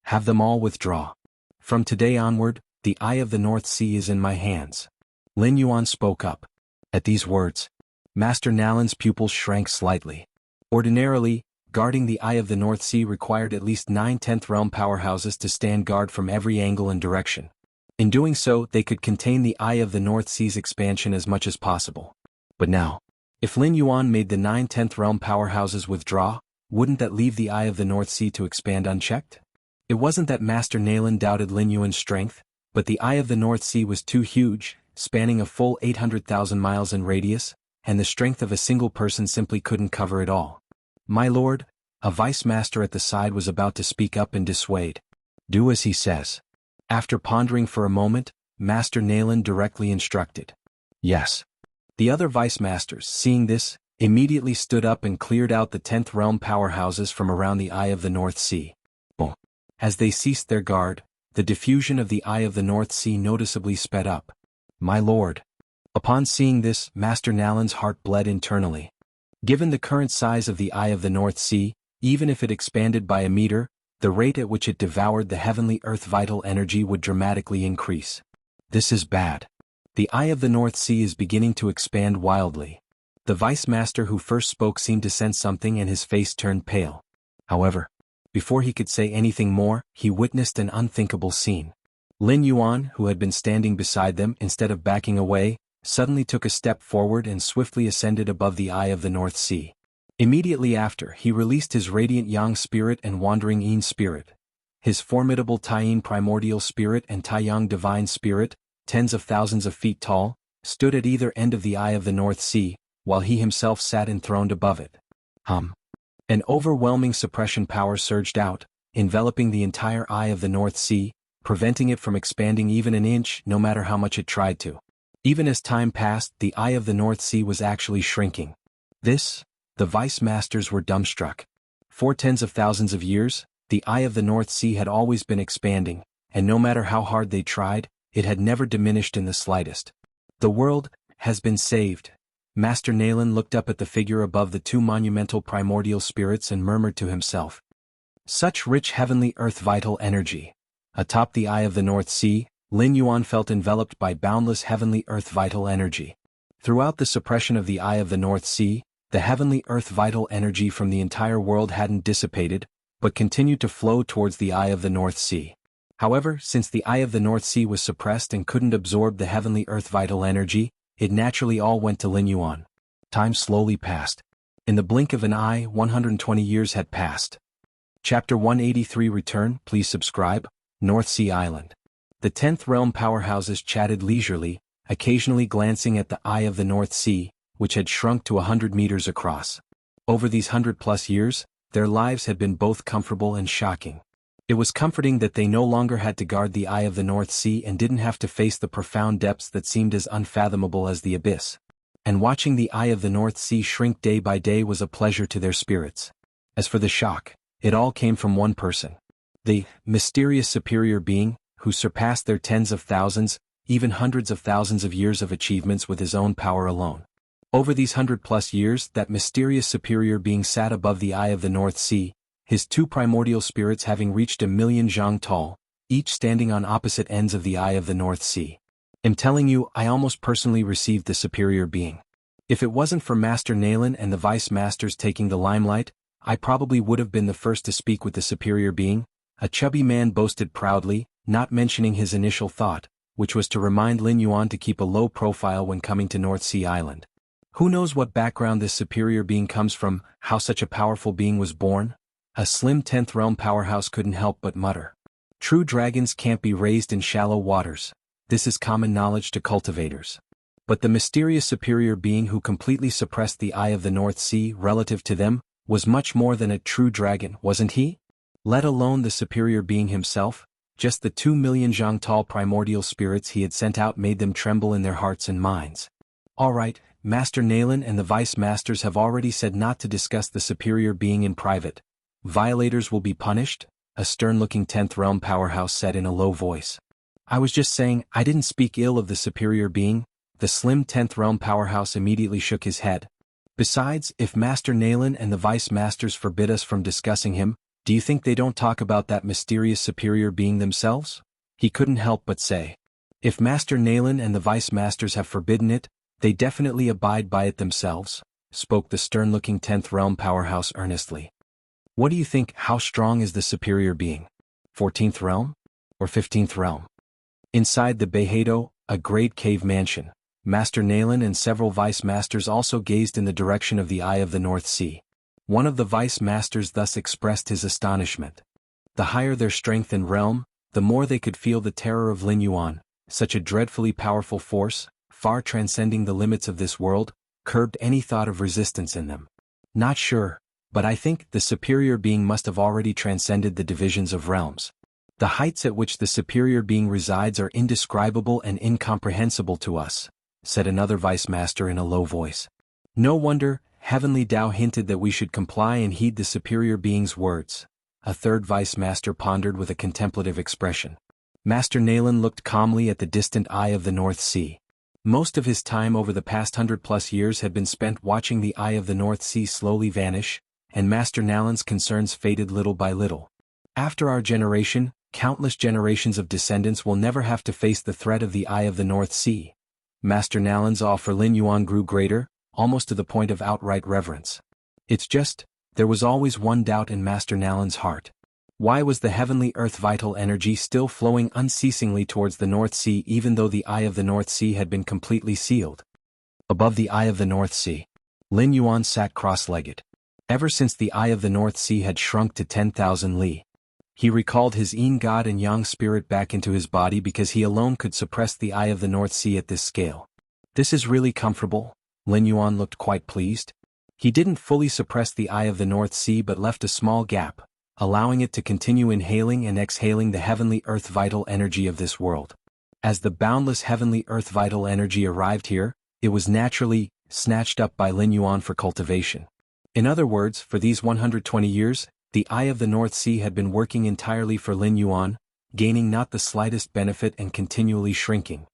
Have them all withdraw. From today onward, the Eye of the North Sea is in my hands. Lin Yuan spoke up. At these words, Master Nalen's pupils shrank slightly. Ordinarily, guarding the Eye of the North Sea required at least 9 10th realm powerhouses to stand guard from every angle and direction. In doing so, they could contain the Eye of the North Sea's expansion as much as possible. But now, if Lin Yuan made the 9 10th realm powerhouses withdraw, wouldn't that leave the Eye of the North Sea to expand unchecked? It wasn't that Master Nalen doubted Lin Yuan's strength, but the Eye of the North Sea was too huge, spanning a full 800,000 miles in radius, and the strength of a single person simply couldn't cover it all. My lord, a vice master at the side was about to speak up and dissuade. Do as he says. After pondering for a moment, Master Nalen directly instructed. Yes. The other vice masters, seeing this, immediately stood up and cleared out the 10th realm powerhouses from around the Eye of the North Sea. Boom. As they ceased their guard, the diffusion of the Eye of the North Sea noticeably sped up. My lord. Upon seeing this, Master Nalen's heart bled internally. Given the current size of the Eye of the North Sea, even if it expanded by a meter, the rate at which it devoured the heavenly earth vital energy would dramatically increase. This is bad. The Eye of the North Sea is beginning to expand wildly. The vice master who first spoke seemed to sense something and his face turned pale. However, before he could say anything more, he witnessed an unthinkable scene. Lin Yuan, who had been standing beside them instead of backing away, suddenly took a step forward and swiftly ascended above the Eye of the North Sea. Immediately after, he released his radiant Yang spirit and wandering Yin spirit. His formidable Taiyin primordial spirit and Taiyang divine spirit, tens of thousands of feet tall, stood at either end of the Eye of the North Sea, while he himself sat enthroned above it. An overwhelming suppression power surged out, enveloping the entire Eye of the North Sea, preventing it from expanding even an inch no matter how much it tried to. Even as time passed, the Eye of the North Sea was actually shrinking. The Vice Masters were dumbstruck. For tens of thousands of years, the Eye of the North Sea had always been expanding, and no matter how hard they tried, it had never diminished in the slightest. The world has been saved. Master Nalen looked up at the figure above the two monumental primordial spirits and murmured to himself. Such rich heavenly earth vital energy. Atop the Eye of the North Sea, Lin Yuan felt enveloped by boundless heavenly earth vital energy. Throughout the suppression of the Eye of the North Sea, the heavenly earth vital energy from the entire world hadn't dissipated, but continued to flow towards the Eye of the North Sea. However, since the Eye of the North Sea was suppressed and couldn't absorb the heavenly earth vital energy, it naturally all went to Lin Yuan. Time slowly passed. In the blink of an eye, 120 years had passed. Chapter 183 Return, please subscribe. North Sea Island. The 10th Realm powerhouses chatted leisurely, occasionally glancing at the Eye of the North Sea, which had shrunk to 100 meters across. Over these 100+ years, their lives had been both comfortable and shocking. It was comforting that they no longer had to guard the Eye of the North Sea and didn't have to face the profound depths that seemed as unfathomable as the abyss. And watching the Eye of the North Sea shrink day by day was a pleasure to their spirits. As for the shock, it all came from one person. The mysterious superior being, who surpassed their tens of thousands, even hundreds of thousands of years of achievements with his own power alone. Over these 100+ years, that mysterious superior being sat above the Eye of the North Sea, his two primordial spirits having reached 1,000,000 zhang tall, each standing on opposite ends of the Eye of the North Sea. I'm telling you, I almost personally received the superior being. If it wasn't for Master Nalen and the Vice Masters taking the limelight, I probably would have been the first to speak with the superior being, a chubby man boasted proudly, not mentioning his initial thought, which was to remind Lin Yuan to keep a low profile when coming to North Sea Island. Who knows what background this superior being comes from, how such a powerful being was born? A slim 10th Realm powerhouse couldn't help but mutter. True dragons can't be raised in shallow waters. This is common knowledge to cultivators. But the mysterious superior being who completely suppressed the Eye of the North Sea relative to them, was much more than a true dragon, wasn't he? Let alone the superior being himself, just the 2,000,000 zhang tall primordial spirits he had sent out made them tremble in their hearts and minds. All right, Master Nalen and the Vice Masters have already said not to discuss the superior being in private. Violators will be punished, a stern-looking 10th Realm powerhouse said in a low voice. I was just saying, I didn't speak ill of the superior being. The slim 10th Realm powerhouse immediately shook his head. Besides, if Master Nalen and the Vice Masters forbid us from discussing him, do you think they don't talk about that mysterious superior being themselves? He couldn't help but say. If Master Nalen and the Vice Masters have forbidden it, they definitely abide by it themselves, spoke the stern-looking 10th Realm powerhouse earnestly. What do you think, how strong is the superior being? 14th Realm? Or 15th Realm? Inside the Beidou, a great cave mansion, Master Nalen and several Vice Masters also gazed in the direction of the Eye of the North Sea. One of the Vice Masters thus expressed his astonishment. The higher their strength and realm, the more they could feel the terror of Lin Yuan. Such a dreadfully powerful force, far transcending the limits of this world, curbed any thought of resistance in them. Not sure, but I think the superior being must have already transcended the divisions of realms. The heights at which the superior being resides are indescribable and incomprehensible to us, said another Vice Master in a low voice. No wonder, Heavenly Tao hinted that we should comply and heed the superior being's words. A third Vice Master pondered with a contemplative expression. Master Nalen looked calmly at the distant Eye of the North Sea. Most of his time over the past 100+ years had been spent watching the Eye of the North Sea slowly vanish, and Master Nalen's concerns faded little by little. After our generation, countless generations of descendants will never have to face the threat of the Eye of the North Sea. Master Nalen's awe for Lin Yuan grew greater, almost to the point of outright reverence. It's just, there was always one doubt in Master Nalen's heart. Why was the heavenly earth vital energy still flowing unceasingly towards the North Sea even though the Eye of the North Sea had been completely sealed? Above the Eye of the North Sea, Lin Yuan sat cross-legged. Ever since the Eye of the North Sea had shrunk to 10,000 li. He recalled his Yin God and Yang spirit back into his body because he alone could suppress the Eye of the North Sea at this scale. This is really comfortable. Lin Yuan looked quite pleased. He didn't fully suppress the Eye of the North Sea but left a small gap, allowing it to continue inhaling and exhaling the heavenly earth vital energy of this world. As the boundless heavenly earth vital energy arrived here, it was naturally snatched up by Lin Yuan for cultivation. In other words, for these 120 years, the Eye of the North Sea had been working entirely for Lin Yuan, gaining not the slightest benefit and continually shrinking.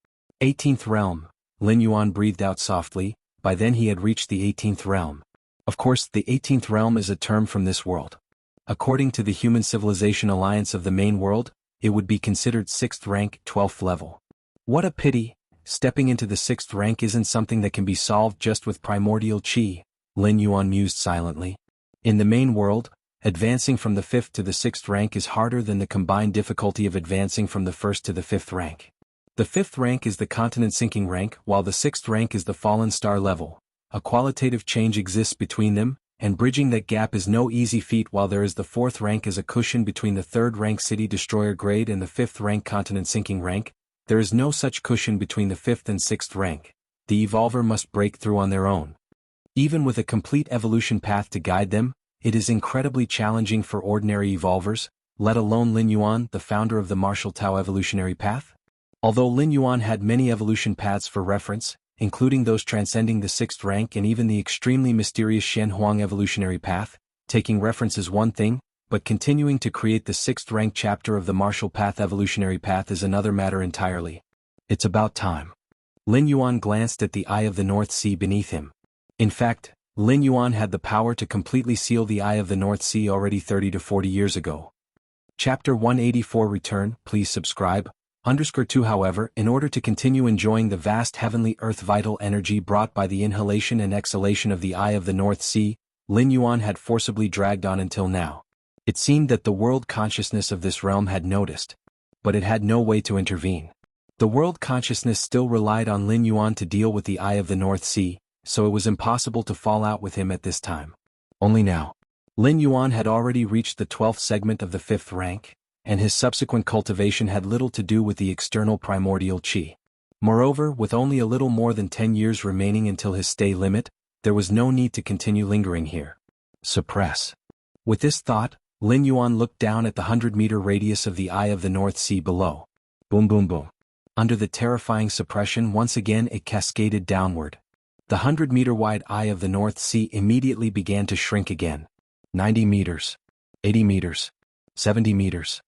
18th Realm. Lin Yuan breathed out softly. By then he had reached the 18th realm. Of course, the 18th realm is a term from this world. According to the Human Civilization Alliance of the main world, it would be considered 6th rank, 12th level. What a pity, stepping into the 6th rank isn't something that can be solved just with primordial qi, Lin Yuan mused silently. In the main world, advancing from the 5th to the 6th rank is harder than the combined difficulty of advancing from the 1st to the 5th rank. The 5th rank is the continent sinking rank, while the 6th rank is the fallen star level. A qualitative change exists between them, and bridging that gap is no easy feat. While there is the 4th rank as a cushion between the 3rd rank city destroyer grade and the 5th rank continent sinking rank, there is no such cushion between the 5th and 6th rank. The evolver must break through on their own. Even with a complete evolution path to guide them, it is incredibly challenging for ordinary evolvers, let alone Lin Yuan, the founder of the martial Tao evolutionary path. Although Lin Yuan had many evolution paths for reference, including those transcending the 6th rank and even the extremely mysterious Shen Huang evolutionary path, taking reference is one thing, but continuing to create the 6th rank chapter of the martial path evolutionary path is another matter entirely. It's about time. Lin Yuan glanced at the Eye of the North Sea beneath him. In fact, Lin Yuan had the power to completely seal the Eye of the North Sea already 30 to 40 years ago. Chapter 184 Return, please subscribe. _2 However, in order to continue enjoying the vast heavenly earth vital energy brought by the inhalation and exhalation of the Eye of the North Sea, Lin Yuan had forcibly dragged on until now. It seemed that the world consciousness of this realm had noticed, but it had no way to intervene. The world consciousness still relied on Lin Yuan to deal with the Eye of the North Sea, so it was impossible to fall out with him at this time. Only now. Lin Yuan had already reached the 12th segment of the 5th rank, and his subsequent cultivation had little to do with the external primordial qi. Moreover, with only a little more than 10 years remaining until his stay limit, there was no need to continue lingering here. Suppress. With this thought, Lin Yuan looked down at the 100-meter radius of the Eye of the North Sea below. Boom boom boom. Under the terrifying suppression once again it cascaded downward. The 100-meter-wide Eye of the North Sea immediately began to shrink again. 90 meters. 80 meters. 70 meters.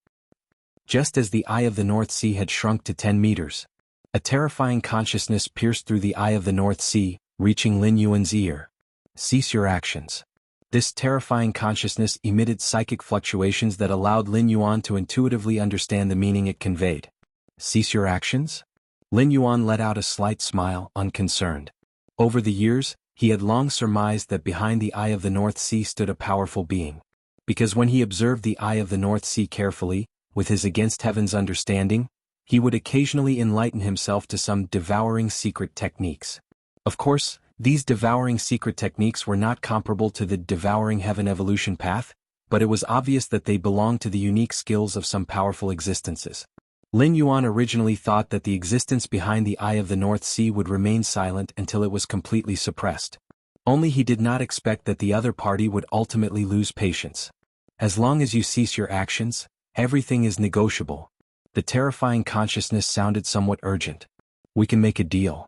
Just as the Eye of the North Sea had shrunk to 10 meters. A terrifying consciousness pierced through the Eye of the North Sea, reaching Lin Yuan's ear. Cease your actions. This terrifying consciousness emitted psychic fluctuations that allowed Lin Yuan to intuitively understand the meaning it conveyed. Cease your actions? Lin Yuan let out a slight smile, unconcerned. Over the years, he had long surmised that behind the Eye of the North Sea stood a powerful being. Because when he observed the Eye of the North Sea carefully, with his against heaven's understanding, he would occasionally enlighten himself to some devouring secret techniques. Of course, these devouring secret techniques were not comparable to the devouring heaven evolution path, but it was obvious that they belonged to the unique skills of some powerful existences. Lin Yuan originally thought that the existence behind the Eye of the North Sea would remain silent until it was completely suppressed. Only he did not expect that the other party would ultimately lose patience. As long as you cease your actions, everything is negotiable. The terrifying consciousness sounded somewhat urgent. We can make a deal.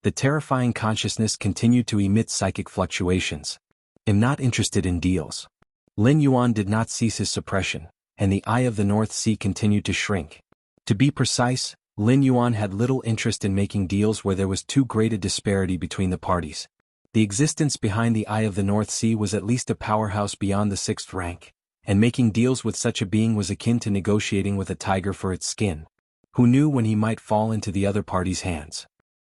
The terrifying consciousness continued to emit psychic fluctuations. Am not interested in deals. Lin Yuan did not cease his suppression, and the Eye of the North Sea continued to shrink. To be precise, Lin Yuan had little interest in making deals where there was too great a disparity between the parties. The existence behind the Eye of the North Sea was at least a powerhouse beyond the 6th rank, and making deals with such a being was akin to negotiating with a tiger for its skin. Who knew when he might fall into the other party's hands?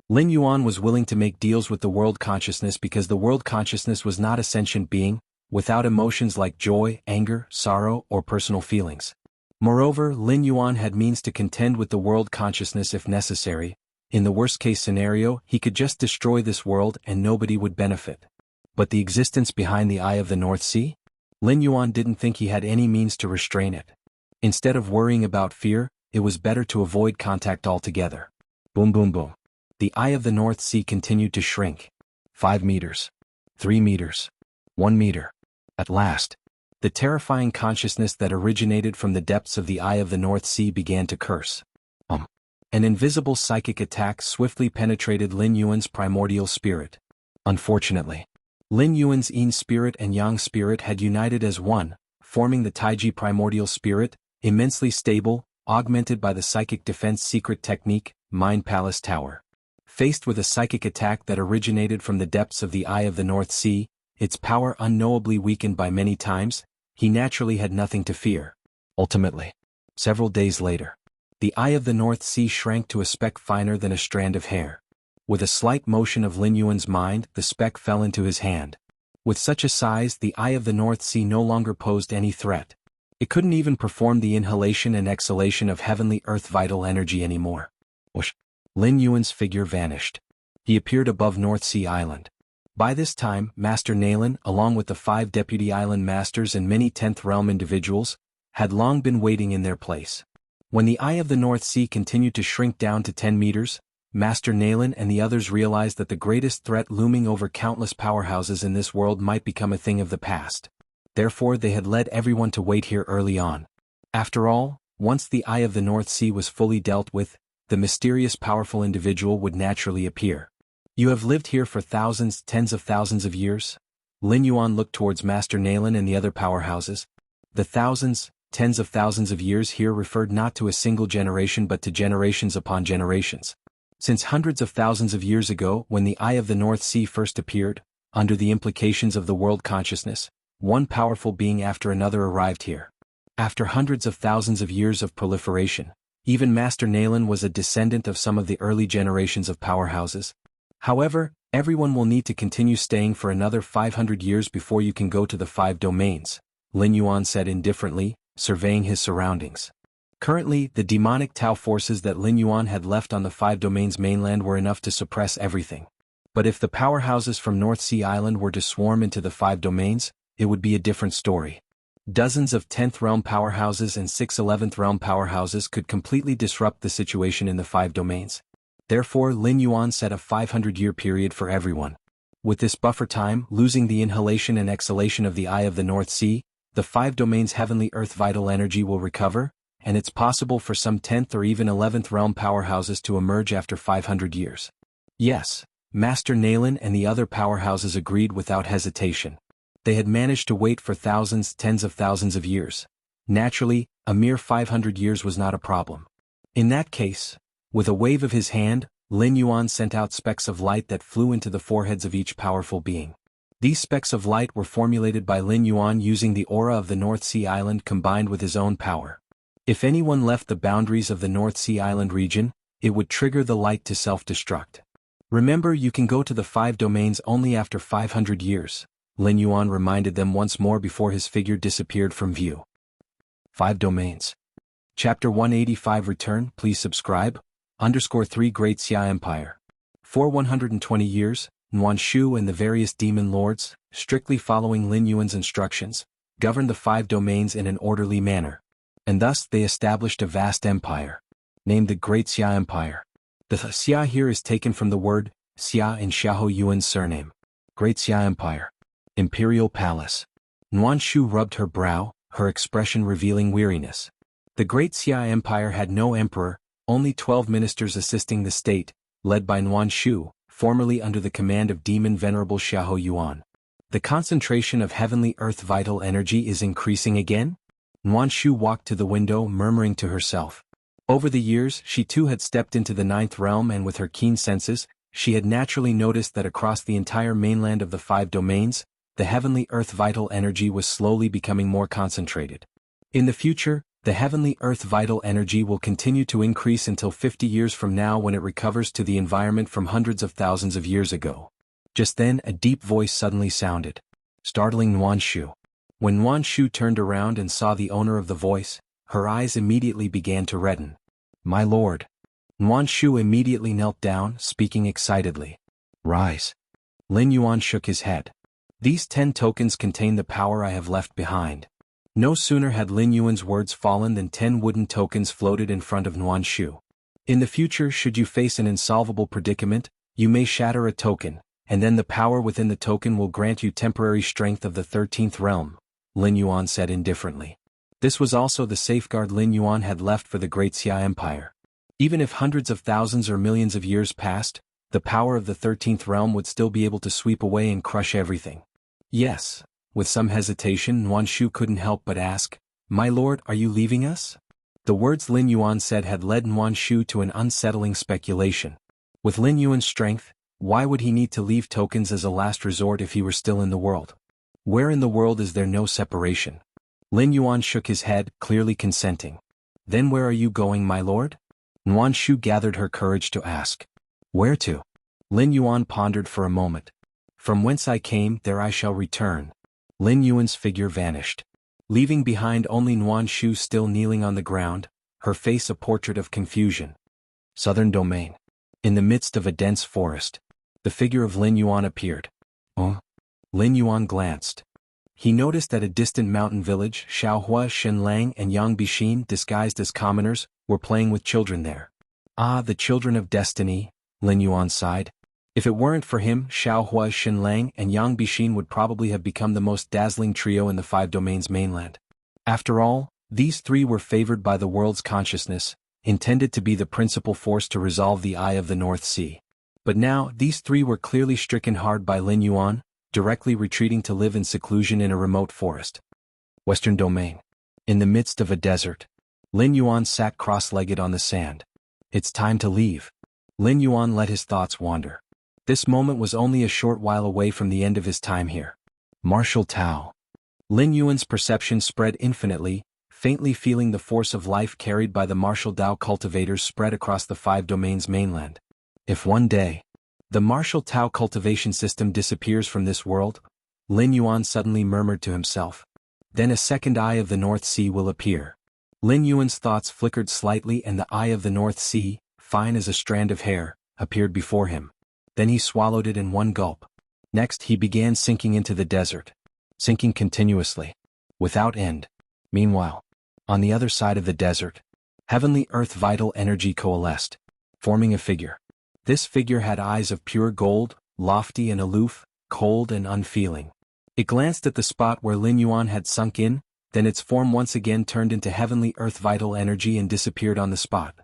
Lin Yuan was willing to make deals with the world consciousness because the world consciousness was not a sentient being, without emotions like joy, anger, sorrow, or personal feelings. Moreover, Lin Yuan had means to contend with the world consciousness if necessary. In the worst-case scenario, he could just destroy this world and nobody would benefit. But the existence behind the Eye of the North Sea? Lin Yuan didn't think he had any means to restrain it. Instead of worrying about fear, it was better to avoid contact altogether. Boom boom boom. The Eye of the North Sea continued to shrink. 5 meters. 3 meters. 1 meter. At last, the terrifying consciousness that originated from the depths of the Eye of the North Sea began to curse. An invisible psychic attack swiftly penetrated Lin Yuan's primordial spirit. Unfortunately, Lin Yuan's Yin spirit and Yang spirit had united as one, forming the Taiji primordial spirit, immensely stable, augmented by the psychic defense secret technique, Mind Palace Tower. Faced with a psychic attack that originated from the depths of the Eye of the North Sea, its power unknowably weakened by many times, he naturally had nothing to fear. Ultimately, several days later, the Eye of the North Sea shrank to a speck finer than a strand of hair. With a slight motion of Lin Yuan's mind, the speck fell into his hand. With such a size, the Eye of the North Sea no longer posed any threat. It couldn't even perform the inhalation and exhalation of heavenly earth vital energy anymore. Whoosh! Lin Yuan's figure vanished. He appeared above North Sea Island. By this time, Master Nalen, along with the 5 deputy island masters and many 10th realm individuals, had long been waiting in their place. When the Eye of the North Sea continued to shrink down to 10 meters, Master Nalen and the others realized that the greatest threat looming over countless powerhouses in this world might become a thing of the past. Therefore they had led everyone to wait here early on. After all, once the Eye of the North Sea was fully dealt with, the mysterious powerful individual would naturally appear. You have lived here for thousands, tens of thousands of years? Lin Yuan looked towards Master Nalen and the other powerhouses. The thousands, tens of thousands of years here referred not to a single generation but to generations upon generations. Since hundreds of thousands of years ago, when the Eye of the North Sea first appeared, under the implications of the world consciousness, one powerful being after another arrived here. After hundreds of thousands of years of proliferation, even Master Nalen was a descendant of some of the early generations of powerhouses. However, everyone will need to continue staying for another 500 years before you can go to the 5 domains, Lin Yuan said indifferently, surveying his surroundings. Currently, the demonic Tao forces that Lin Yuan had left on the 5 domains mainland were enough to suppress everything. But if the powerhouses from North Sea Island were to swarm into the 5 domains, it would be a different story. Dozens of 10th realm powerhouses and 6 11th realm powerhouses could completely disrupt the situation in the 5 domains. Therefore, Lin Yuan set a 500-year period for everyone. With this buffer time, losing the inhalation and exhalation of the Eye of the North Sea, the 5 domains heavenly earth vital energy will recover, and it's possible for some 10th or even 11th realm powerhouses to emerge after 500 years. Yes, Master Nalen and the other powerhouses agreed without hesitation. They had managed to wait for thousands, tens of thousands of years. Naturally, a mere 500 years was not a problem. In that case, with a wave of his hand, Lin Yuan sent out specks of light that flew into the foreheads of each powerful being. These specks of light were formulated by Lin Yuan using the aura of the North Sea Island combined with his own power. If anyone left the boundaries of the North Sea Island region, it would trigger the light to self-destruct. Remember, you can go to the 5 domains only after 500 years, Lin Yuan reminded them once more before his figure disappeared from view. 5 domains. Chapter 185 Return, please subscribe. _3 Great Xia Empire. For 120 years, Nuan Shu and the various demon lords, strictly following Lin Yuan's instructions, governed the 5 domains in an orderly manner. And thus they established a vast empire, named the Great Xia Empire. The Xia here is taken from the word Xia in Xiahou Yuan's surname. Great Xia Empire. Imperial Palace. Nuan Shu rubbed her brow, her expression revealing weariness. The Great Xia Empire had no emperor, only 12 ministers assisting the state, led by Nuan Shu, formerly under the command of Demon Venerable Xiahou Yuan. The concentration of heavenly earth vital energy is increasing again? Nuan Shu walked to the window, murmuring to herself. Over the years, she too had stepped into the 9th realm, and with her keen senses, she had naturally noticed that across the entire mainland of the 5 domains, the heavenly earth vital energy was slowly becoming more concentrated. In the future, the heavenly earth vital energy will continue to increase until 50 years from now, when it recovers to the environment from hundreds of thousands of years ago. Just then a deep voice suddenly sounded, startling Nuan Shu. When Nuan Shu turned around and saw the owner of the voice, her eyes immediately began to redden. "My lord." Nuan Shu immediately knelt down, speaking excitedly. "Rise." Lin Yuan shook his head. These 10 tokens contain the power I have left behind. No sooner had Lin Yuan's words fallen than 10 wooden tokens floated in front of Nuan Shu. In the future, should you face an insolvable predicament, you may shatter a token, and then the power within the token will grant you temporary strength of the 13th realm, Lin Yuan said indifferently. This was also the safeguard Lin Yuan had left for the Great Xia Empire. Even if hundreds of thousands or millions of years passed, the power of the 13th realm would still be able to sweep away and crush everything. Yes. With some hesitation, Nuan Shu couldn't help but ask, "My lord, are you leaving us?" The words Lin Yuan said had led Nuan Shu to an unsettling speculation. With Lin Yuan's strength, why would he need to leave tokens as a last resort if he were still in the world? Where in the world is there no separation? Lin Yuan shook his head, clearly consenting. Then where are you going, my lord? Nuan Shu gathered her courage to ask. Where to? Lin Yuan pondered for a moment. From whence I came, there I shall return. Lin Yuan's figure vanished, leaving behind only Nuan Shu still kneeling on the ground, her face a portrait of confusion. Southern domain. In the midst of a dense forest, the figure of Lin Yuan appeared. Oh? Lin Yuan glanced. He noticed that a distant mountain village, Xiaohua, Shenlang and Yangbixin, disguised as commoners, were playing with children there. Ah, the children of destiny, Lin Yuan sighed. If it weren't for him, Xiaohua, Shenlang, and Yangbixin would probably have become the most dazzling trio in the 5 domains mainland. After all, these 3 were favored by the world's consciousness, intended to be the principal force to resolve the Eye of the North Sea. But now, these 3 were clearly stricken hard by Lin Yuan, directly retreating to live in seclusion in a remote forest. Western domain. In the midst of a desert, Lin Yuan sat cross-legged on the sand. It's time to leave. Lin Yuan let his thoughts wander. This moment was only a short while away from the end of his time here. Martial Tao. Lin Yuan's perception spread infinitely, faintly feeling the force of life carried by the martial Tao cultivators spread across the 5 domains mainland. If one day, the martial Tao cultivation system disappears from this world, Lin Yuan suddenly murmured to himself, then a second Eye of the North Sea will appear. Lin Yuan's thoughts flickered slightly and the Eye of the North Sea, fine as a strand of hair, appeared before him. Then he swallowed it in one gulp. Next he began sinking into the desert. Sinking continuously. Without end. Meanwhile, on the other side of the desert, heavenly earth vital energy coalesced, forming a figure. This figure had eyes of pure gold, lofty and aloof, cold and unfeeling. It glanced at the spot where Lin Yuan had sunk in, then its form once again turned into heavenly earth vital energy and disappeared on the spot.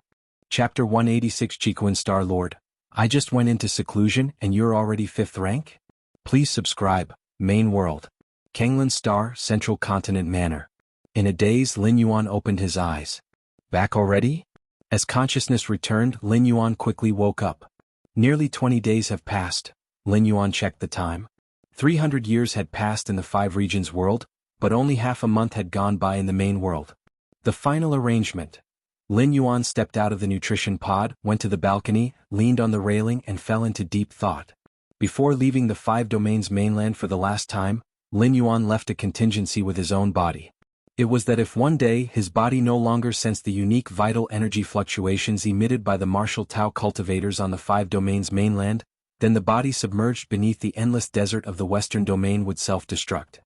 Chapter 186 Chiquan Star Lord. I just went into seclusion and you're already 5th rank? Please subscribe, Main World. Kanglan Star, Central Continent Manor. In a daze, Lin Yuan opened his eyes. Back already? As consciousness returned, Lin Yuan quickly woke up. Nearly 20 days have passed. Lin Yuan checked the time. 300 years had passed in the 5 regions world, but only half a month had gone by in the main world. The final arrangement. Lin Yuan stepped out of the nutrition pod, went to the balcony, leaned on the railing and fell into deep thought. Before leaving the 5 domains mainland for the last time, Lin Yuan left a contingency with his own body. It was that if one day his body no longer sensed the unique vital energy fluctuations emitted by the martial Tao cultivators on the 5 domains mainland, then the body submerged beneath the endless desert of the western domain would self-destruct.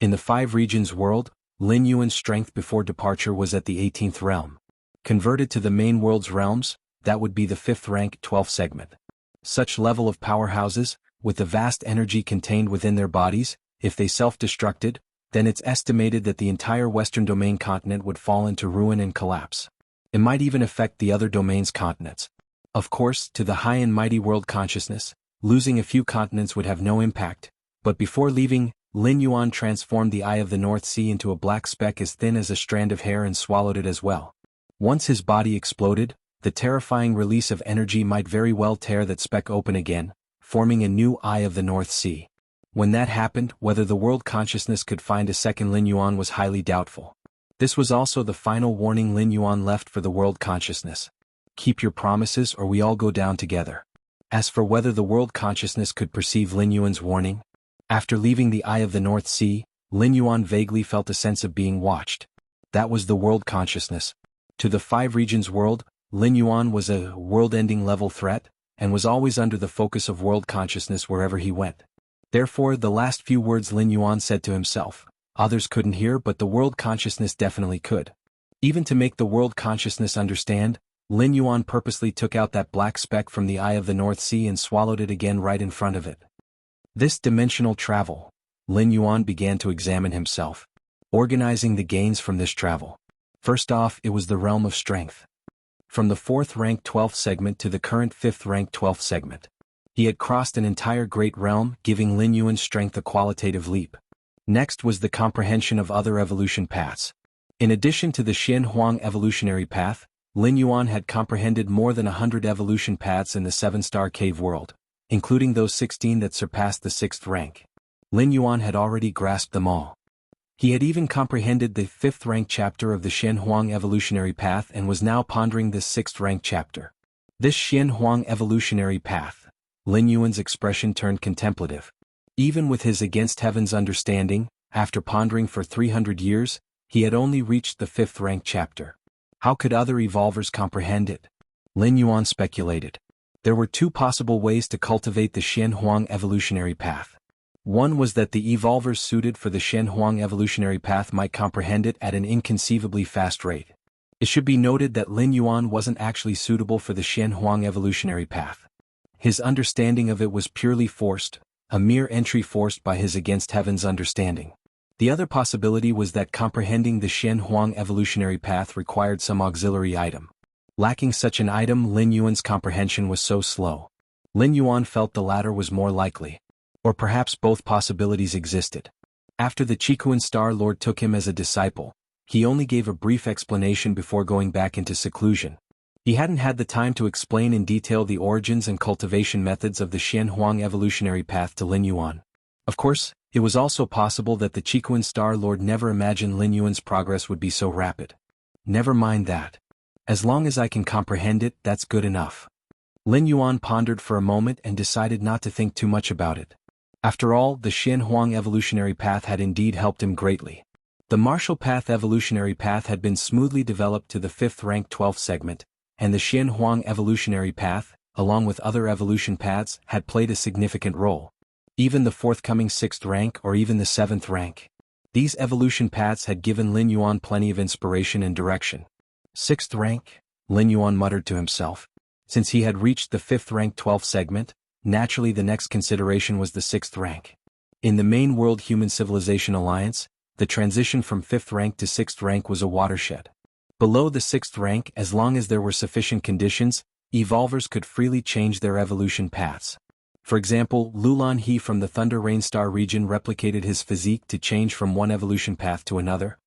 In the 5 regions world, Lin Yuan's strength before departure was at the 18th realm. Converted to the main world's realms, that would be the 5th rank 12th segment. Such level of powerhouses, with the vast energy contained within their bodies, if they self-destructed, then it's estimated that the entire western domain continent would fall into ruin and collapse. It might even affect the other domains' continents. Of course, to the high and mighty world consciousness, losing a few continents would have no impact, but before leaving, Lin Yuan transformed the Eye of the North Sea into a black speck as thin as a strand of hair and swallowed it as well. Once his body exploded, the terrifying release of energy might very well tear that speck open again, forming a new Eye of the North Sea. When that happened, whether the world consciousness could find a second Lin Yuan was highly doubtful. This was also the final warning Lin Yuan left for the world consciousness. Keep your promises or we all go down together. As for whether the world consciousness could perceive Lin Yuan's warning, after leaving the Eye of the North Sea, Lin Yuan vaguely felt a sense of being watched. That was the world consciousness. To the 5 regions world, Lin Yuan was a world-ending level threat, and was always under the focus of world consciousness wherever he went. Therefore, the last few words Lin Yuan said to himself, others couldn't hear but the world consciousness definitely could. Even to make the world consciousness understand, Lin Yuan purposely took out that black speck from the eye of the North Sea and swallowed it again right in front of it. This dimensional travel. Lin Yuan began to examine himself, organizing the gains from this travel. First off, it was the realm of strength. From the 4th rank 12th segment to the current 5th rank 12th segment. He had crossed an entire great realm, giving Lin Yuan's strength a qualitative leap. Next was the comprehension of other evolution paths. In addition to the Xian Huang evolutionary path, Lin Yuan had comprehended more than 100 evolution paths in the 7-star cave world, including those 16 that surpassed the 6th rank. Lin Yuan had already grasped them all. He had even comprehended the 5th rank chapter of the Xian Huang evolutionary path and was now pondering this 6th rank chapter. This Xian Huang evolutionary path. Lin Yuan's expression turned contemplative. Even with his against heaven's understanding, after pondering for 300 years, he had only reached the 5th rank chapter. How could other evolvers comprehend it? Lin Yuan speculated. There were 2 possible ways to cultivate the Xian Huang evolutionary path. One was that the evolvers suited for the Xian Huang evolutionary path might comprehend it at an inconceivably fast rate. It should be noted that Lin Yuan wasn't actually suitable for the Xian Huang evolutionary path. His understanding of it was purely forced, a mere entry forced by his against heaven's understanding. The other possibility was that comprehending the Xian Huang evolutionary path required some auxiliary item. Lacking such an item, Lin Yuan's comprehension was so slow. Lin Yuan felt the latter was more likely. Or perhaps both possibilities existed. After the Qikuan Star Lord took him as a disciple, he only gave a brief explanation before going back into seclusion. He hadn't had the time to explain in detail the origins and cultivation methods of the Xian Huang evolutionary path to Lin Yuan. Of course, it was also possible that the Qikuan Star Lord never imagined Lin Yuan's progress would be so rapid. Never mind that. As long as I can comprehend it, that's good enough. Lin Yuan pondered for a moment and decided not to think too much about it. After all, the Xian Huang evolutionary path had indeed helped him greatly. The martial path evolutionary path had been smoothly developed to the 5th rank 12th segment, and the Xian Huang evolutionary path, along with other evolution paths, had played a significant role. Even the forthcoming 6th rank or even the 7th rank. These evolution paths had given Lin Yuan plenty of inspiration and direction. 6th rank, Lin Yuan muttered to himself. Since he had reached the 5th rank 12th segment, naturally the next consideration was the 6th rank. In the main World Human Civilization Alliance, the transition from 5th rank to 6th rank was a watershed. Below the 6th rank, as long as there were sufficient conditions, evolvers could freely change their evolution paths. For example, Lulan He from the Thunder Rain Star region replicated his physique to change from one evolution path to another.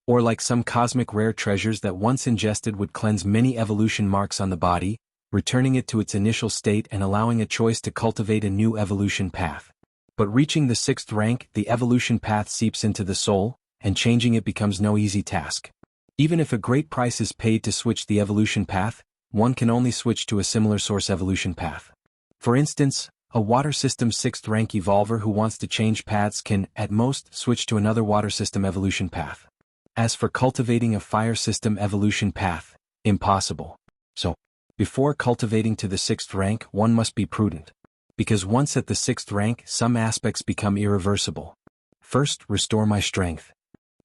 Or like some cosmic rare treasures that once ingested would cleanse many evolution marks on the body, returning it to its initial state and allowing a choice to cultivate a new evolution path. But reaching the 6th rank, the evolution path seeps into the soul, and changing it becomes no easy task. Even if a great price is paid to switch the evolution path, one can only switch to a similar source evolution path. For instance, a water system 6th rank evolver who wants to change paths can, at most, switch to another water system evolution path. As for cultivating a fire system evolution path, impossible. So, before cultivating to the 6th rank, one must be prudent. Because once at the 6th rank, some aspects become irreversible. First, restore my strength.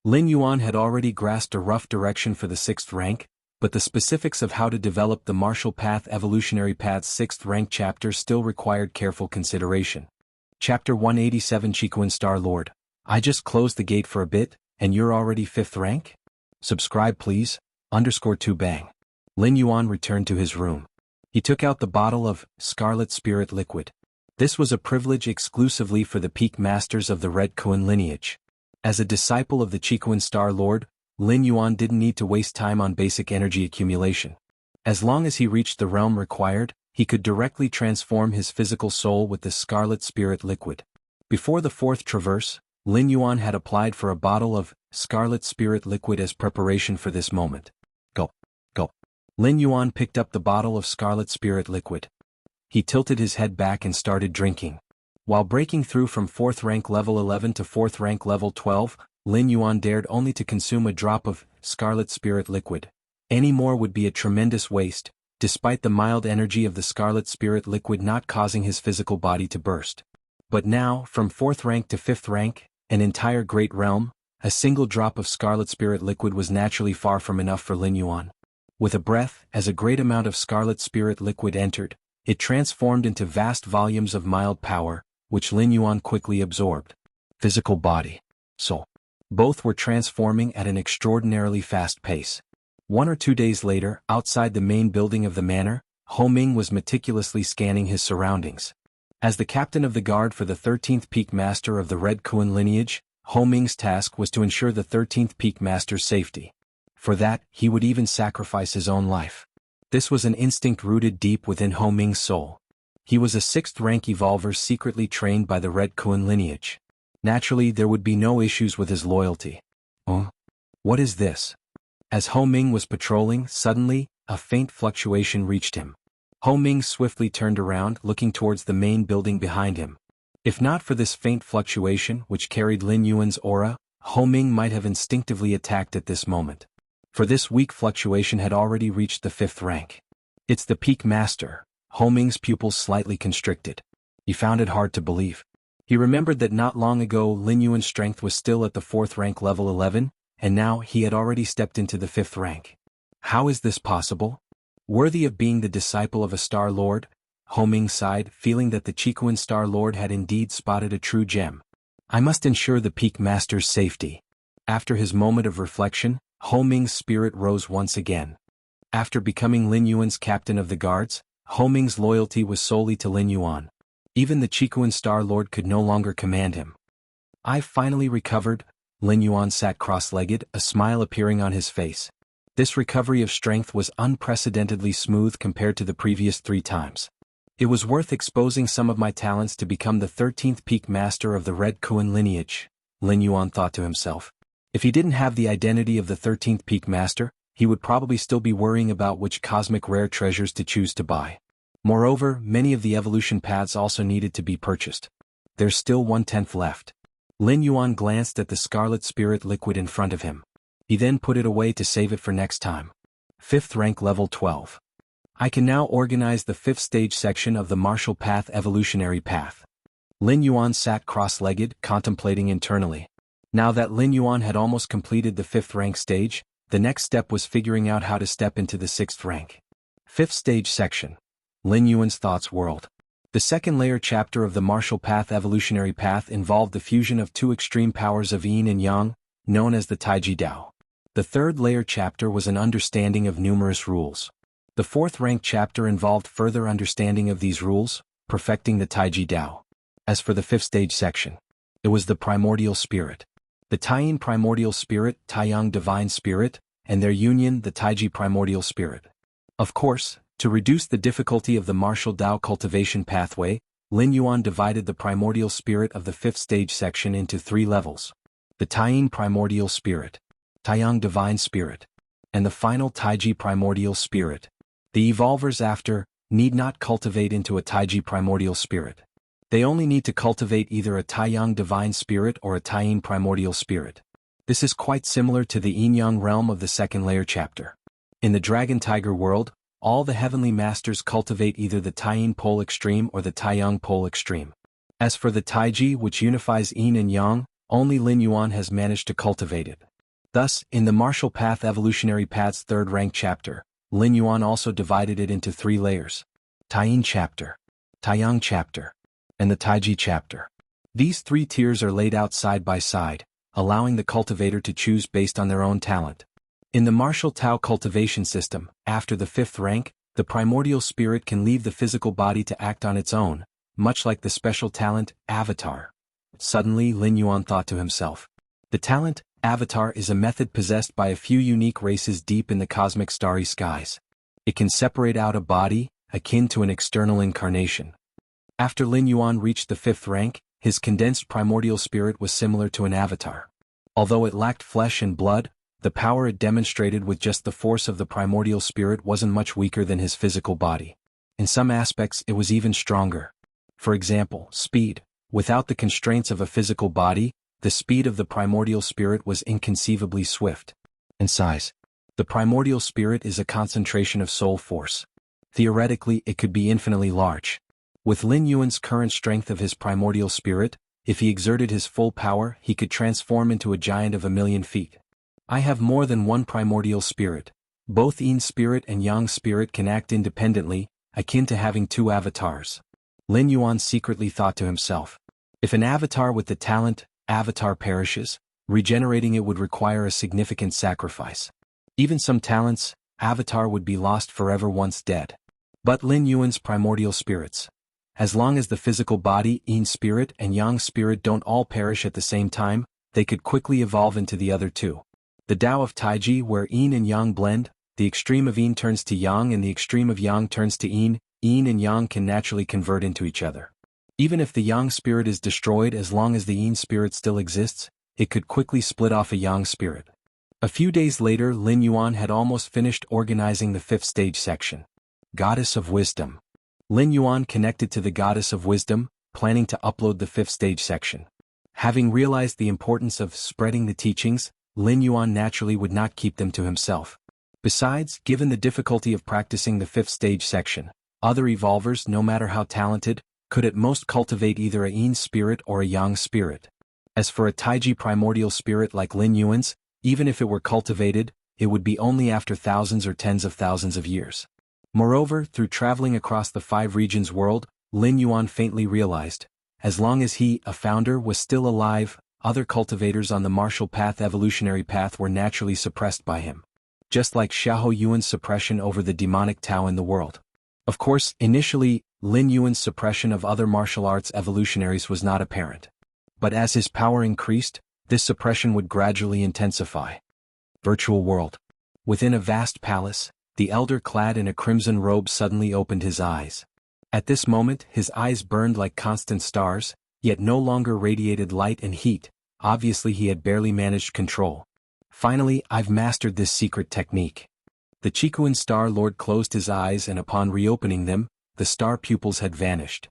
Lin Yuan had already grasped a rough direction for the 6th rank, but the specifics of how to develop the martial path evolutionary path's 6th rank chapter still required careful consideration. Chapter 187 Qikuan Star Lord. I just closed the gate for a bit, and you're already 5th rank? Subscribe please, _2 bang. Lin Yuan returned to his room. He took out the bottle of Scarlet Spirit Liquid. This was a privilege exclusively for the peak masters of the Red Kuan lineage. As a disciple of the Qikuan Star Lord, Lin Yuan didn't need to waste time on basic energy accumulation. As long as he reached the realm required, he could directly transform his physical soul with the Scarlet Spirit Liquid. Before the 4th traverse, Lin Yuan had applied for a bottle of Scarlet Spirit Liquid as preparation for this moment. Go. Lin Yuan picked up the bottle of Scarlet Spirit Liquid. He tilted his head back and started drinking. While breaking through from 4th rank level 11 to 4th rank level 12, Lin Yuan dared only to consume a drop of Scarlet Spirit Liquid. Any more would be a tremendous waste, despite the mild energy of the Scarlet Spirit Liquid not causing his physical body to burst. But now, from 4th rank to 5th rank, an entire great realm, a single drop of scarlet spirit liquid was naturally far from enough for Lin Yuan. With a breath, as a great amount of scarlet spirit liquid entered, it transformed into vast volumes of mild power, which Lin Yuan quickly absorbed. Physical body, soul. Both were transforming at an extraordinarily fast pace. 1 or 2 days later, outside the main building of the manor, Ho Ming was meticulously scanning his surroundings. As the captain of the guard for the 13th Peak Master of the Red Kuan lineage, Ho Ming's task was to ensure the 13th Peak Master's safety. For that, he would even sacrifice his own life. This was an instinct rooted deep within Ho Ming's soul. He was a 6th rank evolver secretly trained by the Red Kuan lineage. Naturally, there would be no issues with his loyalty. Oh? What is this? As Ho Ming was patrolling, suddenly, a faint fluctuation reached him. Ho Ming swiftly turned around, looking towards the main building behind him. If not for this faint fluctuation which carried Lin Yuan's aura, Ho Ming might have instinctively attacked at this moment. For this weak fluctuation had already reached the 5th rank. It's the Peak Master. Ho Ming's pupils slightly constricted. He found it hard to believe. He remembered that not long ago Lin Yuan's strength was still at the 4th rank level 11, and now he had already stepped into the 5th rank. How is this possible? Worthy of being the disciple of a Star Lord? Ho Ming sighed, feeling that the Chiquan Star Lord had indeed spotted a true gem. I must ensure the Peak Master's safety. After his moment of reflection, Ho Ming's spirit rose once again. After becoming Lin Yuan's captain of the guards, Ho Ming's loyalty was solely to Lin Yuan. Even the Chiquan Star Lord could no longer command him. I've finally recovered. Lin Yuan sat cross-legged, a smile appearing on his face. This recovery of strength was unprecedentedly smooth compared to the previous 3 times. It was worth exposing some of my talents to become the 13th Peak Master of the Red Kuan lineage, Lin Yuan thought to himself. If he didn't have the identity of the 13th Peak Master, he would probably still be worrying about which cosmic rare treasures to choose to buy. Moreover, many of the evolution paths also needed to be purchased. There's still 1/10 left. Lin Yuan glanced at the scarlet spirit liquid in front of him. He then put it away to save it for next time. 5th rank level 12. I can now organize the 5th stage section of the martial path evolutionary path. Lin Yuan sat cross-legged, contemplating internally. Now that Lin Yuan had almost completed the 5th rank stage, the next step was figuring out how to step into the 6th rank. 5th stage section. Lin Yuan's thoughts whirled. The second layer chapter of the martial path evolutionary path involved the fusion of 2 extreme powers of yin and yang, known as the Taiji Dao. The third layer chapter was an understanding of numerous rules. The 4th rank chapter involved further understanding of these rules, perfecting the Taiji Dao. As for the 5th stage section, it was the primordial spirit. The Taiyin primordial spirit, Taiyang divine spirit, and their union, the Taiji primordial spirit. Of course, to reduce the difficulty of the martial Dao cultivation pathway, Lin Yuan divided the primordial spirit of the 5th stage section into 3 levels. The Taiyin primordial spirit, Taiyang divine spirit, and the final Taiji primordial spirit. The evolvers after need not cultivate into a Taiji primordial spirit. They only need to cultivate either a Taiyang divine spirit or a Taiyin primordial spirit. This is quite similar to the yin-yang realm of the second layer chapter. In the Dragon Tiger world, all the heavenly masters cultivate either the Taiyin pole extreme or the Taiyang pole extreme. As for the Taiji, which unifies yin and yang, only Lin Yuan has managed to cultivate it. Thus, in the martial path evolutionary path's 3rd rank chapter, Lin Yuan also divided it into 3 layers. Taiyin chapter, Taiyang chapter, and the Taiji chapter. These 3 tiers are laid out side by side, allowing the cultivator to choose based on their own talent. In the martial Tao cultivation system, after the 5th rank, the primordial spirit can leave the physical body to act on its own, much like the special talent, Avatar. Suddenly Lin Yuan thought to himself. The talent, Avatar, is a method possessed by a few unique races deep in the cosmic starry skies. It can separate out a body, akin to an external incarnation. After Lin Yuan reached the 5th rank, his condensed primordial spirit was similar to an avatar. Although it lacked flesh and blood, the power it demonstrated with just the force of the primordial spirit wasn't much weaker than his physical body. In some aspects it was even stronger. For example, speed. Without the constraints of a physical body, the speed of the primordial spirit was inconceivably swift. And size. The primordial spirit is a concentration of soul force. Theoretically, it could be infinitely large. With Lin Yuan's current strength of his primordial spirit, if he exerted his full power, he could transform into a giant of 1,000,000 feet. I have more than one primordial spirit. Both Yin spirit and Yang spirit can act independently, akin to having two avatars. Lin Yuan secretly thought to himself. If an avatar with the talent, avatar perishes, regenerating it would require a significant sacrifice. Even some talents, avatar would be lost forever once dead. But Lin Yuan's primordial spirits. As long as the physical body, Yin spirit and Yang spirit don't all perish at the same time, they could quickly evolve into the other two. The Tao of Taiji, where Yin and Yang blend, the extreme of Yin turns to Yang and the extreme of Yang turns to Yin. Yin and Yang can naturally convert into each other. Even if the Yang spirit is destroyed, as long as the Yin spirit still exists, it could quickly split off a Yang spirit. A few days later, Lin Yuan had almost finished organizing the 5th stage section. Goddess of Wisdom. Lin Yuan connected to the Goddess of Wisdom, planning to upload the 5th stage section. Having realized the importance of spreading the teachings, Lin Yuan naturally would not keep them to himself. Besides, given the difficulty of practicing the 5th stage section, other evolvers, no matter how talented, could at most cultivate either a Yin spirit or a Yang spirit. As for a Taiji primordial spirit like Lin Yuan's, even if it were cultivated, it would be only after thousands or tens of thousands of years. Moreover, through traveling across the 5 regions world, Lin Yuan faintly realized, as long as he, a founder, was still alive, other cultivators on the martial path evolutionary path were naturally suppressed by him. Just like Xiahou Yuan's suppression over the demonic Tao in the world. Of course, initially, Lin Yuan's suppression of other martial arts evolutionaries was not apparent. But as his power increased, this suppression would gradually intensify. Virtual world. Within a vast palace, the elder clad in a crimson robe suddenly opened his eyes. At this moment, his eyes burned like constant stars, yet no longer radiated light and heat. Obviously he had barely managed control. Finally, I've mastered this secret technique. The Qikuan Star Lord closed his eyes and upon reopening them, the star pupils had vanished.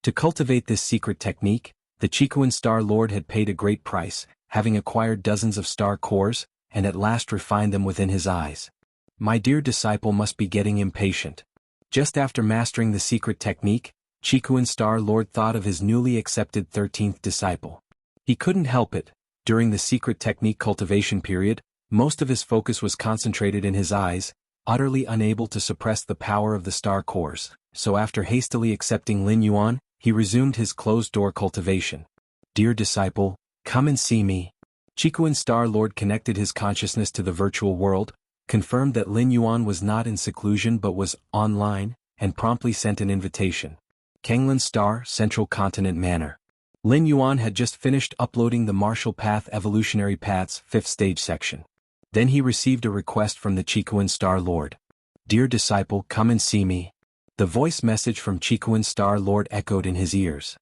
To cultivate this secret technique, the Qikuan Star Lord had paid a great price, having acquired dozens of star cores, and at last refined them within his eyes. My dear disciple must be getting impatient. Just after mastering the secret technique, Qikuan Star Lord thought of his newly accepted 13th disciple. He couldn't help it. During the secret technique cultivation period, most of his focus was concentrated in his eyes, utterly unable to suppress the power of the star cores, so after hastily accepting Lin Yuan, he resumed his closed-door cultivation. Dear disciple, come and see me. Qikuan Star Lord connected his consciousness to the virtual world, confirmed that Lin Yuan was not in seclusion but was online, and promptly sent an invitation. Kanglan Star, Central Continent Manor. Lin Yuan had just finished uploading the Martial Path Evolutionary Path's 5th stage section. Then he received a request from the Qikuan Star Lord. Dear disciple, come and see me. The voice message from Qikuan Star Lord echoed in his ears.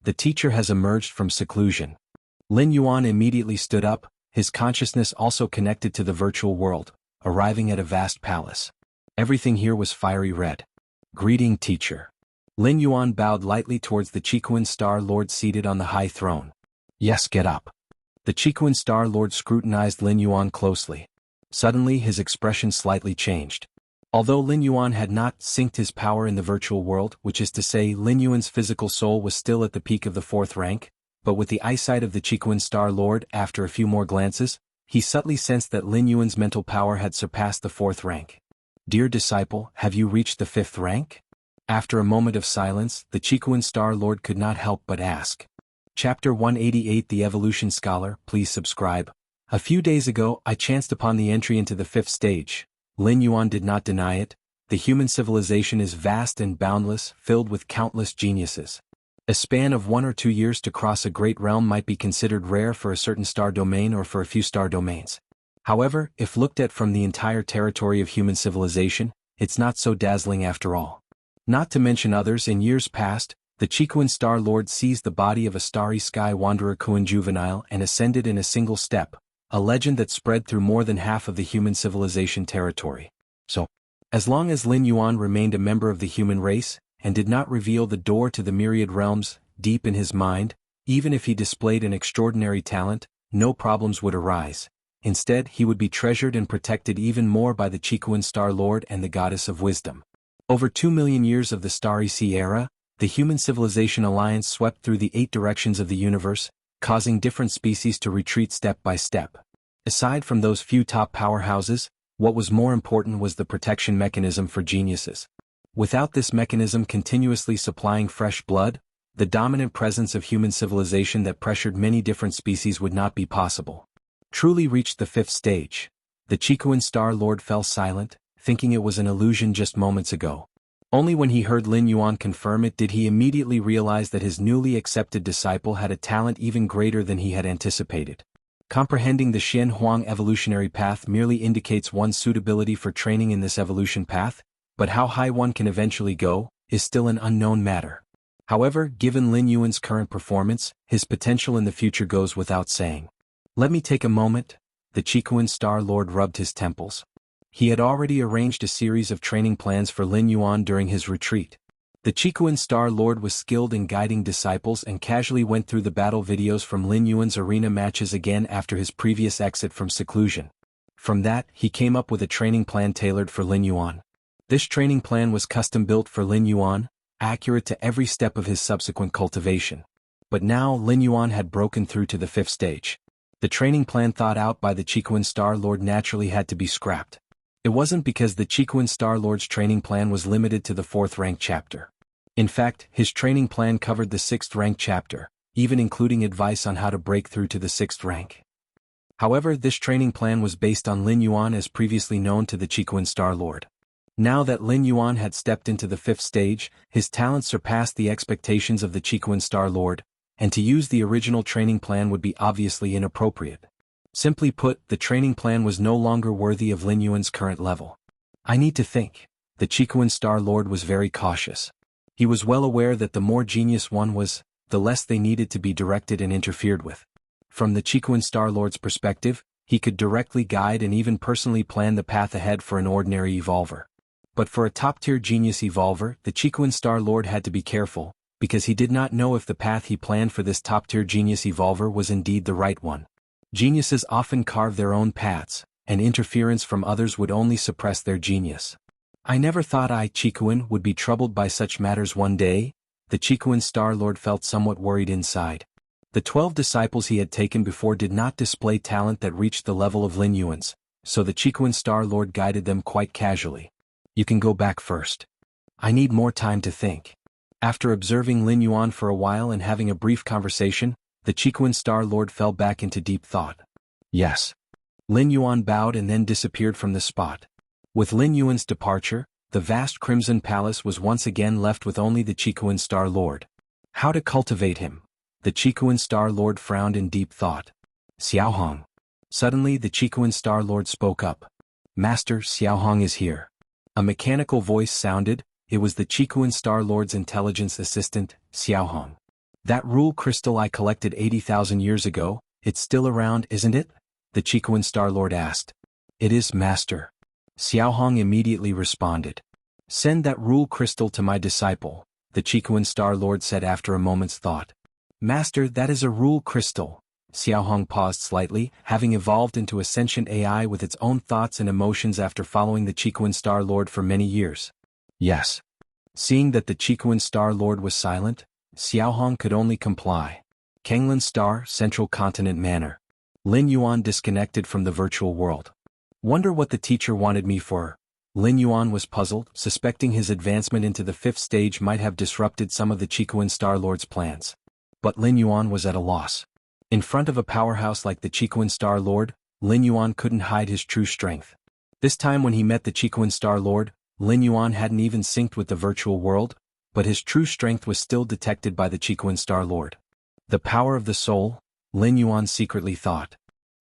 The teacher has emerged from seclusion. Lin Yuan immediately stood up, his consciousness also connected to the virtual world, arriving at a vast palace. Everything here was fiery red. Greeting, teacher. Lin Yuan bowed lightly towards the Qikuan Star Lord seated on the high throne. Yes, get up. The Qikuan Star Lord scrutinized Lin Yuan closely. Suddenly his expression slightly changed. Although Lin Yuan had not synced his power in the virtual world, which is to say Lin Yuan's physical soul was still at the peak of the 4th rank, but with the eyesight of the Qikuan Star Lord, after a few more glances, he subtly sensed that Lin Yuan's mental power had surpassed the 4th rank. Dear disciple, have you reached the 5th rank? After a moment of silence, the Qikuan Star Lord could not help but ask. Chapter 188 The Evolution Scholar, please subscribe. A few days ago, I chanced upon the entry into the 5th stage. Lin Yuan did not deny it. The human civilization is vast and boundless, filled with countless geniuses. A span of 1 or 2 years to cross a great realm might be considered rare for a certain star domain or for a few star domains. However, if looked at from the entire territory of human civilization, it's not so dazzling after all. Not to mention others in years past, the Qikuan Star Lord seized the body of a starry sky wanderer Kuan juvenile and ascended in a single step, a legend that spread through more than half of the human civilization territory. So, as long as Lin Yuan remained a member of the human race, and did not reveal the door to the myriad realms deep in his mind, even if he displayed an extraordinary talent, no problems would arise. Instead, he would be treasured and protected even more by the Qikuan Star Lord and the Goddess of Wisdom. Over 2 million years of the Starry Sea era, the Human Civilization Alliance swept through the 8 directions of the universe, causing different species to retreat step by step. Aside from those few top powerhouses, what was more important was the protection mechanism for geniuses. Without this mechanism continuously supplying fresh blood, the dominant presence of human civilization that pressured many different species would not be possible. Truly reached the 5th stage. The Chikuan Star Lord fell silent, thinking it was an illusion just moments ago. Only when he heard Lin Yuan confirm it did he immediately realize that his newly accepted disciple had a talent even greater than he had anticipated. Comprehending the Xian Huang evolutionary path merely indicates one's suitability for training in this evolution path, but how high one can eventually go is still an unknown matter. However, given Lin Yuan's current performance, his potential in the future goes without saying. Let me take a moment. The Chikuan Star Lord rubbed his temples. He had already arranged a series of training plans for Lin Yuan during his retreat. The Chikuan Star Lord was skilled in guiding disciples and casually went through the battle videos from Lin Yuan's arena matches again after his previous exit from seclusion. From that, he came up with a training plan tailored for Lin Yuan. This training plan was custom-built for Lin Yuan, accurate to every step of his subsequent cultivation. But now Lin Yuan had broken through to the 5th stage. The training plan thought out by the Chikuan Star Lord naturally had to be scrapped. It wasn't because the Chikuan Star Lord's training plan was limited to the 4th rank chapter. In fact, his training plan covered the 6th rank chapter, even including advice on how to break through to the 6th rank. However, this training plan was based on Lin Yuan as previously known to the Chikuan Star Lord. Now that Lin Yuan had stepped into the 5th stage, his talents surpassed the expectations of the Chikuan Star Lord, and to use the original training plan would be obviously inappropriate. Simply put, the training plan was no longer worthy of Lin Yuan's current level. I need to think. The Chikuan Star Lord was very cautious. He was well aware that the more genius one was, the less they needed to be directed and interfered with. From the Chikuan Star Lord's perspective, he could directly guide and even personally plan the path ahead for an ordinary evolver. But for a top-tier genius evolver, the Chikuan Star Lord had to be careful, because he did not know if the path he planned for this top-tier genius evolver was indeed the right one. Geniuses often carve their own paths, and interference from others would only suppress their genius. I never thought Chikuan would be troubled by such matters one day. The Chikuan Star Lord felt somewhat worried inside. The 12 disciples he had taken before did not display talent that reached the level of Lin Yuan's, so the Chikuan Star Lord guided them quite casually. You can go back first. I need more time to think. After observing Lin Yuan for a while and having a brief conversation, the Chikuan Star Lord fell back into deep thought. Yes. Lin Yuan bowed and then disappeared from the spot. With Lin Yuan's departure, the vast Crimson Palace was once again left with only the Chikuan Star Lord. How to cultivate him? The Chikuan Star Lord frowned in deep thought. Xiaohong. Suddenly the Chikuan Star Lord spoke up. Master, Xiaohong is here. A mechanical voice sounded. It was the Chikuan Star Lord's intelligence assistant, Xiaohong. That rule crystal I collected 80,000 years ago, it's still around, isn't it? The Chikuan Star Lord asked. It is, Master. Xiaohong immediately responded. Send that rule crystal to my disciple, the Chikuan Star Lord said after a moment's thought. Master, that is a rule crystal. Xiaohong paused slightly, having evolved into a sentient AI with its own thoughts and emotions after following the Chikuan Star Lord for many years. Yes. Seeing that the Chikuan Star Lord was silent, Xiaohong could only comply. Kenglan Star, Central Continent Manor. Lin Yuan disconnected from the virtual world. Wonder what the teacher wanted me for. Lin Yuan was puzzled, suspecting his advancement into the 5th stage might have disrupted some of the Chikuan Star Lord's plans. But Lin Yuan was at a loss. In front of a powerhouse like the Chikuan Star Lord, Lin Yuan couldn't hide his true strength. This time when he met the Chikuan Star Lord, Lin Yuan hadn't even synced with the virtual world, but his true strength was still detected by the Chikuan Star Lord. The power of the soul, Lin Yuan secretly thought.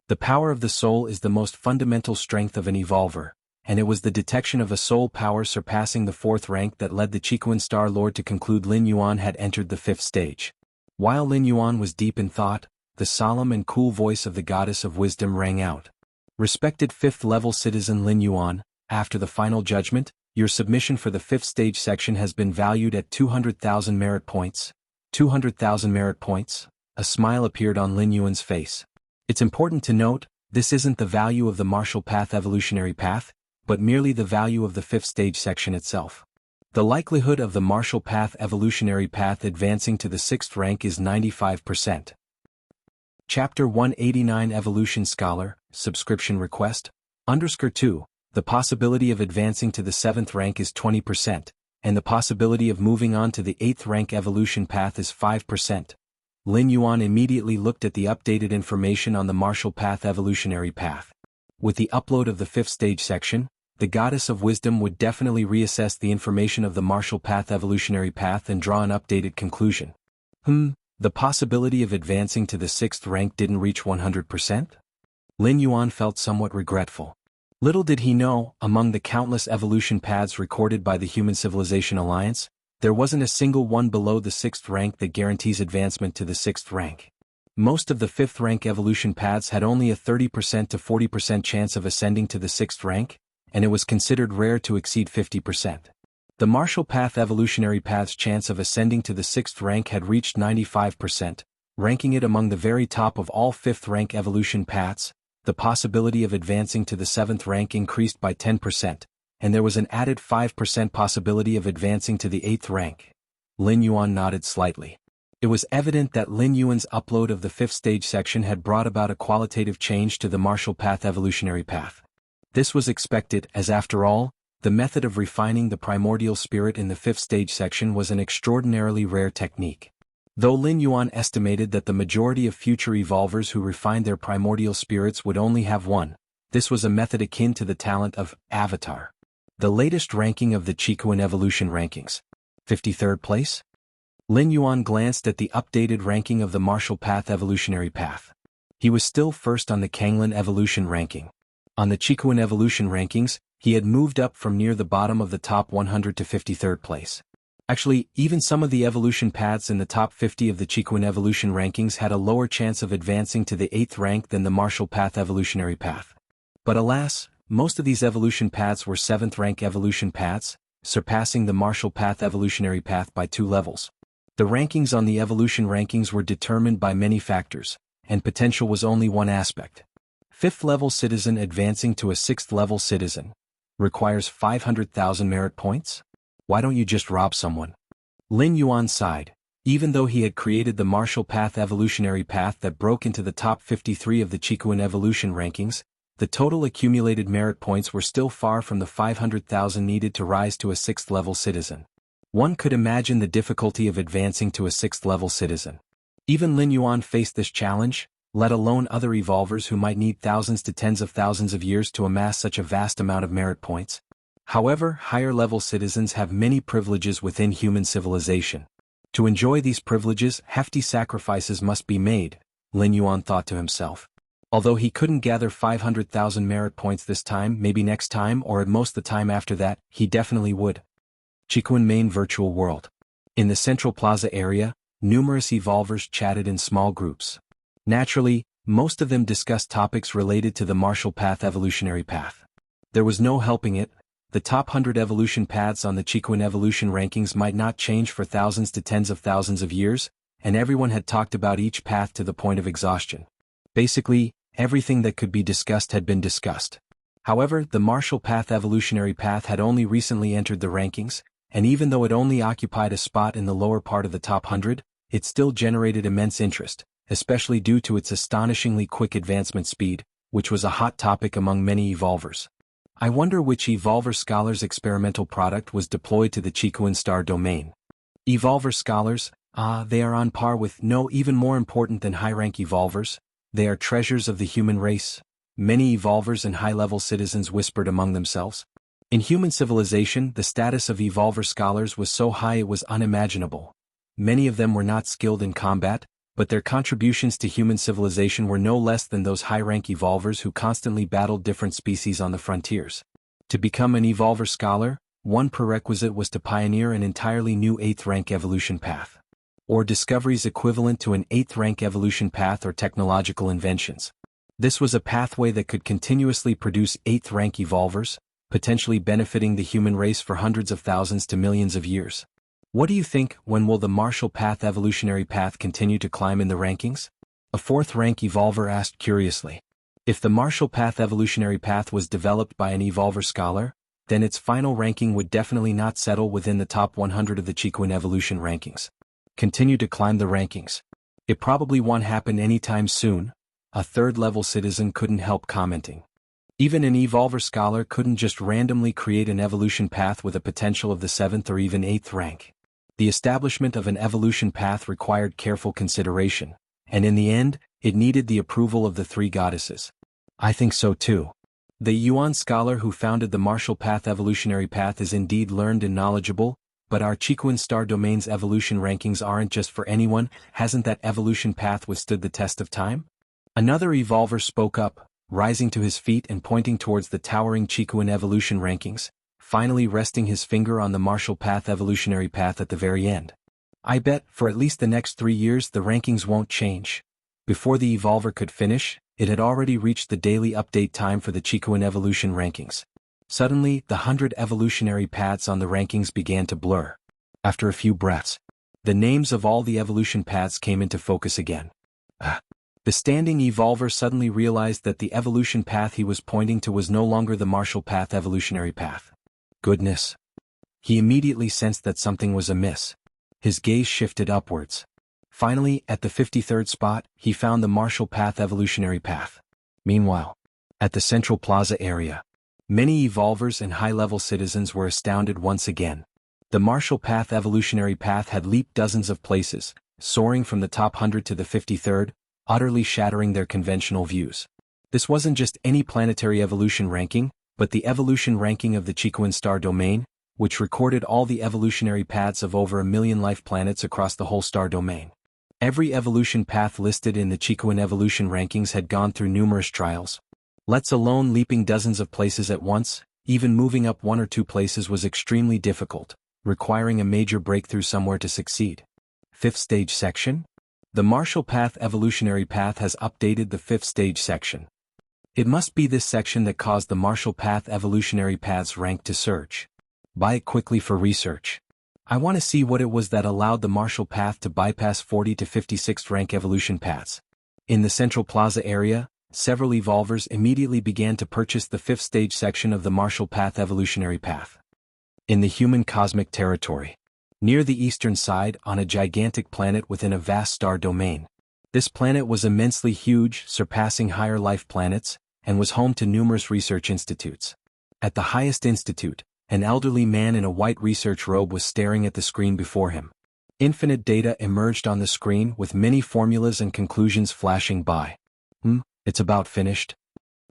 The power of the soul is the most fundamental strength of an evolver, and it was the detection of a soul power surpassing the 4th rank that led the Chikuan Star Lord to conclude Lin Yuan had entered the 5th stage. While Lin Yuan was deep in thought, the solemn and cool voice of the Goddess of Wisdom rang out. Respected 5th level citizen Lin Yuan, after the final judgment, your submission for the 5th stage section has been valued at 200,000 merit points. 200,000 merit points? A smile appeared on Lin Yuan's face. It's important to note, this isn't the value of the martial path evolutionary path, but merely the value of the 5th stage section itself. The likelihood of the martial path evolutionary path advancing to the 6th rank is 95%. Chapter 189 Evolution Scholar, Subscription Request, _2, the possibility of advancing to the 7th rank is 20%, and the possibility of moving on to the 8th rank evolution path is 5%. Lin Yuan immediately looked at the updated information on the martial path evolutionary path. With the upload of the 5th stage section, the Goddess of Wisdom would definitely reassess the information of the martial path evolutionary path and draw an updated conclusion. The possibility of advancing to the 6th rank didn't reach 100%? Lin Yuan felt somewhat regretful. Little did he know, among the countless evolution paths recorded by the Human Civilization Alliance, there wasn't a single one below the 6th rank that guarantees advancement to the 6th rank. Most of the 5th rank evolution paths had only a 30% to 40% chance of ascending to the 6th rank, and it was considered rare to exceed 50%. The martial path evolutionary path's chance of ascending to the 6th rank had reached 95%, ranking it among the very top of all 5th rank evolution paths. The possibility of advancing to the 7th rank increased by 10%, and there was an added 5% possibility of advancing to the 8th rank. Lin Yuan nodded slightly. It was evident that Lin Yuan's upload of the 5th stage section had brought about a qualitative change to the martial path evolutionary path. This was expected, as after all, the method of refining the primordial spirit in the 5th stage section was an extraordinarily rare technique. Though Lin Yuan estimated that the majority of future evolvers who refined their primordial spirits would only have one, this was a method akin to the talent of Avatar. The latest ranking of the Qikuan evolution rankings. 53rd place? Lin Yuan glanced at the updated ranking of the martial path evolutionary path. He was still first on the Kanglan evolution ranking. On the Qikuan evolution rankings, he had moved up from near the bottom of the top 100 to 53rd place. Actually, even some of the evolution paths in the top 50 of the Qikuan evolution rankings had a lower chance of advancing to the 8th rank than the martial path evolutionary path. But alas, most of these evolution paths were 7th rank evolution paths, surpassing the martial path evolutionary path by 2 levels. The rankings on the evolution rankings were determined by many factors, and potential was only one aspect. 5th level citizen advancing to a 6th level citizen requires 500,000 merit points? Why don't you just rob someone? Lin Yuan sighed. Even though he had created the martial path evolutionary path that broke into the top 53 of the Qikuan evolution rankings, the total accumulated merit points were still far from the 500,000 needed to rise to a 6th level citizen. One could imagine the difficulty of advancing to a 6th level citizen. Even Lin Yuan faced this challenge, let alone other evolvers who might need thousands to tens of thousands of years to amass such a vast amount of merit points. However, higher-level citizens have many privileges within human civilization. To enjoy these privileges, hefty sacrifices must be made, Lin Yuan thought to himself. Although he couldn't gather 500,000 merit points this time, maybe next time or at most the time after that, he definitely would. Qikuan main virtual world. In the central plaza area, numerous evolvers chatted in small groups. Naturally, most of them discussed topics related to the martial path evolutionary path. There was no helping it. The top 100 evolution paths on the Qikuan evolution rankings might not change for thousands to tens of thousands of years, and everyone had talked about each path to the point of exhaustion. Basically, everything that could be discussed had been discussed. However, the martial path evolutionary path had only recently entered the rankings, and even though it only occupied a spot in the lower part of the top 100, it still generated immense interest, especially due to its astonishingly quick advancement speed, which was a hot topic among many evolvers. I wonder which Evolver Scholar's experimental product was deployed to the Qikuan star domain. Evolver Scholars, they are on par with, no, even more important than high-rank evolvers. They are treasures of the human race. Many evolvers and high-level citizens whispered among themselves. In human civilization, the status of Evolver Scholars was so high it was unimaginable. Many of them were not skilled in combat, but their contributions to human civilization were no less than those high-rank evolvers who constantly battled different species on the frontiers. To become an Evolver Scholar, one prerequisite was to pioneer an entirely new 8th rank evolution path. Or discoveries equivalent to an 8th rank evolution path or technological inventions. This was a pathway that could continuously produce 8th rank evolvers, potentially benefiting the human race for hundreds of thousands to millions of years. What do you think, when will the martial path evolutionary path continue to climb in the rankings? A 4th rank evolver asked curiously. If the martial path evolutionary path was developed by an Evolver Scholar, then its final ranking would definitely not settle within the top 100 of the Qigong evolution rankings. Continue to climb the rankings. It probably won't happen anytime soon, a third-level citizen couldn't help commenting. Even an Evolver scholar couldn't just randomly create an evolution path with a potential of the 7th or even 8th rank. The establishment of an evolution path required careful consideration, and in the end, it needed the approval of the 3 goddesses. I think so too. The Yuan scholar who founded the martial path evolutionary path is indeed learned and knowledgeable, but our Qigong star domain's evolution rankings aren't just for anyone. Hasn't that evolution path withstood the test of time? Another Evolver spoke up, rising to his feet and pointing towards the towering Qigong evolution rankings, finally resting his finger on the martial path evolutionary path at the very end. I bet, for at least the next 3 years the rankings won't change. Before the Evolver could finish, it had already reached the daily update time for the Qigong evolution rankings. Suddenly, the 100 evolutionary paths on the rankings began to blur. After a few breaths, the names of all the evolution paths came into focus again. The standing Evolver suddenly realized that the evolution path he was pointing to was no longer the martial path evolutionary path. Goodness. He immediately sensed that something was amiss. His gaze shifted upwards. Finally, at the 53rd spot, he found the martial path evolutionary path. Meanwhile, at the Central Plaza area, many Evolvers and high-level citizens were astounded once again. The martial path evolutionary path had leaped dozens of places, soaring from the top 100 to the 53rd, utterly shattering their conventional views. This wasn't just any planetary evolution ranking, but the evolution ranking of the Qigong star domain, which recorded all the evolutionary paths of over 1 million life planets across the whole star domain. Every evolution path listed in the Qigong evolution rankings had gone through numerous trials. Let alone leaping dozens of places at once, even moving up 1 or 2 places was extremely difficult, requiring a major breakthrough somewhere to succeed. 5th stage section? The martial path evolutionary path has updated the 5th stage section. It must be this section that caused the martial path evolutionary path's rank to surge. Buy it quickly for research. I want to see what it was that allowed the martial path to bypass 40 to 56th rank evolution paths. In the Central Plaza area, several Evolvers immediately began to purchase the 5th stage section of the martial path evolutionary path. In the human cosmic territory, near the eastern side on a gigantic planet within a vast star domain. This planet was immensely huge, surpassing higher life planets, and was home to numerous research institutes. At the highest institute, an elderly man in a white research robe was staring at the screen before him. Infinite data emerged on the screen with many formulas and conclusions flashing by. It's about finished.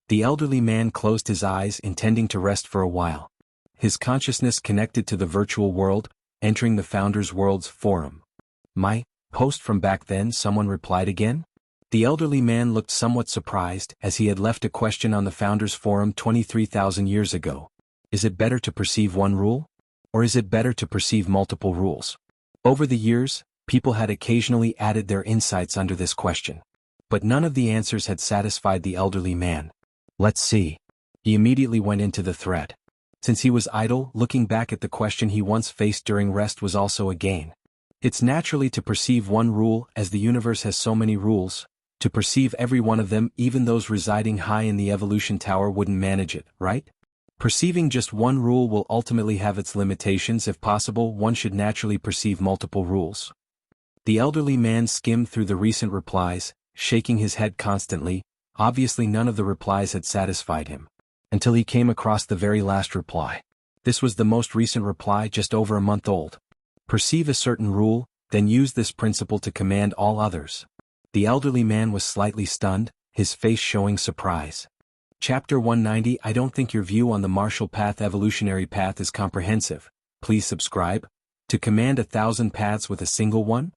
The elderly man closed his eyes, intending to rest for a while. His consciousness connected to the virtual world, entering the Founders World's forum. My post from back then, someone replied again? The elderly man looked somewhat surprised, as he had left a question on the Founders Forum 23,000 years ago. Is it better to perceive one rule? Or is it better to perceive multiple rules? Over the years, people had occasionally added their insights under this question. But none of the answers had satisfied the elderly man. Let's see. He immediately went into the thread. Since he was idle, looking back at the question he once faced during rest was also a gain. It's naturally to perceive one rule, as the universe has so many rules. To perceive every one of them, even those residing high in the evolution tower wouldn't manage it, right? Perceiving just one rule will ultimately have its limitations. If possible, one should naturally perceive multiple rules. The elderly man skimmed through the recent replies, shaking his head constantly. Obviously none of the replies had satisfied him. Until he came across the very last reply. This was the most recent reply, just over a month old. Perceive a certain rule, then use this principle to command all others. The elderly man was slightly stunned, his face showing surprise. Chapter 190. I don't think your view on the martial path evolutionary path is comprehensive. Please subscribe. To command 1,000 paths with a single one?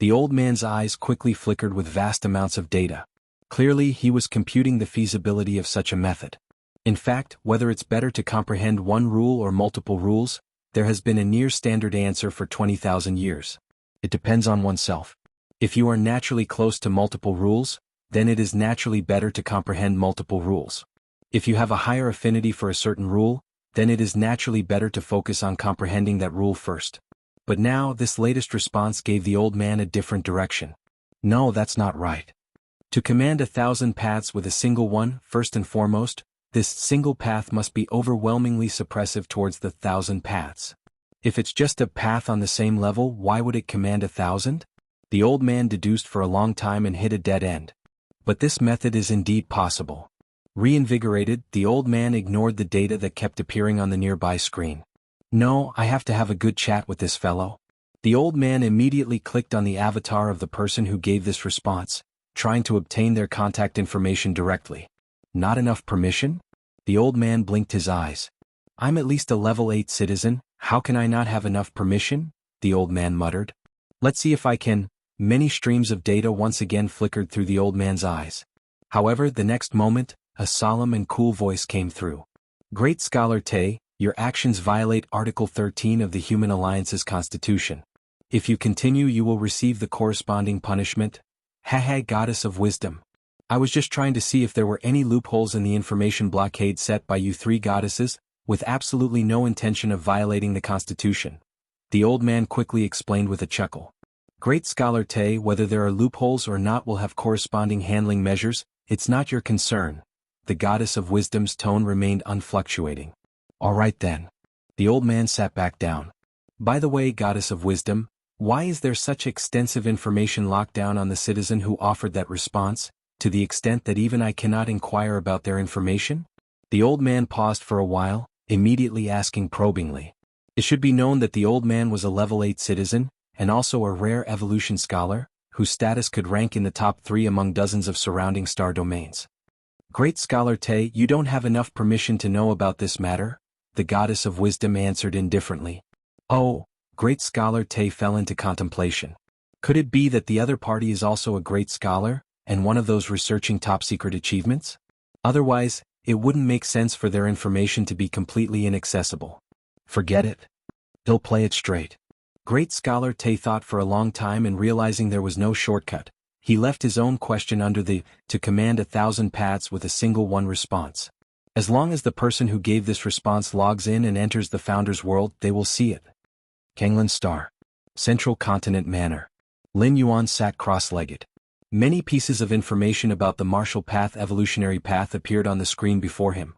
The old man's eyes quickly flickered with vast amounts of data. Clearly he was computing the feasibility of such a method. In fact, whether it's better to comprehend one rule or multiple rules, there has been a near-standard answer for 20,000 years. It depends on oneself. If you are naturally close to multiple rules, then it is naturally better to comprehend multiple rules. If you have a higher affinity for a certain rule, then it is naturally better to focus on comprehending that rule first. But now this latest response gave the old man a different direction. No, that's not right. To command 1,000 paths with a single one, first and foremost, this single path must be overwhelmingly suppressive towards the 1,000 paths. If it's just a path on the same level, why would it command 1,000? The old man deduced for a long time and hit a dead end. But this method is indeed possible. Reinvigorated, the old man ignored the data that kept appearing on the nearby screen. No, I have to have a good chat with this fellow. The old man immediately clicked on the avatar of the person who gave this response, trying to obtain their contact information directly. Not enough permission? The old man blinked his eyes. I'm at least a level 8 citizen, how can I not have enough permission? The old man muttered. Let's see if I can. Many streams of data once again flickered through the old man's eyes. However, the next moment, a solemn and cool voice came through. Great Scholar Te, your actions violate Article 13 of the Human Alliance's Constitution. If you continue, you will receive the corresponding punishment. Haha, Goddess of Wisdom. I was just trying to see if there were any loopholes in the information blockade set by you three goddesses, with absolutely no intention of violating the Constitution. The old man quickly explained with a chuckle. Great Scholar Te, whether there are loopholes or not will have corresponding handling measures, it's not your concern. The Goddess of Wisdom's tone remained unfluctuating. All right then. The old man sat back down. By the way, Goddess of Wisdom, why is there such extensive information locked down on the citizen who offered that response, to the extent that even I cannot inquire about their information? The old man paused for a while, immediately asking probingly. It should be known that the old man was a level 8 citizen, and also a rare evolution scholar, whose status could rank in the top 3 among dozens of surrounding star domains. Great Scholar Te, you don't have enough permission to know about this matter, the Goddess of Wisdom answered indifferently. Oh, Great Scholar Te fell into contemplation. Could it be that the other party is also a great scholar, and one of those researching top-secret achievements? Otherwise, it wouldn't make sense for their information to be completely inaccessible. Forget it. He'll play it straight. Great Scholar Te thought for a long time, and realizing there was no shortcut, he left his own question under the to command 1,000 paths with a single one response. As long as the person who gave this response logs in and enters the Founder's world, they will see it. Kanglan Star. Central Continent Manor. Lin Yuan sat cross-legged. Many pieces of information about the Martial Path evolutionary path appeared on the screen before him.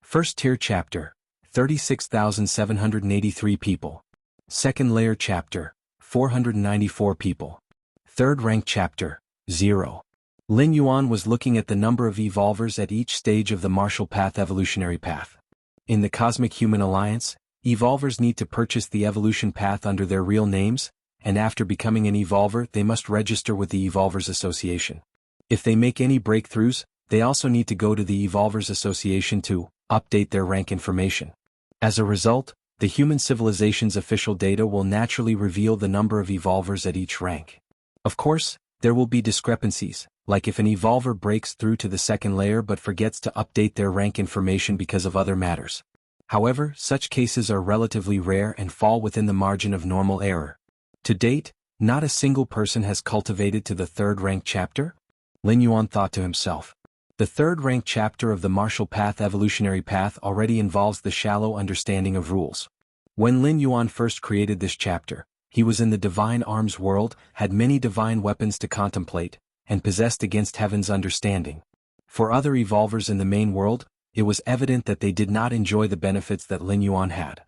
First tier chapter, 36,783 people. Second layer chapter, 494 people. Third rank chapter, 0. Lin Yuan was looking at the number of evolvers at each stage of the Martial Path evolutionary path. In the Cosmic Human Alliance, evolvers need to purchase the evolution path under their real names, and after becoming an evolver they must register with the Evolvers Association. If they make any breakthroughs, they also need to go to the Evolvers Association to update their rank information. As a result, the human civilization's official data will naturally reveal the number of evolvers at each rank. Of course, there will be discrepancies, like if an evolver breaks through to the second layer but forgets to update their rank information because of other matters. However, such cases are relatively rare and fall within the margin of normal error. To date, not a single person has cultivated to the third rank chapter? Lin Yuan thought to himself. The third rank chapter of the Martial Path evolutionary path already involves the shallow understanding of rules. When Lin Yuan first created this chapter, he was in the divine arms world, had many divine weapons to contemplate, and possessed against heaven's understanding. For other evolvers in the main world, it was evident that they did not enjoy the benefits that Lin Yuan had.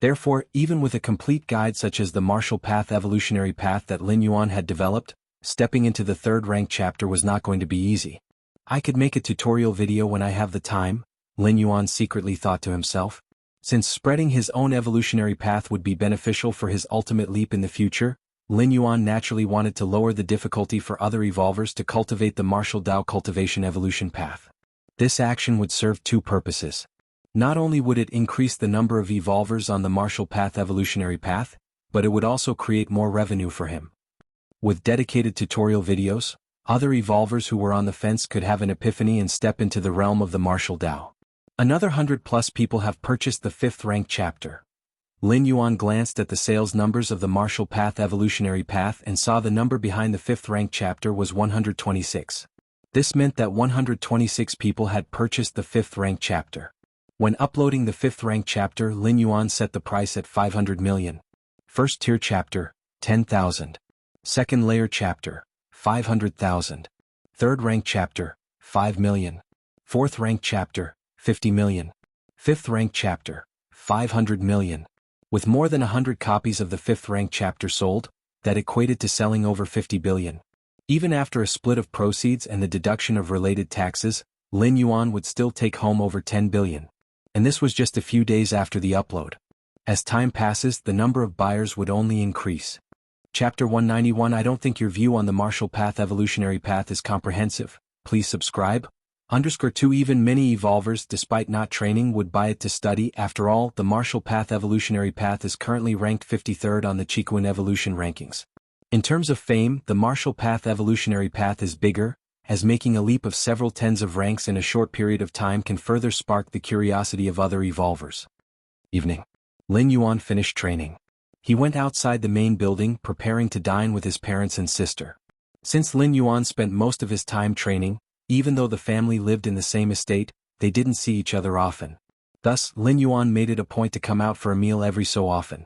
Therefore, even with a complete guide such as the Martial Path evolutionary path that Lin Yuan had developed, stepping into the third rank chapter was not going to be easy. I could make a tutorial video when I have the time, Lin Yuan secretly thought to himself. Since spreading his own evolutionary path would be beneficial for his ultimate leap in the future, Lin Yuan naturally wanted to lower the difficulty for other evolvers to cultivate the martial Dao cultivation evolution path. This action would serve two purposes. Not only would it increase the number of evolvers on the martial path evolutionary path, but it would also create more revenue for him. With dedicated tutorial videos, other evolvers who were on the fence could have an epiphany and step into the realm of the martial Dao. Another 100+ people have purchased the 5th rank chapter. Lin Yuan glanced at the sales numbers of the Martial Path evolutionary path and saw the number behind the 5th rank chapter was 126. This meant that 126 people had purchased the 5th rank chapter. When uploading the 5th rank chapter, Lin Yuan set the price at 500 million. First tier chapter, 10,000. Second layer chapter, 500,000. Third rank chapter, 5 million. Fourth rank chapter, 50 million. 5th rank chapter, 500 million. With more than 100 copies of the 5th rank chapter sold, that equated to selling over 50 billion. Even after a split of proceeds and the deduction of related taxes, Lin Yuan would still take home over 10 billion. And this was just a few days after the upload. As time passes, the number of buyers would only increase. Chapter 191. I don't think your view on the martial path evolutionary path is comprehensive. Please subscribe. _2 Even many evolvers, despite not training, would buy it to study. After all, the martial path evolutionary path is currently ranked 53rd on the Qigong evolution rankings. In terms of fame, the martial path evolutionary path is bigger, as making a leap of several tens of ranks in a short period of time can further spark the curiosity of other evolvers. Evening. Lin Yuan finished training. He went outside the main building, preparing to dine with his parents and sister. Since Lin Yuan spent most of his time training, even though the family lived in the same estate, they didn't see each other often. Thus, Lin Yuan made it a point to come out for a meal every so often.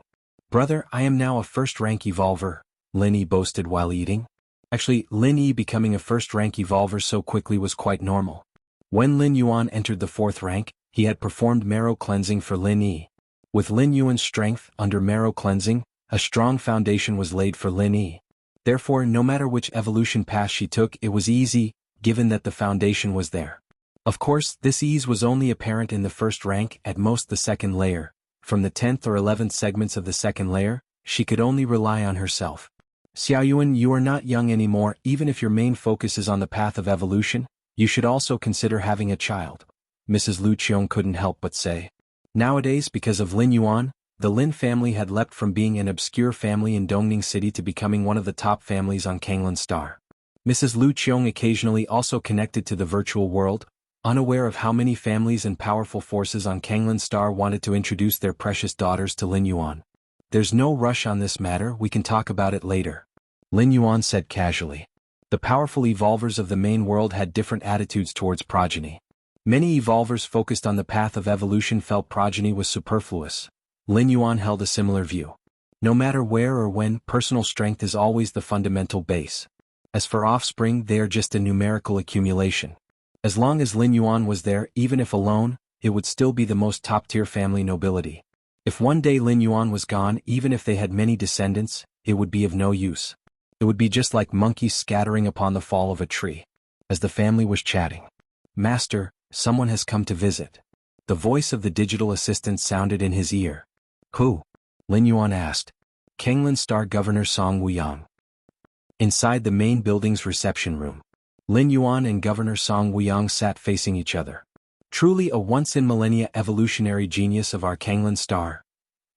Brother, I am now a first-rank evolver, Lin Yi boasted while eating. Actually, Lin Yi becoming a first-rank evolver so quickly was quite normal. When Lin Yuan entered the 4th rank, he had performed marrow cleansing for Lin Yi. With Lin Yuan's strength under marrow cleansing, a strong foundation was laid for Lin Yi. Therefore, no matter which evolution path she took, it was easy, given that the foundation was there. Of course, this ease was only apparent in the 1st rank, at most the 2nd layer. From the 10th or 11th segments of the 2nd layer, she could only rely on herself. Xiaoyuan, you are not young anymore. Even if your main focus is on the path of evolution, you should also consider having a child. Mrs. Lu Qiong couldn't help but say. Nowadays, because of Lin Yuan, the Lin family had leapt from being an obscure family in Dongning City to becoming one of the top families on Kanglan Star. Mrs. Lu Qiong occasionally also connected to the virtual world, unaware of how many families and powerful forces on Kanglan Star wanted to introduce their precious daughters to Lin Yuan. There's no rush on this matter, we can talk about it later. Lin Yuan said casually. The powerful evolvers of the main world had different attitudes towards progeny. Many evolvers focused on the path of evolution felt progeny was superfluous. Lin Yuan held a similar view. No matter where or when, personal strength is always the fundamental base. As for offspring, they are just a numerical accumulation. As long as Lin Yuan was there, even if alone, it would still be the most top-tier family nobility. If one day Lin Yuan was gone, even if they had many descendants, it would be of no use. It would be just like monkeys scattering upon the fall of a tree. As the family was chatting. Master, someone has come to visit. The voice of the digital assistant sounded in his ear. Who? Lin Yuan asked. Kanglan Star Governor Song Wuyang. Inside the main building's reception room, Lin Yuan and Governor Song Wuyang sat facing each other. Truly a once-in-millennia evolutionary genius of our Kanglan Star.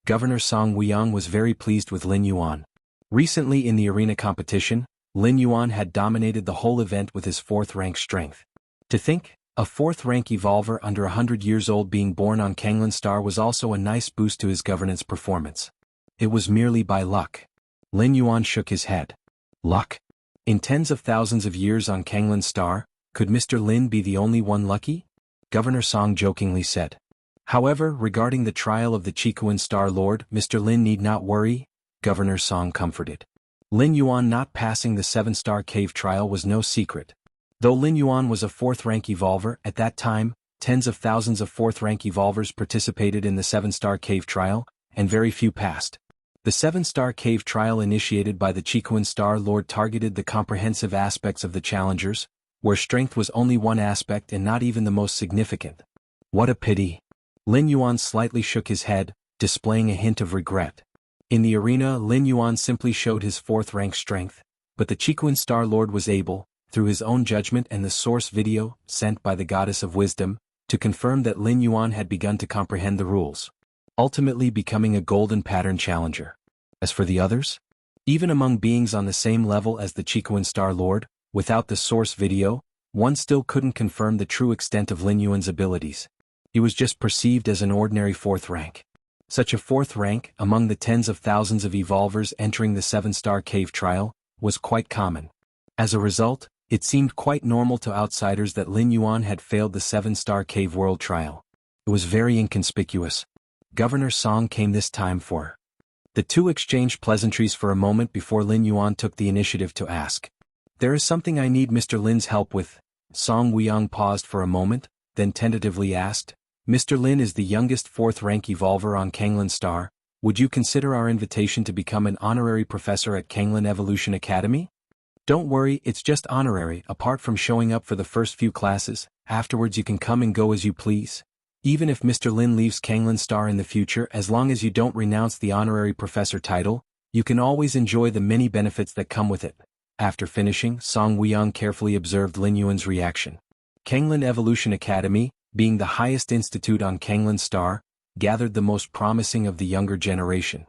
Governor Song Wuyang was very pleased with Lin Yuan. Recently in the arena competition, Lin Yuan had dominated the whole event with his 4th rank strength. To think, a 4th rank evolver under 100 years old being born on Kanglan Star was also a nice boost to his governance performance. It was merely by luck. Lin Yuan shook his head. Luck? In tens of thousands of years on Kanglan Star, could Mr. Lin be the only one lucky? Governor Song jokingly said. However, regarding the trial of the Qikuan Star Lord, Mr. Lin need not worry, Governor Song comforted. Lin Yuan not passing the 7-star cave trial was no secret. Though Lin Yuan was a 4th rank evolver, at that time, tens of thousands of 4th rank evolvers participated in the 7-star cave trial, and very few passed. The 7-star cave trial initiated by the Qikuan Star Lord targeted the comprehensive aspects of the challengers, where strength was only one aspect and not even the most significant. What a pity. Lin Yuan slightly shook his head, displaying a hint of regret. In the arena, Lin Yuan simply showed his 4th rank strength, but the Qikuan Star Lord was able, through his own judgment and the source video, sent by the Goddess of Wisdom, to confirm that Lin Yuan had begun to comprehend the rules, ultimately becoming a golden pattern challenger. As for the others? Even among beings on the same level as the Qikuan Star Lord, without the source video, one still couldn't confirm the true extent of Lin Yuan's abilities. He was just perceived as an ordinary 4th rank. Such a 4th rank, among the tens of thousands of evolvers entering the 7-star cave trial, was quite common. As a result, it seemed quite normal to outsiders that Lin Yuan had failed the 7-star cave world trial. It was very inconspicuous. Governor Song came this time for. The two exchanged pleasantries for a moment before Lin Yuan took the initiative to ask. There is something I need Mr. Lin's help with. Song Wuyang paused for a moment, then tentatively asked, "Mr. Lin is the youngest fourth-rank evolver on Kanglan Star. Would you consider our invitation to become an honorary professor at Kanglan Evolution Academy?" "Don't worry, it's just honorary. Apart from showing up for the first few classes, afterwards you can come and go as you please. Even if Mr. Lin leaves Kanglan Star in the future, as long as you don't renounce the honorary professor title, you can always enjoy the many benefits that come with it." After finishing, Song Wuyang carefully observed Lin Yuan's reaction. Kanglan Evolution Academy, being the highest institute on Kanglan Star, gathered the most promising of the younger generation.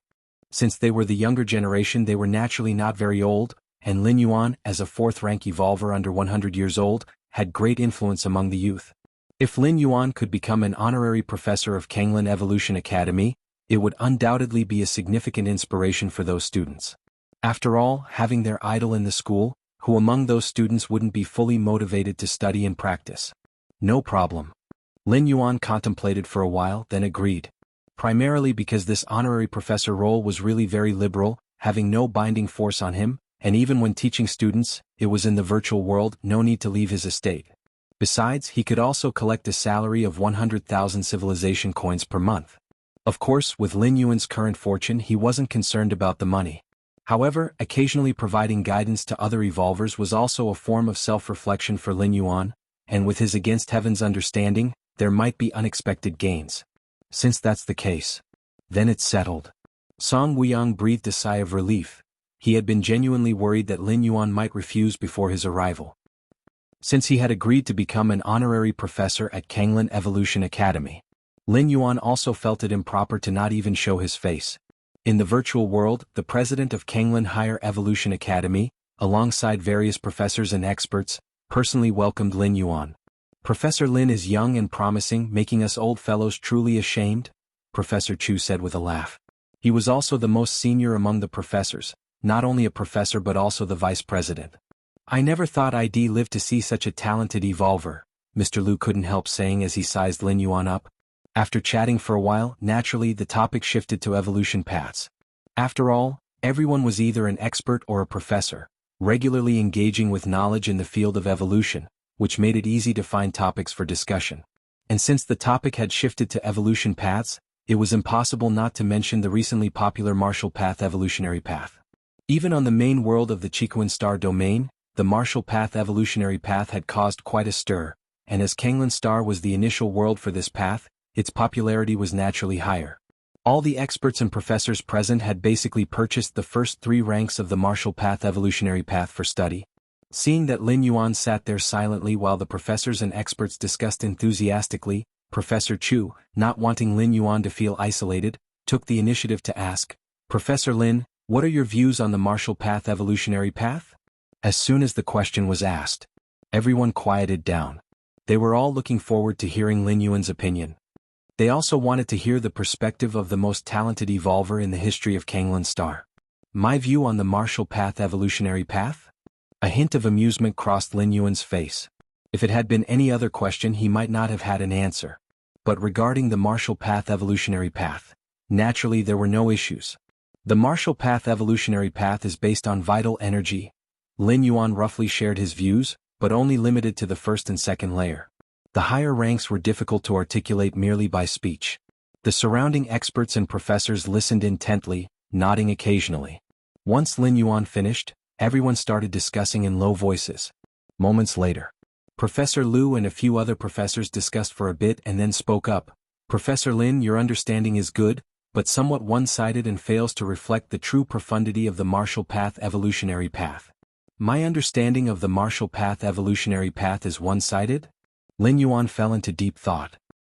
Since they were the younger generation, they were naturally not very old, and Lin Yuan, as a fourth-rank evolver under 100 years old, had great influence among the youth. If Lin Yuan could become an honorary professor of Kanglan Evolution Academy, it would undoubtedly be a significant inspiration for those students. After all, having their idol in the school, who among those students wouldn't be fully motivated to study and practice? No problem. Lin Yuan contemplated for a while, then agreed. Primarily because this honorary professor role was really very liberal, having no binding force on him, and even when teaching students, it was in the virtual world, no need to leave his estate. Besides, he could also collect a salary of 100,000 civilization coins per month. Of course, with Lin Yuan's current fortune, he wasn't concerned about the money. However, occasionally providing guidance to other evolvers was also a form of self-reflection for Lin Yuan, and with his against heaven's understanding, there might be unexpected gains. Since that's the case, then it's settled. Song Wuyang breathed a sigh of relief. He had been genuinely worried that Lin Yuan might refuse before his arrival. Since he had agreed to become an honorary professor at Kanglan Evolution Academy, Lin Yuan also felt it improper to not even show his face. In the virtual world, the president of Kanglan Higher Evolution Academy, alongside various professors and experts, personally welcomed Lin Yuan. "Professor Lin is young and promising, making us old fellows truly ashamed," Professor Chu said with a laugh. He was also the most senior among the professors, not only a professor but also the vice president. "I never thought I'd live to see such a talented evolver," Mr. Lu couldn't help saying as he sized Lin Yuan up. After chatting for a while, naturally the topic shifted to evolution paths. After all, everyone was either an expert or a professor, regularly engaging with knowledge in the field of evolution, which made it easy to find topics for discussion. And since the topic had shifted to evolution paths, it was impossible not to mention the recently popular Martial Path evolutionary path. Even on the main world of the Chiquan Star domain, the Martial Path evolutionary path had caused quite a stir, and as Kanglan Star was the initial world for this path, its popularity was naturally higher. All the experts and professors present had basically purchased the first 3 ranks of the Martial Path evolutionary path for study. Seeing that Lin Yuan sat there silently while the professors and experts discussed enthusiastically, Professor Chu, not wanting Lin Yuan to feel isolated, took the initiative to ask, "Professor Lin, what are your views on the Martial Path evolutionary path?" As soon as the question was asked, everyone quieted down. They were all looking forward to hearing Lin Yuan's opinion. They also wanted to hear the perspective of the most talented evolver in the history of Kanglan Star. "My view on the Martial Path evolutionary path?" A hint of amusement crossed Lin Yuan's face. If it had been any other question he might not have had an answer. But regarding the Martial Path evolutionary path, naturally there were no issues. The Martial Path evolutionary path is based on vital energy. Lin Yuan roughly shared his views, but only limited to the first and second layer. The higher ranks were difficult to articulate merely by speech. The surrounding experts and professors listened intently, nodding occasionally. Once Lin Yuan finished, everyone started discussing in low voices. Moments later, Professor Lu and a few other professors discussed for a bit and then spoke up. "Professor Lin, your understanding is good, but somewhat one-sided and fails to reflect the true profundity of the Martial Path evolutionary path." "My understanding of the Martial Path evolutionary path is one-sided?" Lin Yuan fell into deep thought.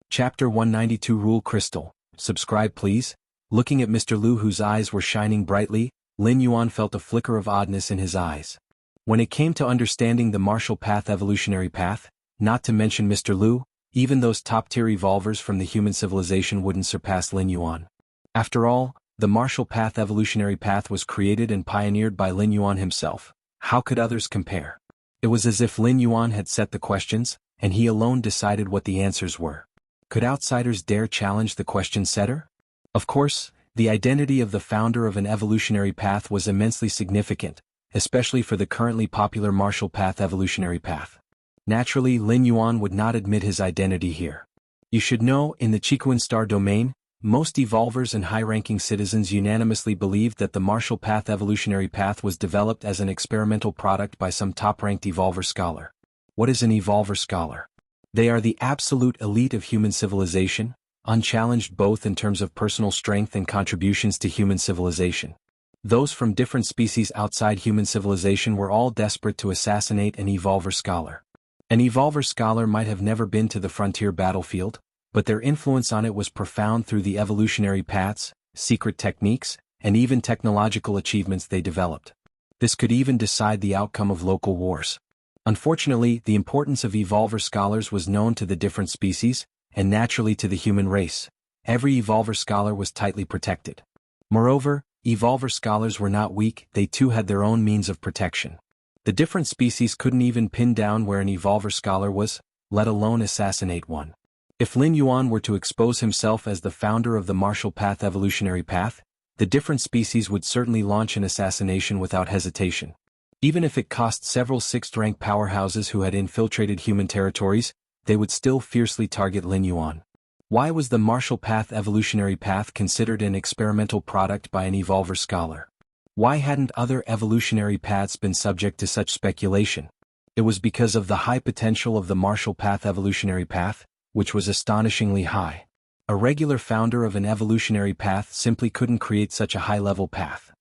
Chapter 192 Rule Crystal. Subscribe please. Looking at Mr. Lu whose eyes were shining brightly, Lin Yuan felt a flicker of oddness in his eyes. When it came to understanding the Martial Path evolutionary path, not to mention Mr. Lu, even those top-tier evolvers from the human civilization wouldn't surpass Lin Yuan. After all, the Martial Path evolutionary path was created and pioneered by Lin Yuan himself. How could others compare? It was as if Lin Yuan had set the questions, and he alone decided what the answers were. Could outsiders dare challenge the question setter? Of course, the identity of the founder of an evolutionary path was immensely significant, especially for the currently popular Martial Path evolutionary path. Naturally, Lin Yuan would not admit his identity here. You should know, in the Qikuan Star domain, most evolvers and high-ranking citizens unanimously believed that the martial path evolutionary path was developed as an experimental product by some top-ranked evolver scholar. What is an evolver scholar? They are the absolute elite of human civilization, unchallenged both in terms of personal strength and contributions to human civilization. Those from different species outside human civilization were all desperate to assassinate an evolver scholar. An evolver scholar might have never been to the frontier battlefield, but their influence on it was profound through the evolutionary paths, secret techniques, and even technological achievements they developed. This could even decide the outcome of local wars. Unfortunately, the importance of evolver scholars was known to the different species, and naturally to the human race. Every evolver scholar was tightly protected. Moreover, evolver scholars were not weak, they too had their own means of protection. The different species couldn't even pin down where an evolver scholar was, let alone assassinate one. If Lin Yuan were to expose himself as the founder of the martial path evolutionary path, the different species would certainly launch an assassination without hesitation. Even if it cost several sixth-rank powerhouses who had infiltrated human territories, they would still fiercely target Lin Yuan. Why was the martial path evolutionary path considered an experimental product by an evolver scholar? Why hadn't other evolutionary paths been subject to such speculation? It was because of the high potential of the martial path evolutionary path, which was astonishingly high. A regular founder of an evolutionary path simply couldn't create such a high-level path.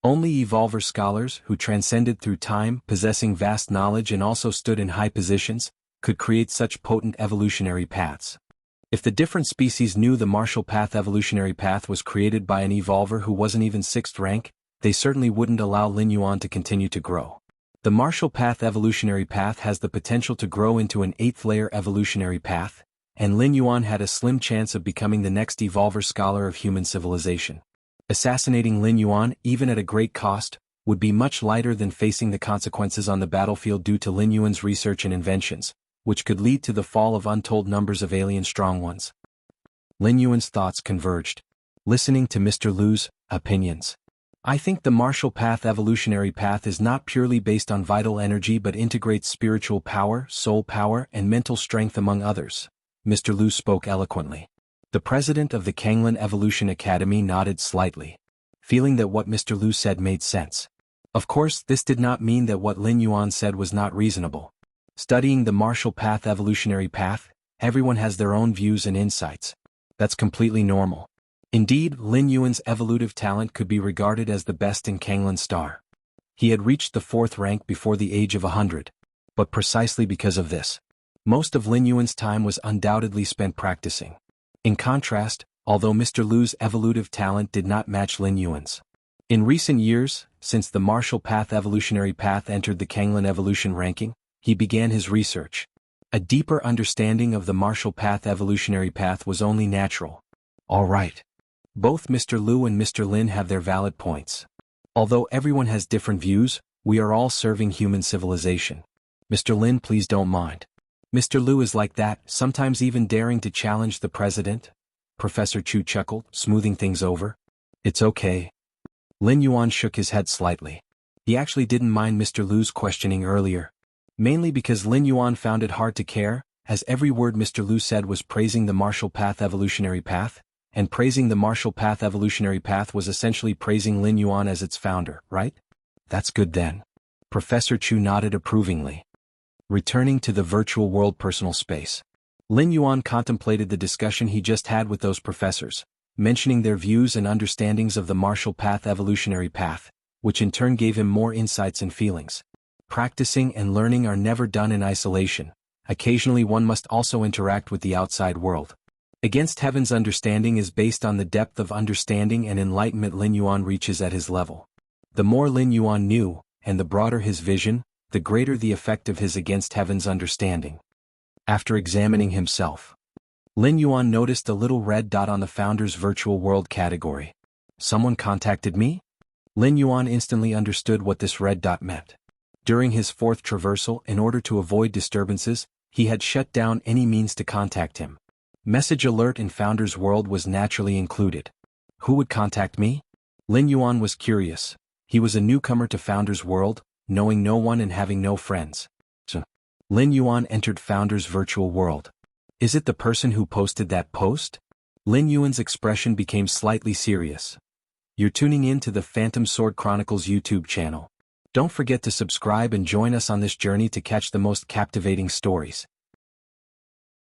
Only evolver scholars, who transcended through time, possessing vast knowledge and also stood in high positions, could create such potent evolutionary paths. If the different species knew the martial path evolutionary path was created by an evolver who wasn't even 6th rank, they certainly wouldn't allow Lin Yuan to continue to grow. The martial path evolutionary path has the potential to grow into an 8th-layer evolutionary path, and Lin Yuan had a slim chance of becoming the next evolver scholar of human civilization. Assassinating Lin Yuan, even at a great cost, would be much lighter than facing the consequences on the battlefield due to Lin Yuan's research and inventions, which could lead to the fall of untold numbers of alien strong ones. Lin Yuan's thoughts converged. Listening to Mr. Lu's opinions. I think the martial path evolutionary path is not purely based on vital energy but integrates spiritual power, soul power, and mental strength among others. Mr. Lu spoke eloquently. The president of the Kanglan Evolution Academy nodded slightly, feeling that what Mr. Lu said made sense. Of course, this did not mean that what Lin Yuan said was not reasonable. Studying the martial path evolutionary path, everyone has their own views and insights. That's completely normal. Indeed, Lin Yuan's evolutive talent could be regarded as the best in Kanglan Star. He had reached the 4th rank before the age of 100. But precisely because of this, most of Lin Yuan's time was undoubtedly spent practicing. In contrast, although Mr. Lu's evolutive talent did not match Lin Yuan's. In recent years, since the martial path evolutionary path entered the Kanglan evolution ranking, he began his research. A deeper understanding of the martial path evolutionary path was only natural. All right. Both Mr. Lu and Mr. Lin have their valid points. Although everyone has different views, we are all serving human civilization. Mr. Lin, please don't mind. Mr. Lu is like that, sometimes even daring to challenge the president. Professor Chu chuckled, smoothing things over. It's okay. Lin Yuan shook his head slightly. He actually didn't mind Mr. Lu's questioning earlier. Mainly because Lin Yuan found it hard to care, as every word Mr. Lu said was praising the martial path evolutionary path, and praising the martial path evolutionary path was essentially praising Lin Yuan as its founder, right? That's good then. Professor Chu nodded approvingly. Returning to the virtual world personal space. Lin Yuan contemplated the discussion he just had with those professors, mentioning their views and understandings of the martial path evolutionary path, which in turn gave him more insights and feelings. Practicing and learning are never done in isolation. Occasionally one must also interact with the outside world. Against Heaven's understanding is based on the depth of understanding and enlightenment Lin Yuan reaches at his level. The more Lin Yuan knew, and the broader his vision, the greater the effect of his against Heaven's understanding. After examining himself, Lin Yuan noticed a little red dot on the Founder's Virtual World category. Someone contacted me? Lin Yuan instantly understood what this red dot meant. During his 4th traversal, in order to avoid disturbances, he had shut down any means to contact him. Message alert in Founder's World was naturally included. Who would contact me? Lin Yuan was curious. He was a newcomer to Founder's World, knowing no one and having no friends. Lin Yuan entered Founder's virtual world. Is it the person who posted that post? Lin Yuan's expression became slightly serious. You're tuning in to the Phantom Sword Chronicles YouTube channel. Don't forget to subscribe and join us on this journey to catch the most captivating stories.